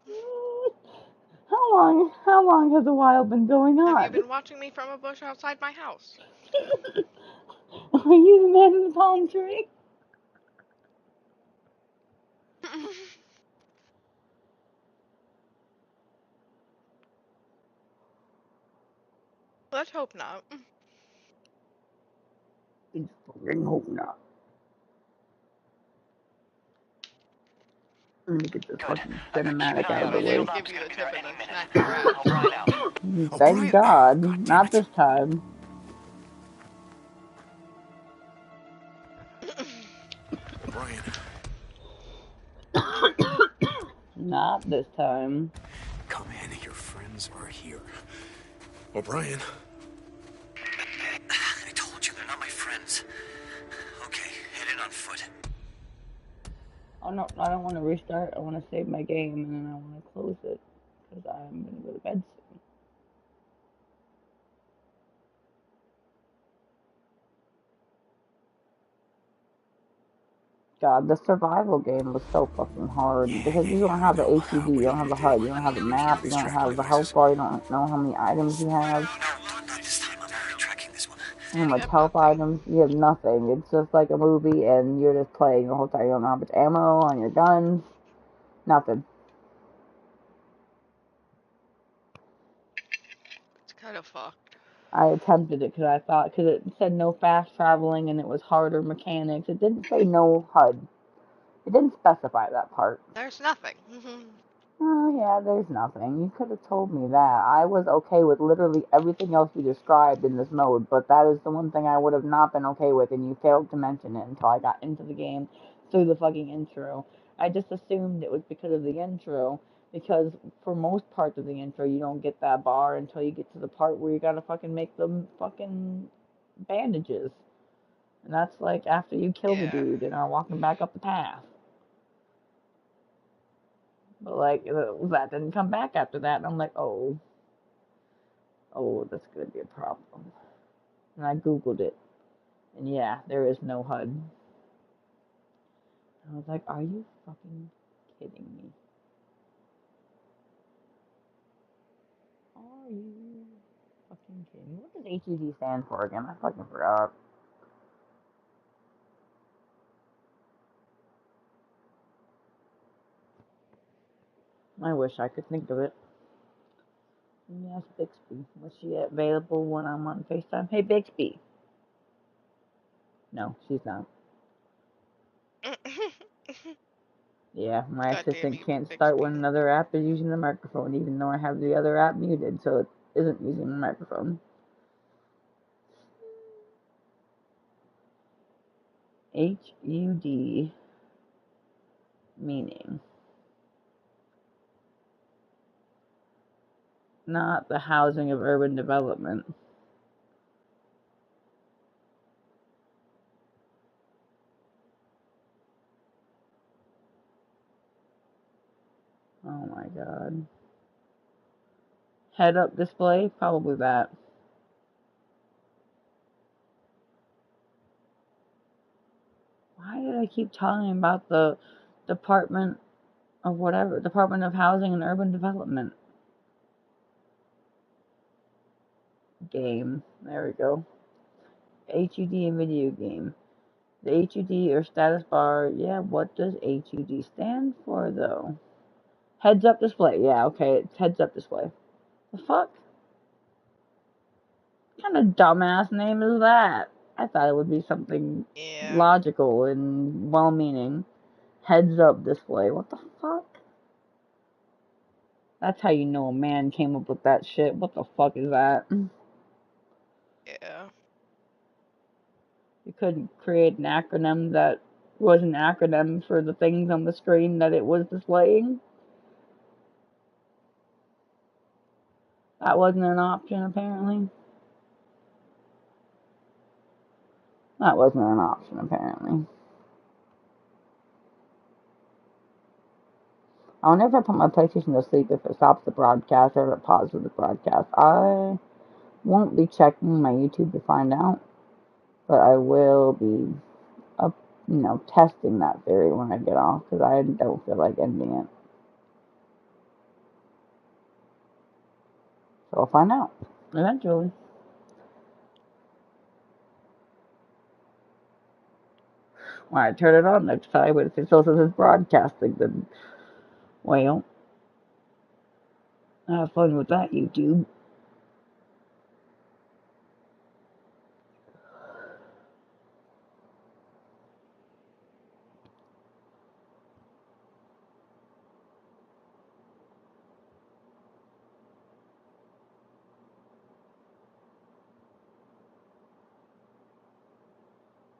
How long has a while been going on? Have you been watching me from a bush outside my house? Are you the man in the palm tree? Let's hope not. Let's fucking hope not. Let me get this fucking cinematic out of the way. Give you a tip and then smack your ass. Thank God. Not this time. O'Brien. Not this time. Come in. Your friends are here. O'Brien. I told you they're not my friends. Okay, head in on foot. Oh no, I don't want to restart. I want to save my game and then I want to close it. Because I'm going to go to bed soon. God, the survival game was so fucking hard. Because you don't have the HUD, you don't have the HUD, you don't have the map, you don't have the health bar, you don't know how many items you have. How much health items, you have nothing. It's just like a movie and you're just playing the whole time. You don't know how much ammo on your guns. Nothing. It's kind of fucked. I attempted it because I thought, because it said no fast traveling and it was harder mechanics. It didn't say no HUD. It didn't specify that part. There's nothing. Oh, yeah, there's nothing. You could have told me that. I was okay with literally everything else you described in this mode, but that is the one thing I would have not been okay with, and you failed to mention it until I got into the game through the fucking intro. I just assumed it was because of the intro, because for most parts of the intro, you don't get that bar until you get to the part where you gotta fucking make them fucking bandages. And that's like after you kill the dude and are walking back up the path. But, like, that didn't come back after that, and I'm like, oh, that's gonna be a problem. And I googled it, and yeah, there is no HUD. I was like, are you fucking kidding me? Are you fucking kidding me? What does HUD stand for again? I fucking forgot. I wish I could think of it. Yes, Bixby. Was she available when I'm on FaceTime? Hey, Bixby. No, she's not. Yeah, my assistant can't start when another app is using the microphone, even though I have the other app muted, so it isn't using the microphone. HUD meaning. Not the housing of urban development. Oh my god. Head-up display? Probably that. Why did I keep talking about the Department of whatever? Department of Housing and Urban Development. Game. There we go. HUD and video game. The HUD or status bar. Yeah, what does HUD stand for though? Heads-up display. Yeah, okay, it's heads-up display. The fuck? What kind of dumbass name is that? I thought it would be something logical and well-meaning. Heads-up display. What the fuck? That's how you know a man came up with that shit. What the fuck is that? Yeah. You couldn't create an acronym that was an acronym for the things on the screen that it was displaying? That wasn't an option, apparently. That wasn't an option, apparently. I wonder if I put my PlayStation to sleep if it stops the broadcast or if it pauses the broadcast. I won't be checking my YouTube to find out, but I will be, testing that theory when I get off, because I don't feel like ending it. So I'll find out, eventually. When I turn it on next time, but if it still says it's broadcasting, then, well, have fun with that, YouTube.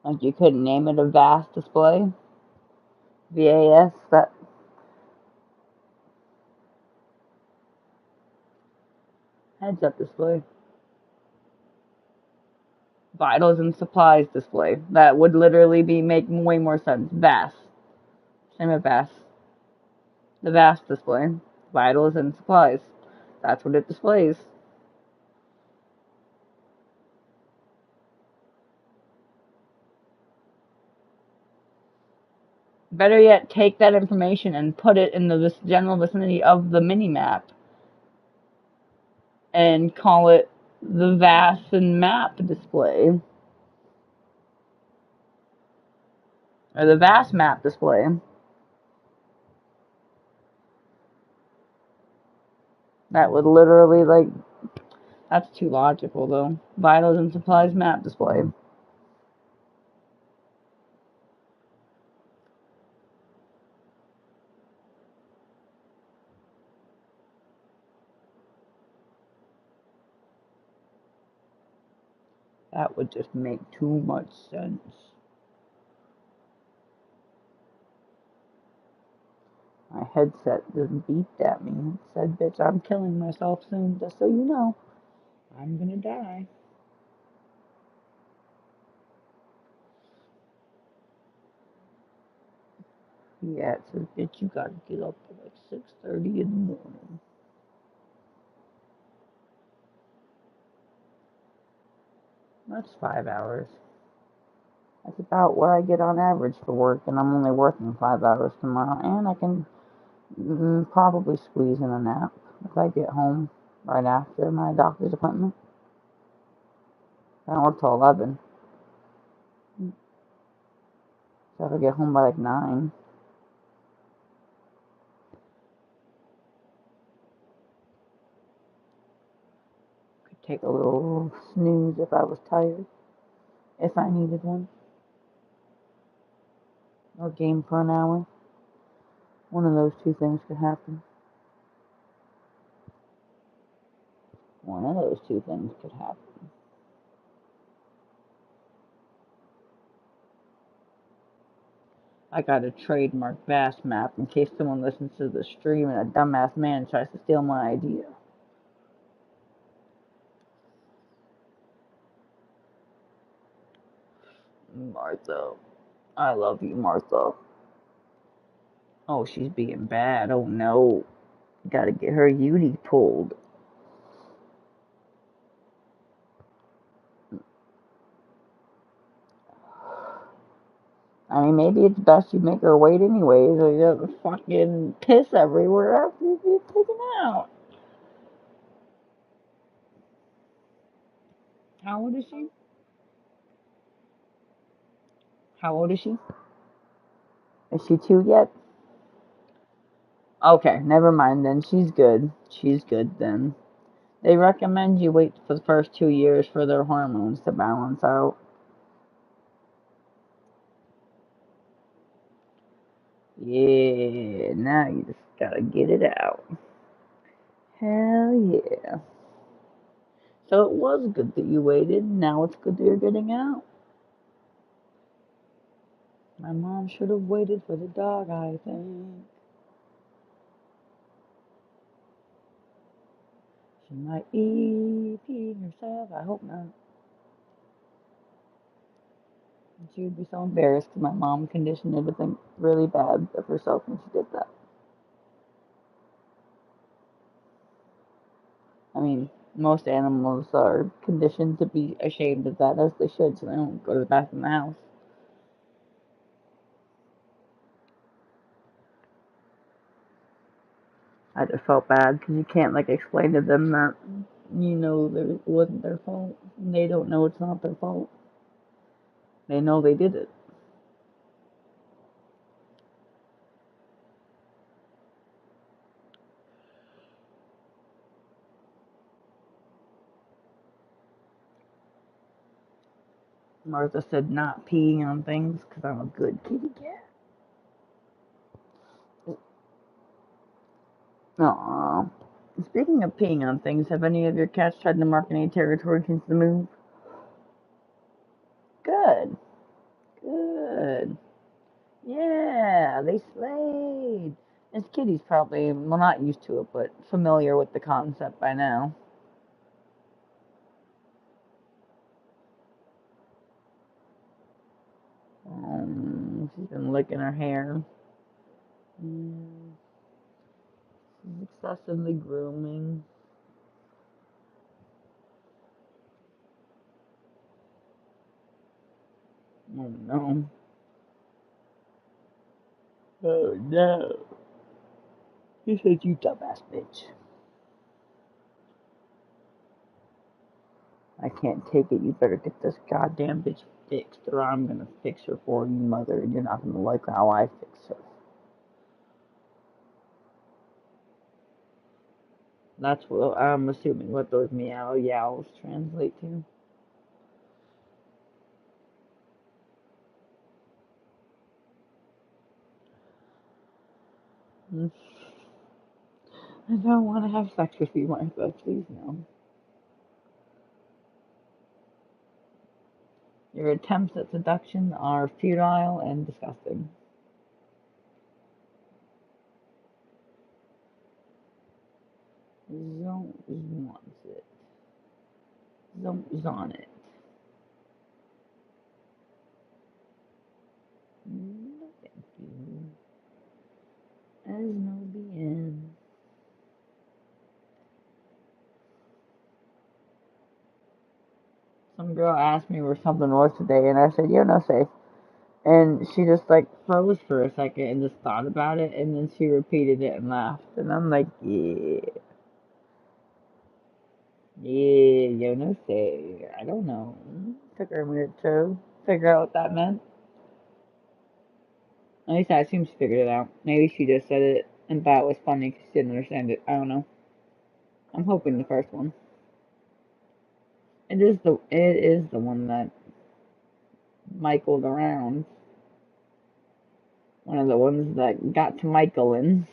Like you couldn't name it a vast display? VAS, that heads-up display. Vitals and supplies display. That would literally be making way more sense. VAS. Same with VAS. The VAS display. Vitals and supplies. That's what it displays. Better yet, take that information and put it in the general vicinity of the mini-map. And call it the VAS and map display. Or the VAS map display. That would literally, like, that's too logical, though. Vitals and supplies map display. That would just make too much sense. My headset just beeped at me and said, bitch, I'm killing myself soon, just so you know. I'm gonna die. Yeah, it says, bitch, you gotta get up at like 6:30 in the morning. That's 5 hours. That's about what I get on average for work, and I'm only working 5 hours tomorrow, and I can probably squeeze in a nap if I get home right after my doctor's appointment. I don't work till 11. So if I get home by like 9. Could take a little snooze if I was tired. If I needed one. Or game for an hour. One of those two things could happen. One of those two things could happen. I got a trademark vast map in case someone listens to the stream and a dumbass man tries to steal my idea. Martha. I love you, Martha. Oh, she's being bad. Oh no. Gotta get her uni pulled. I mean, maybe it's best you make her wait anyways, or you have fucking piss everywhere after you get taken out. How old is she? How old is she? Is she 2 yet? Okay, never mind then. She's good. She's good then. They recommend you wait for the first 2 years for their hormones to balance out. Yeah, now you just gotta get it out. Hell yeah. So it was good that you waited. Now it's good that you're getting out. My mom should have waited for the dog, I think. She might be peeing herself. I hope not. She would be so embarrassed because my mom conditioned her to think really bad of herself when she did that. I mean, most animals are conditioned to be ashamed of that, as they should, so they don't go to the bathroom in the house. I just felt bad because you can't, like, explain to them that, you know, it wasn't their fault. They don't know it's not their fault. They know they did it. Martha said not peeing on things because I'm a good kitty cat. Aww. Speaking of peeing on things, have any of your cats tried to mark any territory since the move? Good. good. Yeah, they slayed. This kitty's probably, well, not used to it, but familiar with the concept by now. She's been licking her hair. She's excessively grooming. Oh no. Oh no. He said, you dumbass bitch. I can't take it. You better get this goddamn bitch fixed, or I'm gonna fix her for you, mother, and you're not gonna like how I fix her. That's what I'm assuming what those meow yowls translate to. I don't want to have sex with you, Martha. Please no. Your attempts at seduction are futile and disgusting. Zones wants it. Zones on it. No, thank you. As no bien. Some girl asked me where something was today, and I said, "You're no safe." And she just like froze for a second and just thought about it, and then she repeated it and laughed. And I'm like, yeah, you're no safe. I don't know. Took her a minute to figure out what that meant. At least I assume she figured it out. Maybe she just said it and thought it was funny because she didn't understand it. I don't know. I'm hoping the first one. It is the one that Michaeled around. One of the ones that got to Michaelin.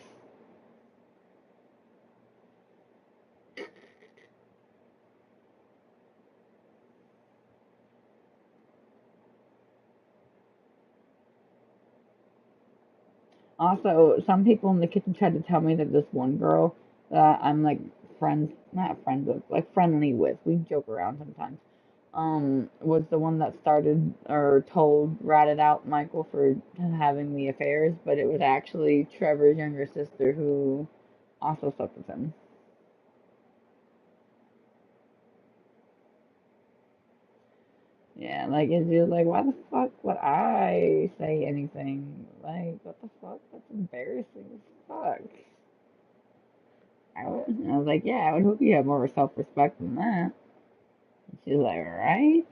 Also, some people in the kitchen tried to tell me that this one girl that I'm like not friends with, like friendly with, we joke around sometimes, was the one that started or ratted out Michael for having the affairs, but it was actually Trevor's younger sister who also slept with him. Yeah, like, it's just like, why the fuck would I say anything? Like, what the fuck? That's embarrassing as fuck. I was like, yeah, I would hope you have more self-respect than that. And she's like, right?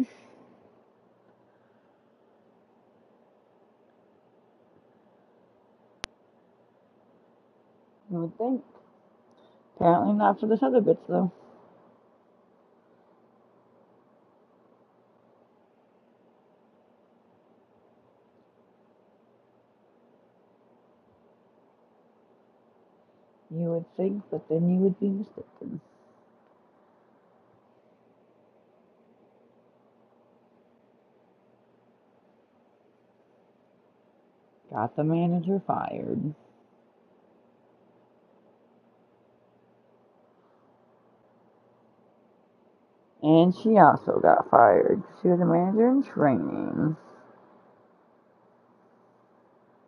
You would think. Apparently not for this other bitch, though. You would think, but then you would be mistaken. Got the manager fired. And she also got fired. She was a manager in training.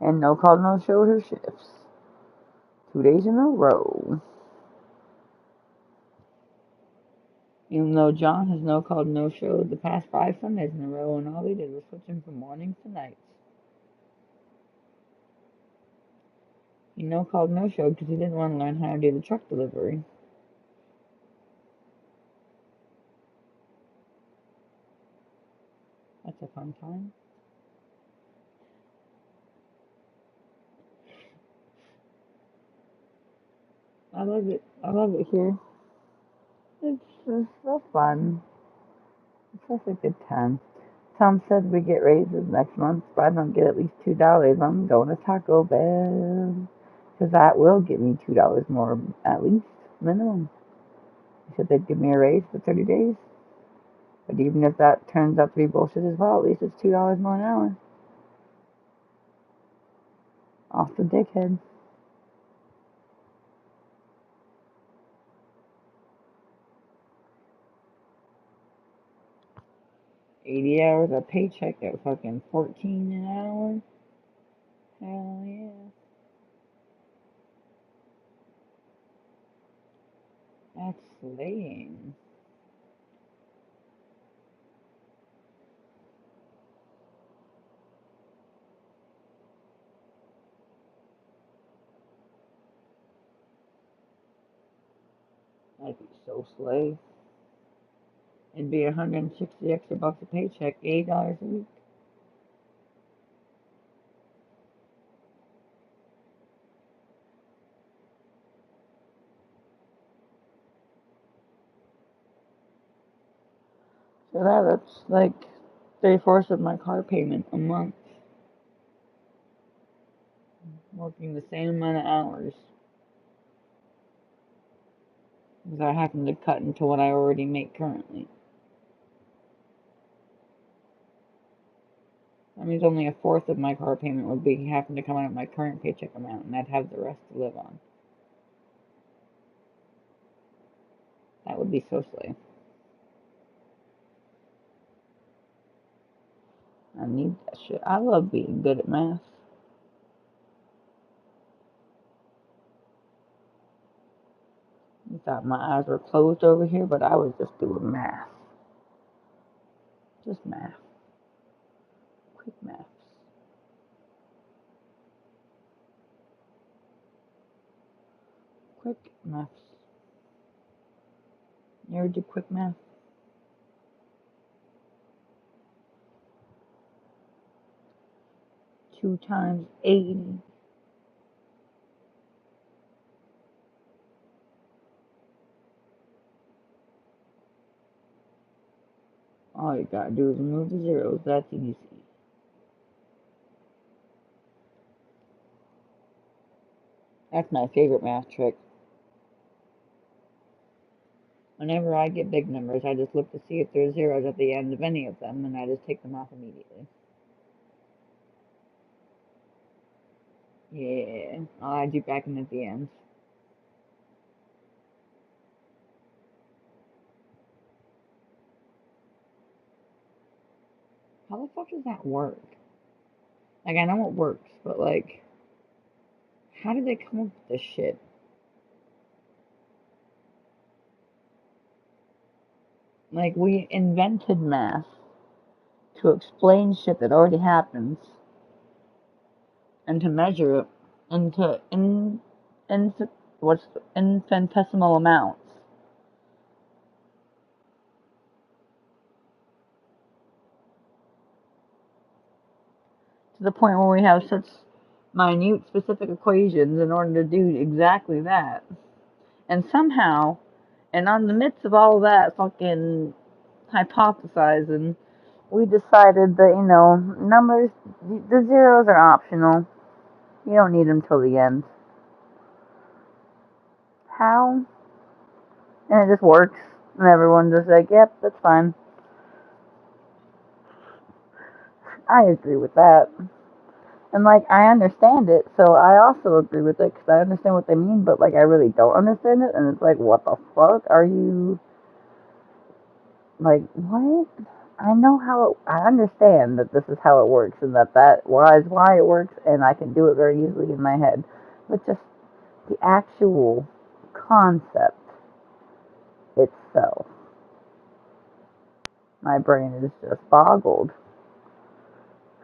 And no call, no show her shifts. 2 days in a row. Even though John has no called, no showed the past 5 Sundays in a row, and all they did was switch him from mornings to nights. He no called, no showed because he didn't want to learn how to do the truck delivery. That's a fun time. I love it. I love it here. It's just so fun. It's such a good time. Tom said we get raises next month, but I don't get at least $2. I'm going to Taco Bell. Because that will give me $2 more, at least, minimum. He said they'd give me a raise for 30 days. But even if that turns out to be bullshit as well, at least it's $2 more an hour. Off the dickhead. $80 a paycheck at fucking 14 an hour. Hell yeah. That's slaying. That'd be so slay. It'd be 160 extra bucks a paycheck, $8 a week. So that's like 3/4 of my car payment a month. Working the same amount of hours. Without having to cut into what I already make currently. That means only 1/4 of my car payment would be having to come out of my current paycheck amount, and I'd have the rest to live on. That would be so slay. I need that shit. I love being good at math. You thought my eyes were closed over here, but I was just doing math. Just math. Quick maths. Quick maths. You ever do quick math? Two times 80. All you gotta do is remove the zeros. That's easy. That's my favorite math trick. Whenever I get big numbers, I just look to see if there's zeros at the end of any of them, and I just take them off immediately. Yeah, I'll add you back in at the end. How the fuck does that work? Like, I know it works, but like, how did they come up with this shit? Like, we invented math to explain shit that already happens and to measure it into infinitesimal amounts. To the point where we have such minute specific equations in order to do exactly that. And somehow, and on the midst of all that fucking hypothesizing, we decided that, you know, numbers, the zeros are optional. You don't need them till the end. How? And it just works. And everyone's just like, yep, that's fine. I agree with that. And, like, I understand it, so I also agree with it, because I understand what they mean, but, like, I really don't understand it, and it's like, what the fuck? Are you... Like, what? I know how I understand that this is how it works, and that is why it works, and I can do it very easily in my head. But just the actual concept itself. My brain is just boggled.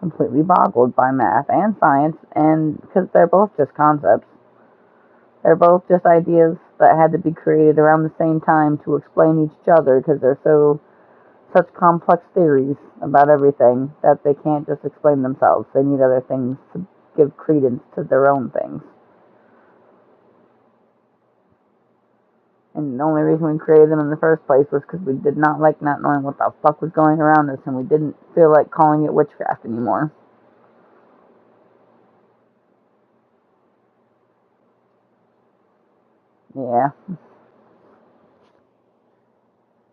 Completely boggled by math and science, and because they're both just concepts. They're both just ideas that had to be created around the same time to explain each other, because they're such complex theories about everything that they can't just explain themselves. They need other things to give credence to their own things. And the only reason we created them in the first place was because we did not like not knowing what the fuck was going around us, and we didn't feel like calling it witchcraft anymore. Yeah.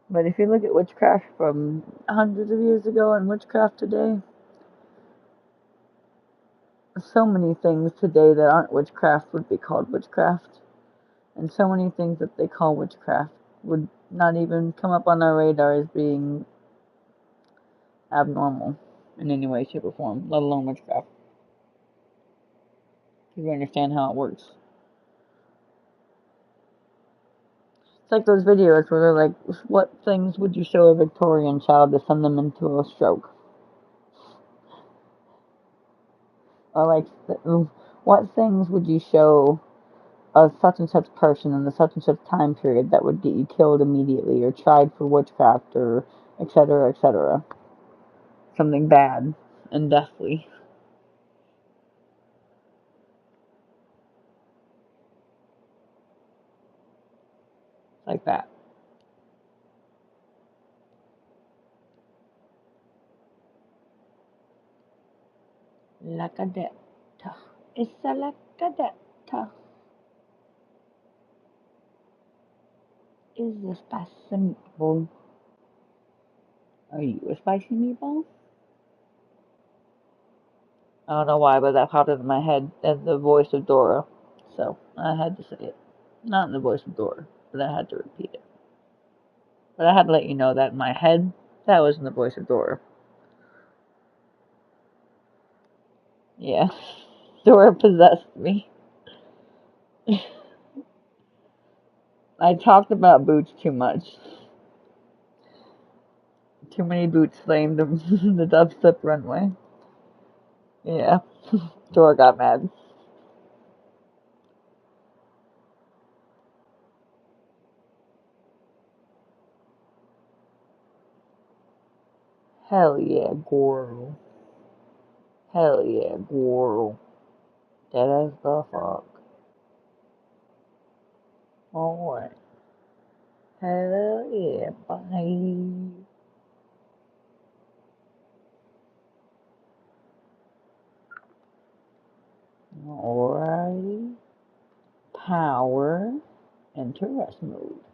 But if you look at witchcraft from hundreds of years ago and witchcraft today, so many things today that aren't witchcraft would be called witchcraft. And so many things that they call witchcraft would not even come up on our radar as being abnormal in any way, shape, or form, let alone witchcraft. If you understand how it works. It's like those videos where they're like, what things would you show a Victorian child to send them into a stroke? Or like, what things would you show a such and such person in the such and such time period that would get you killed immediately or tried for witchcraft or etc., etc. Something bad and deathly. Like that. La cadetta. It's a la cadetta. Is a spicy meatball. Are you a spicy meatball? I don't know why, but that popped into my head as the voice of Dora. So, I had to say it. Not in the voice of Dora, but I had to repeat it. But I had to let you know that in my head, that was in the voice of Dora. Yeah. Dora possessed me. I talked about boots too much. Too many boots flamed the dubstep runway. Yeah. Dora got mad. Hell yeah, girl. Hell yeah, girl. That is the fuck. Alright. Hell yeah, bye. Alrighty. Power. Enter rest mode.